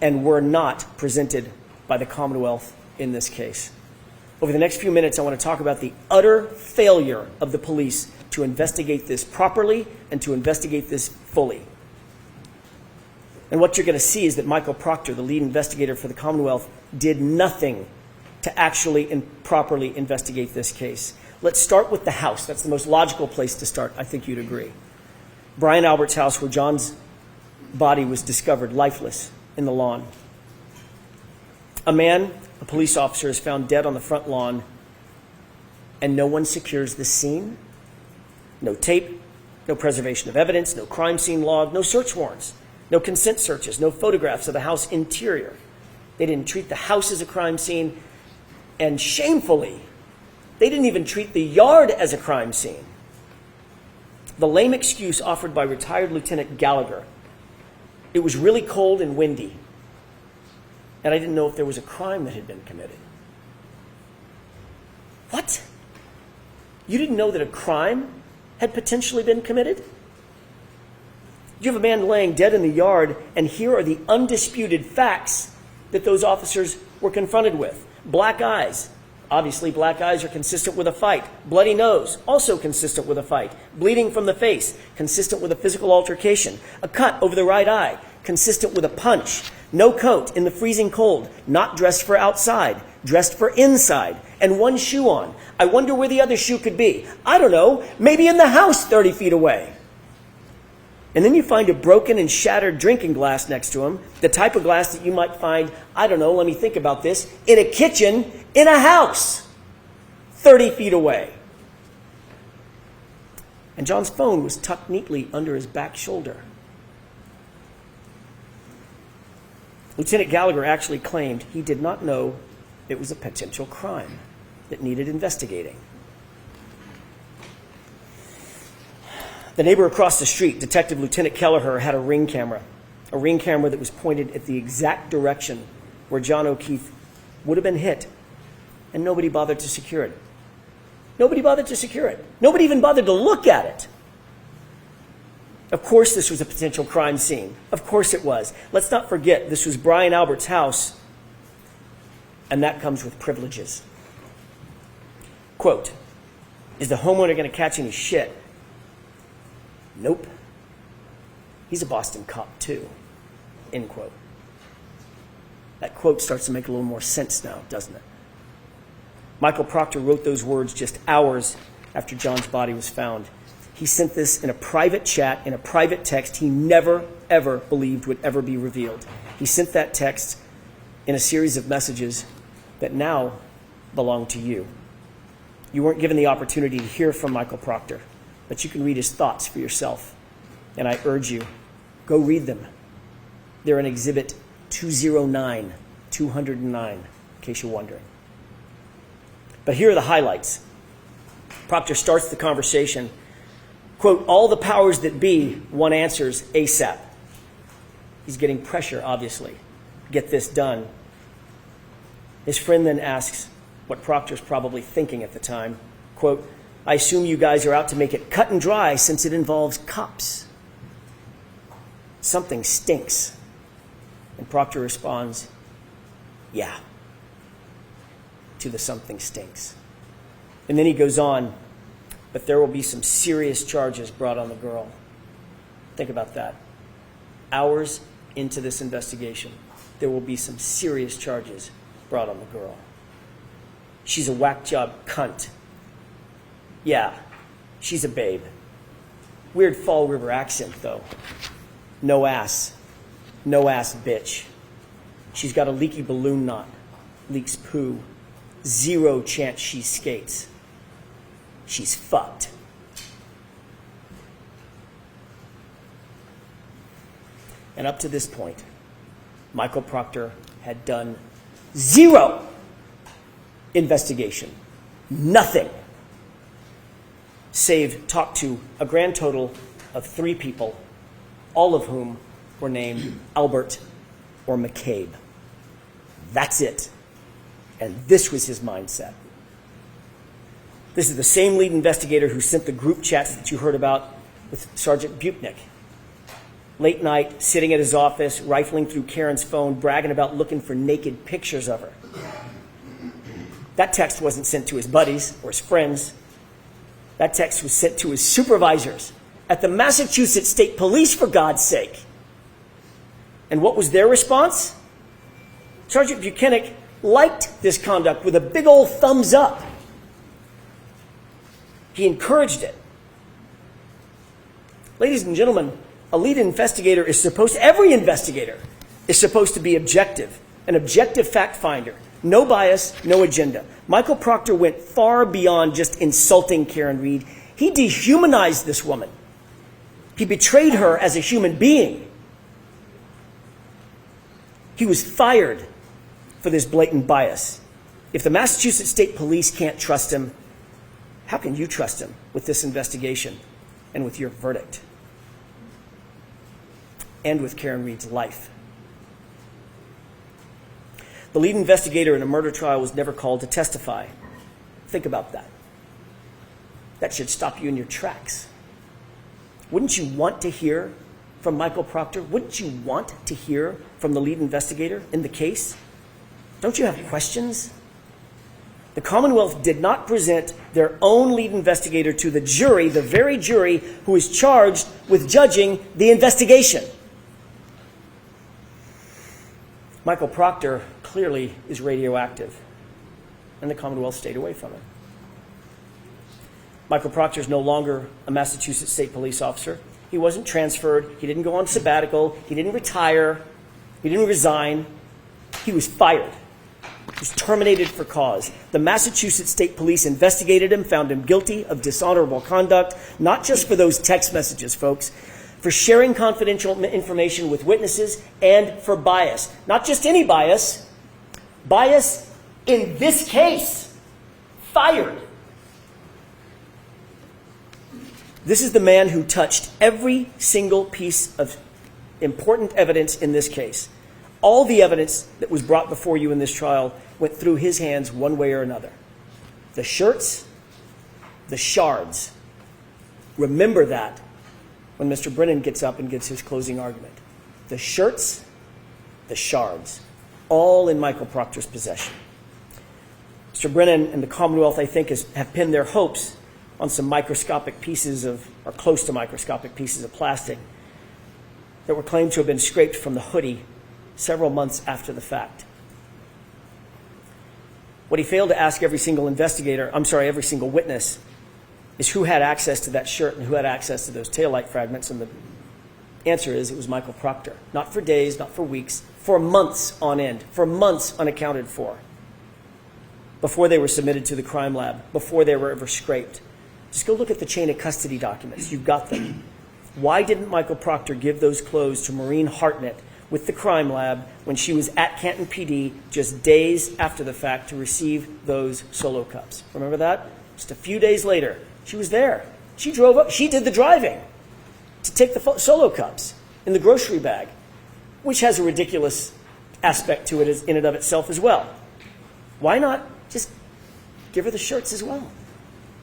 and were not presented by the Commonwealth in this case. Over the next few minutes, I want to talk about the utter failure of the police to investigate this properly and to investigate this fully. And what you're going to see is that Michael Proctor, the lead investigator for the Commonwealth, did nothing to actually and properly investigate this case. Let's start with the house. That's the most logical place to start. I think you'd agree. Brian Albert's house, where John's body was discovered lifeless in the lawn. A man, a police officer, is found dead on the front lawn, and no one secures the scene. No tape, no preservation of evidence, no crime scene log, no search warrants, no consent searches, no photographs of the house interior. They didn't treat the house as a crime scene, and shamefully, they didn't even treat the yard as a crime scene. The lame excuse offered by retired Lieutenant Gallagher, it was really cold and windy, and I didn't know if there was a crime that had been committed. What? You didn't know that a crime had potentially been committed? You have a man laying dead in the yard, and here are the undisputed facts that those officers were confronted with. Black eyes. Obviously, black eyes are consistent with a fight. Bloody nose, also consistent with a fight. Bleeding from the face, consistent with a physical altercation. A cut over the right eye, consistent with a punch. No coat in the freezing cold, not dressed for outside, dressed for inside, and one shoe on. I wonder where the other shoe could be. I don't know, maybe in the house 30 feet away. And then you find a broken and shattered drinking glass next to him, the type of glass that you might find, I don't know, let me think about this, in a kitchen, in a house, 30 feet away. And John's phone was tucked neatly under his back shoulder. Lieutenant Gallagher actually claimed he did not know it was a potential crime that needed investigating. The neighbor across the street, Detective Lieutenant Kelleher, had a ring camera that was pointed at the exact direction where John O'Keefe would have been hit, and nobody bothered to secure it. Nobody bothered to secure it. Nobody even bothered to look at it. Of course this was a potential crime scene. Of course it was. Let's not forget, this was Brian Albert's house, and that comes with privileges. Quote, is the homeowner going to catch any shit? Nope. He's a Boston cop too. End quote. That quote starts to make a little more sense now, doesn't it? Michael Proctor wrote those words just hours after John's body was found. He sent this in a private chat, in a private text he never, ever believed would ever be revealed. He sent that text in a series of messages that now belong to you. You weren't given the opportunity to hear from Michael Proctor, but you can read his thoughts for yourself. And I urge you, go read them. They're in Exhibit 209, in case you're wondering. But here are the highlights. Proctor starts the conversation, quote, all the powers that be, one answers ASAP. He's getting pressure, obviously. Get this done. His friend then asks what Proctor's probably thinking at the time. Quote, I assume you guys are out to make it cut and dry since it involves cops. Something stinks. And Proctor responds, yeah. to the something stinks. And then he goes on, but there will be some serious charges brought on the girl. Think about that. Hours into this investigation, there will be some serious charges brought on the girl. She's a whack job cunt. Yeah, she's a babe. Weird Fall River accent, though. No ass. No ass bitch. She's got a leaky balloon knot. Leaks poo. 0 chance she skates. She's fucked. And up to this point, Michael Proctor had done 0 investigation. Nothing. Save talked to a grand total of 3 people, all of whom were named Albert or McCabe. That's it. And this was his mindset. This is the same lead investigator who sent the group chats that you heard about with Sergeant Buchnick. Late night, sitting at his office, rifling through Karen's phone, bragging about looking for naked pictures of her. That text wasn't sent to his buddies or his friends. That text was sent to his supervisors at the Massachusetts State Police, for God's sake. And what was their response? Sergeant Buchanan liked this conduct with a big old thumbs up. He encouraged it. Ladies and gentlemen, a lead investigator is every investigator is supposed to be objective, an objective fact finder. No bias, no agenda. Michael Proctor went far beyond just insulting Karen Reed. He dehumanized this woman. He betrayed her as a human being. He was fired for this blatant bias. If the Massachusetts State Police can't trust him, how can you trust him with this investigation and with your verdict? And with Karen Reed's life. The lead investigator in a murder trial was never called to testify. Think about that. That should stop you in your tracks. Wouldn't you want to hear from Michael Proctor? Wouldn't you want to hear from the lead investigator in the case? Don't you have questions? The Commonwealth did not present their own lead investigator to the jury, the very jury who is charged with judging the investigation. Michael Proctor clearly is radioactive, and the Commonwealth stayed away from it. Michael Proctor is no longer a Massachusetts State Police officer. He wasn't transferred. He didn't go on sabbatical. He didn't retire. He didn't resign. He was fired. He was terminated for cause. The Massachusetts State Police investigated him, found him guilty of dishonorable conduct, not just for those text messages, folks, for sharing confidential information with witnesses, and for bias. Not just any bias. Bias in this case. Fired. This is the man who touched every single piece of important evidence in this case. All the evidence that was brought before you in this trial went through his hands one way or another. The shirts, the shards. Remember that when Mr. Brennan gets up and gives his closing argument. The shirts, the shards, all in Michael Proctor's possession. Mr. Brennan and the Commonwealth, I think, have pinned their hopes on some microscopic pieces of, or close to microscopic pieces of plastic that were claimed to have been scraped from the hoodie several months after the fact. What he failed to ask every single witness is who had access to that shirt and who had access to those taillight fragments, and the answer is it was Michael Proctor. Not for days, not for weeks, for months on end, for months unaccounted for, before they were submitted to the crime lab, before they were ever scraped. Just go look at the chain of custody documents. You've got them. Why didn't Michael Proctor give those clothes to Maureen Hartnett with the crime lab when she was at Canton PD just days after the fact to receive those solo cups? Remember that? Just a few days later, she was there. She drove up. She did the driving to take the solo cups in the grocery bag, which has a ridiculous aspect to it in and of itself as well. Why not just give her the shirts as well?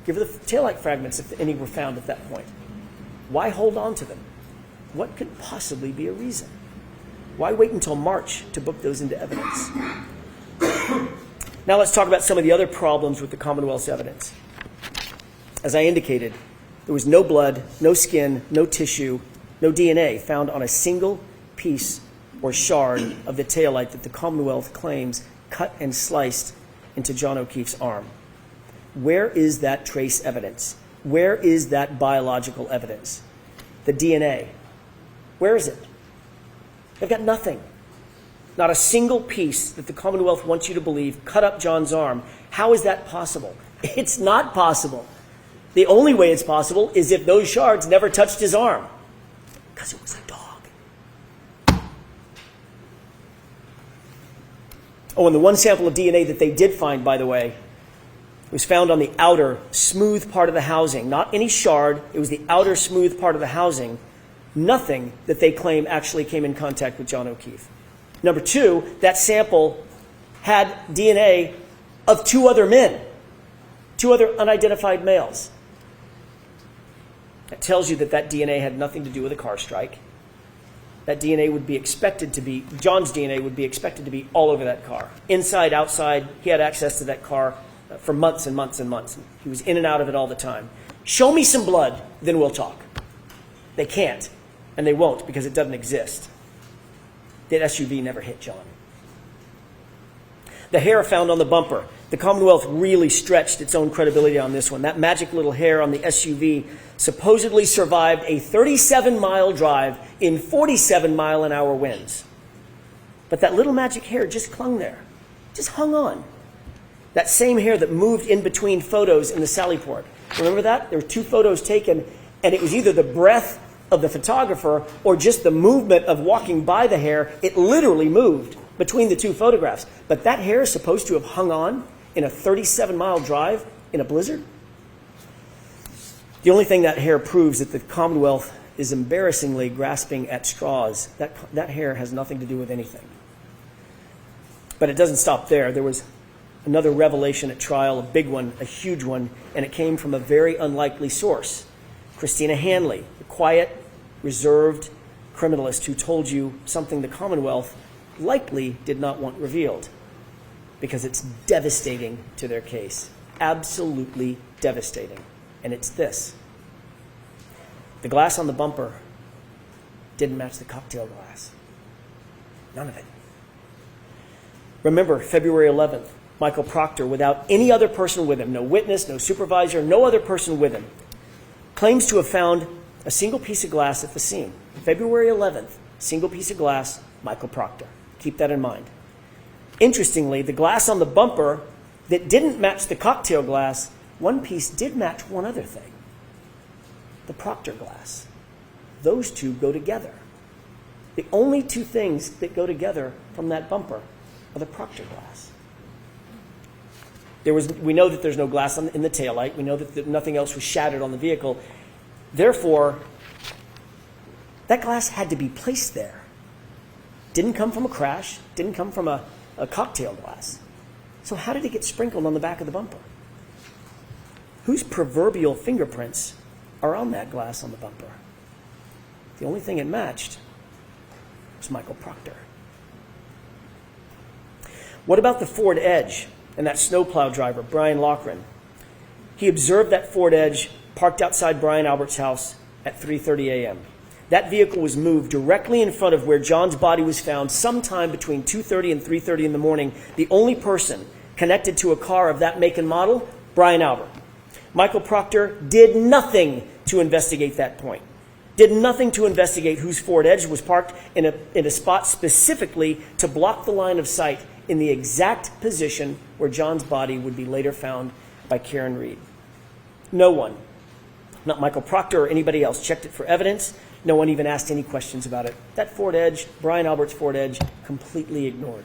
Give her the taillight fragments if any were found at that point. Why hold on to them? What could possibly be a reason? Why wait until March to book those into evidence? Now let's talk about some of the other problems with the Commonwealth's evidence. As I indicated, there was no blood, no skin, no tissue, no DNA found on a single piece or shard of the taillight that the Commonwealth claims cut and sliced into John O'Keefe's arm. Where is that trace evidence? Where is that biological evidence? The DNA. Where is it? They've got nothing. Not a single piece that the Commonwealth wants you to believe cut up John's arm. How is that possible? It's not possible. The only way it's possible is if those shards never touched his arm. Because it was a dog. Oh, and the one sample of DNA that they did find, by the way, was found on the outer, smooth part of the housing. Not any shard. It was the outer, smooth part of the housing. Nothing that they claim actually came in contact with John O'Keefe. Number two, that sample had DNA of two other men, two other unidentified males. That tells you that that DNA had nothing to do with a car strike. That DNA would be expected to be, John's DNA would be expected to be all over that car. Inside, outside, he had access to that car for months and months and months. He was in and out of it all the time. Show me some blood, then we'll talk. They can't, and they won't because it doesn't exist. That SUV never hit John. The hair found on the bumper. The Commonwealth really stretched its own credibility on this one. That magic little hair on the SUV supposedly survived a 37-mile drive in 47-mile-an-hour winds. But that little magic hair just clung there, just hung on. That same hair that moved in between photos in the Sallyport. Remember that? There were two photos taken, and it was either the breath of the photographer or just the movement of walking by the hair. It literally moved between the two photographs. But that hair is supposed to have hung on in a 37-mile drive in a blizzard? The only thing that hair proves that the Commonwealth is embarrassingly grasping at straws. That hair has nothing to do with anything. But it doesn't stop there. There was another revelation at trial, a big one, a huge one, and it came from a very unlikely source. Christina Hanley, the quiet, reserved criminalist who told you something the Commonwealth likely did not want revealed because it's devastating to their case. Absolutely devastating. And it's this. The glass on the bumper didn't match the cocktail glass. None of it. Remember, February 11th, Michael Proctor, without any other person with him, no witness, no supervisor, no other person with him, claims to have found a single piece of glass at the scene. February 11th, single piece of glass, Michael Proctor. Keep that in mind. Interestingly, the glass on the bumper that didn't match the cocktail glass, one piece did match one other thing. The Proctor glass. Those two go together. The only two things that go together from that bumper are the Proctor glass. We know that there's no glass in the taillight. We know that nothing else was shattered on the vehicle. Therefore, that glass had to be placed there. Didn't come from a crash. Didn't come from a cocktail glass. So how did it get sprinkled on the back of the bumper? Whose proverbial fingerprints are on that glass on the bumper? The only thing it matched was Michael Proctor. What about the Ford Edge and that snowplow driver, Brian Loughran? He observed that Ford Edge parked outside Brian Albert's house at 3:30 a.m. That vehicle was moved directly in front of where John's body was found sometime between 2:30 and 3:30 in the morning. The only person connected to a car of that make and model, Brian Albert. Michael Proctor did nothing to investigate that point. Did nothing to investigate whose Ford Edge was parked in a spot specifically to block the line of sight in the exact position where John's body would be later found by Karen Reed. No one, not Michael Proctor or anybody else, checked it for evidence. No one even asked any questions about it. That Ford Edge, Brian Albert's Ford Edge, completely ignored.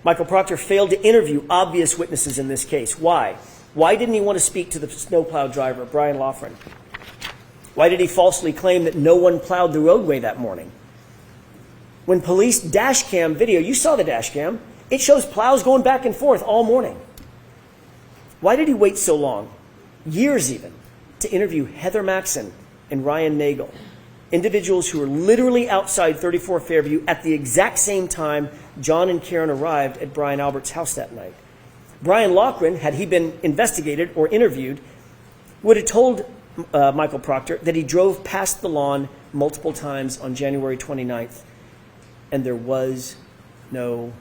Michael Proctor failed to interview obvious witnesses in this case. Why? Why didn't he want to speak to the snowplow driver, Brian Loughran? Why did he falsely claim that no one plowed the roadway that morning? When police dash cam video, you saw the dash cam, it shows plows going back and forth all morning. Why did he wait so long, years even, to interview Heather Maxson and Ryan Nagel, individuals who were literally outside 34 Fairview at the exact same time John and Karen arrived at Brian Albert's house that night. Brian Loughran, had he been investigated or interviewed, would have told Michael Proctor that he drove past the lawn multiple times on January 29th, and there was no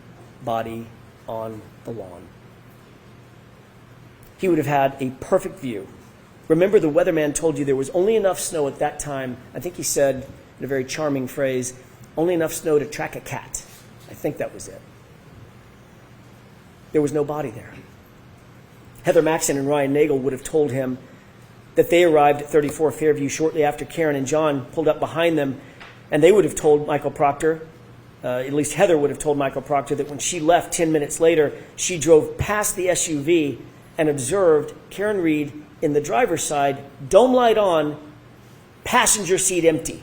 body on the lawn. He would have had a perfect view. Remember, the weatherman told you there was only enough snow at that time. I think he said, in a very charming phrase, only enough snow to track a cat. I think that was it. There was no body there. Heather Maxon and Ryan Nagel would have told him that they arrived at 34 Fairview shortly after Karen and John pulled up behind them, and they would have told Michael Proctor, at least Heather would have told Michael Proctor, that when she left 10 minutes later, she drove past the SUV and observed Karen Reed in the driver's side, dome light on, passenger seat empty.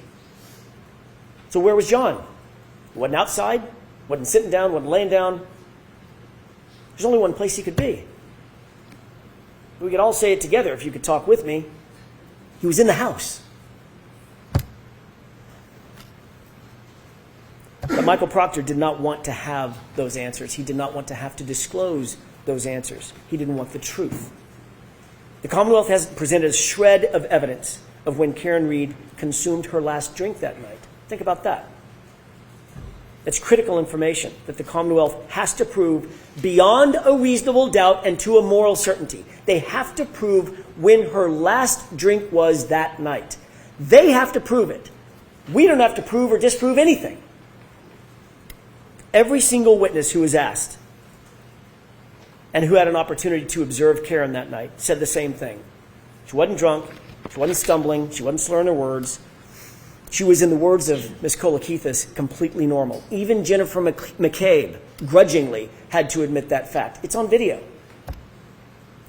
So where was John? He wasn't outside, wasn't sitting down, wasn't laying down. There's only one place he could be. We could all say it together if you could talk with me. He was in the house. But Michael Proctor did not want to have those answers. He did not want to have to disclose those answers. He didn't want the truth. The Commonwealth hasn't presented a shred of evidence of when Karen Reed consumed her last drink that night. Think about that. It's critical information that the Commonwealth has to prove beyond a reasonable doubt and to a moral certainty. They have to prove when her last drink was that night. They have to prove it. We don't have to prove or disprove anything. Every single witness who was asked and who had an opportunity to observe Karen that night said the same thing. She wasn't drunk. She wasn't stumbling. She wasn't slurring her words. She was, in the words of Ms. Kolakithis, completely normal. Even Jennifer McCabe, grudgingly, had to admit that fact. It's on video.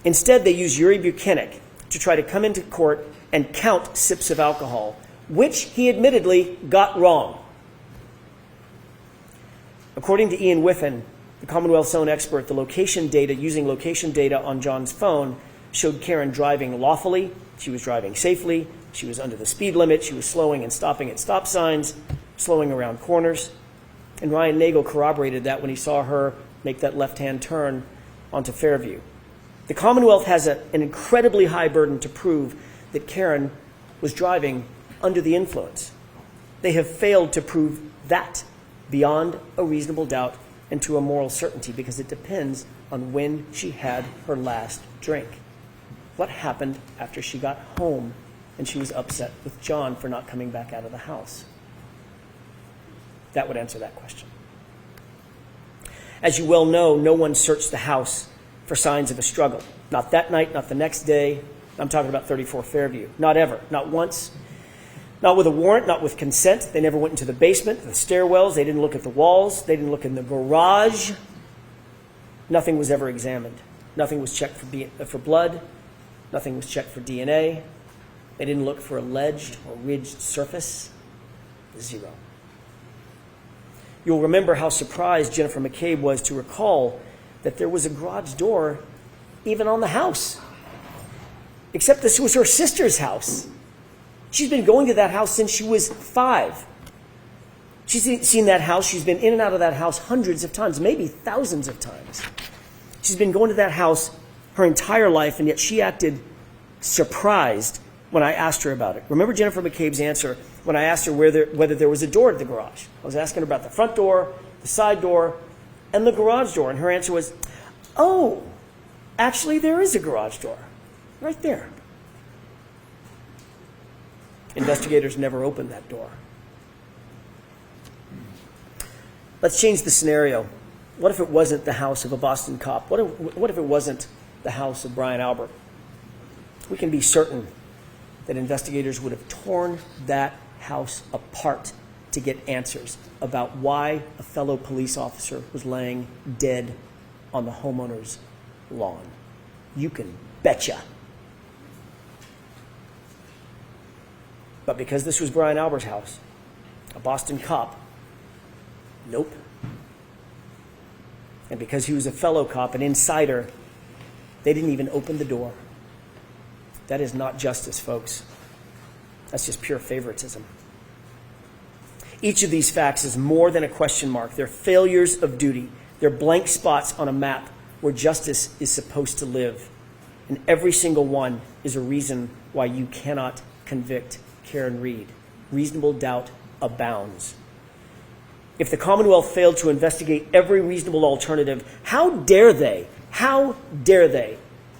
Instead, they used Yuri Buchanan to try to come into court and count sips of alcohol, which he admittedly got wrong. According to Ian Whiffen, the Commonwealth's own expert, the location data, using location data on John's phone, showed Karen driving lawfully. She was driving safely. She was under the speed limit. She was slowing and stopping at stop signs, slowing around corners. And Ryan Nagel corroborated that when he saw her make that left-hand turn onto Fairview. The Commonwealth has an incredibly high burden to prove that Karen was driving under the influence. They have failed to prove that beyond a reasonable doubt and to a moral certainty because it depends on when she had her last drink. What happened after she got home and she was upset with John for not coming back out of the house? That would answer that question. As you well know, no one searched the house for signs of a struggle. Not that night, not the next day. I'm talking about 34 Fairview. Not ever. Not once. Not with a warrant, not with consent. They never went into the basement, the stairwells. They didn't look at the walls. They didn't look in the garage. Nothing was ever examined. Nothing was checked for blood. Nothing was checked for DNA. They didn't look for a ledged or ridged surface. Zero. You'll remember how surprised Jennifer McCabe was to recall that there was a garage door even on the house. Except this was her sister's house. She's been going to that house since she was 5. She's seen that house. She's been in and out of that house hundreds of times, maybe thousands of times. She's been going to that house her entire life, and yet she acted surprised when I asked her about it. Remember Jennifer McCabe's answer when I asked her whether there was a door to the garage. I was asking her about the front door, the side door, and the garage door, and her answer was, oh, actually there is a garage door right there. Investigators never opened that door. Let's change the scenario. What if it wasn't the house of a Boston cop? What if it wasn't the house of Brian Albert? We can be certain that investigators would have torn that house apart to get answers about why a fellow police officer was laying dead on the homeowner's lawn. You can betcha. But because this was Brian Albert's house, a Boston cop, nope. And because he was a fellow cop, an insider, they didn't even open the door. That is not justice, folks. That's just pure favoritism. Each of these facts is more than a question mark. They're failures of duty. They're blank spots on a map where justice is supposed to live. And every single one is a reason why you cannot convict Karen Read. Reasonable doubt abounds. If the Commonwealth failed to investigate every reasonable alternative, how dare they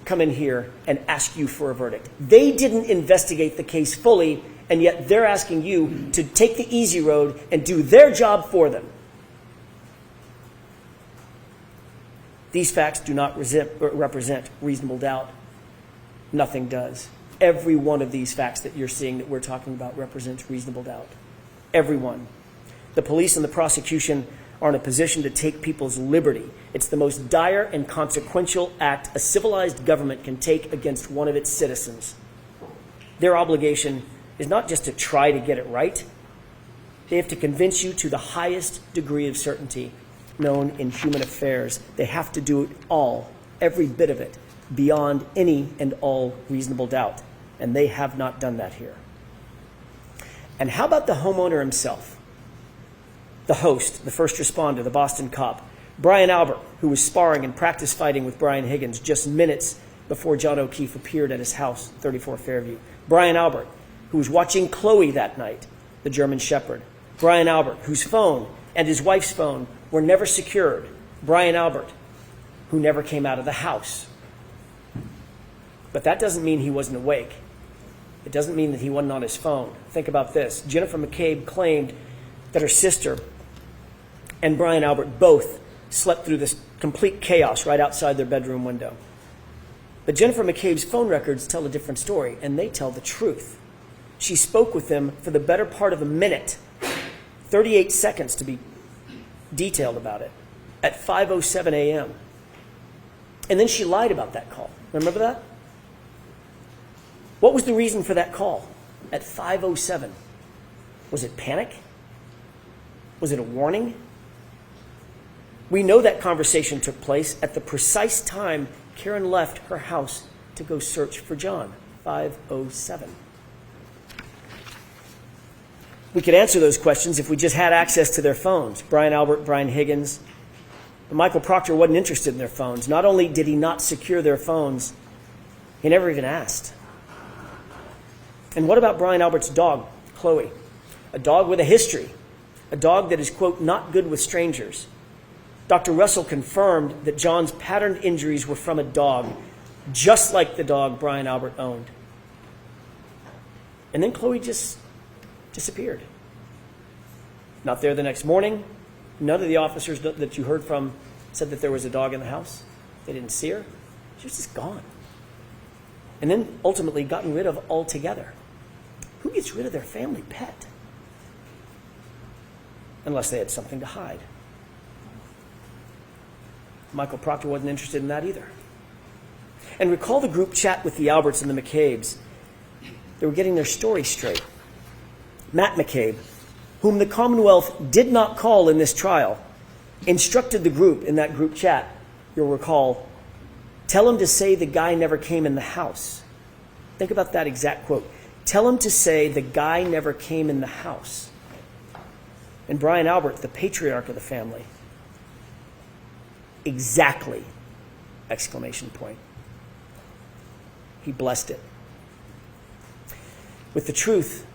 come in here and ask you for a verdict? They didn't investigate the case fully, and yet they're asking you to take the easy road and do their job for them. These facts do not represent reasonable doubt. Nothing does. Every one of these facts that you're seeing that we're talking about represents reasonable doubt. Every one. The police and the prosecution are in a position to take people's liberty. It's the most dire and consequential act a civilized government can take against one of its citizens. Their obligation is not just to try to get it right. They have to convince you to the highest degree of certainty known in human affairs. They have to do it all, every bit of it, beyond any and all reasonable doubt. And they have not done that here. And how about the homeowner himself? The host, the first responder, the Boston cop, Brian Albert, who was sparring and practice fighting with Brian Higgins just minutes before John O'Keefe appeared at his house, 34 Fairview. Brian Albert, who was watching Chloe that night, the German Shepherd. Brian Albert, whose phone and his wife's phone were never secured. Brian Albert, who never came out of the house. But that doesn't mean he wasn't awake. It doesn't mean that he wasn't on his phone. Think about this. Jennifer McCabe claimed that her sister and Brian Albert both slept through this complete chaos right outside their bedroom window. But Jennifer McCabe's phone records tell a different story, and they tell the truth. She spoke with them for the better part of a minute, 38 seconds to be detailed about it, at 5:07 a.m. And then she lied about that call. Remember that? What was the reason for that call at 5:07? Was it panic? Was it a warning? We know that conversation took place at the precise time Karen left her house to go search for John, 5:07. We could answer those questions if we just had access to their phones. Brian Albert, Brian Higgins. But Michael Proctor wasn't interested in their phones. Not only did he not secure their phones, he never even asked. And what about Brian Albert's dog, Chloe? A dog with a history. A dog that is, quote, not good with strangers. Dr. Russell confirmed that John's patterned injuries were from a dog, just like the dog Brian Albert owned. And then Chloe just disappeared. Not there the next morning. None of the officers that you heard from said that there was a dog in the house. They didn't see her. She was just gone. And then ultimately gotten rid of altogether. Who gets rid of their family pet? Unless they had something to hide. Michael Proctor wasn't interested in that either. And recall the group chat with the Alberts and the McCabes. They were getting their story straight. Matt McCabe, whom the Commonwealth did not call in this trial, instructed the group in that group chat, you'll recall, tell him to say the guy never came in the house. Think about that exact quote. Tell him to say the guy never came in the house. And Brian Albert, the patriarch of the family, exactly, exclamation point. He blessed it. With the truth,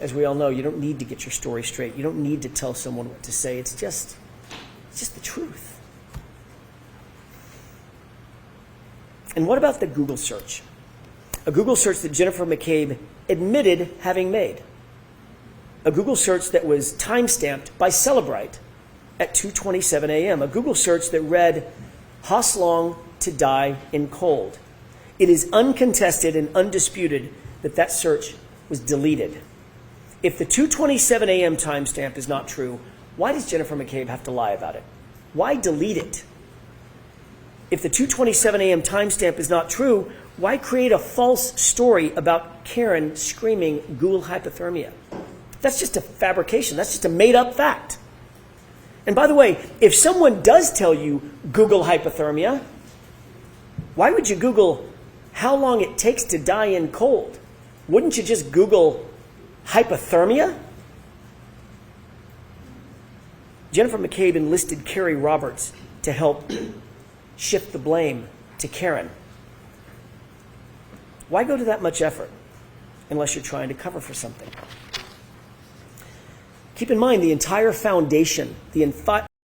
as we all know, you don't need to get your story straight. You don't need to tell someone what to say. It's just the truth. And what about the Google search? A Google search that Jennifer McCabe admitted having made. A Google search that was time-stamped by Celebrite at 2:27 a.m. A Google search that read, Hoslong to die in cold. It is uncontested and undisputed that that search was deleted. If the 2:27 a.m. timestamp is not true, why does Jennifer McCabe have to lie about it? Why delete it? If the 2:27 a.m. timestamp is not true, why create a false story about Karen screaming Google hypothermia? That's just a fabrication. That's just a made-up fact. And by the way, if someone does tell you Google hypothermia, why would you Google how long it takes to die in cold? Wouldn't you just Google hypothermia? Jennifer McCabe enlisted Carrie Roberts to help shift the blame to Karen. Why go to that much effort unless you're trying to cover for something? Keep in mind the entire foundation, the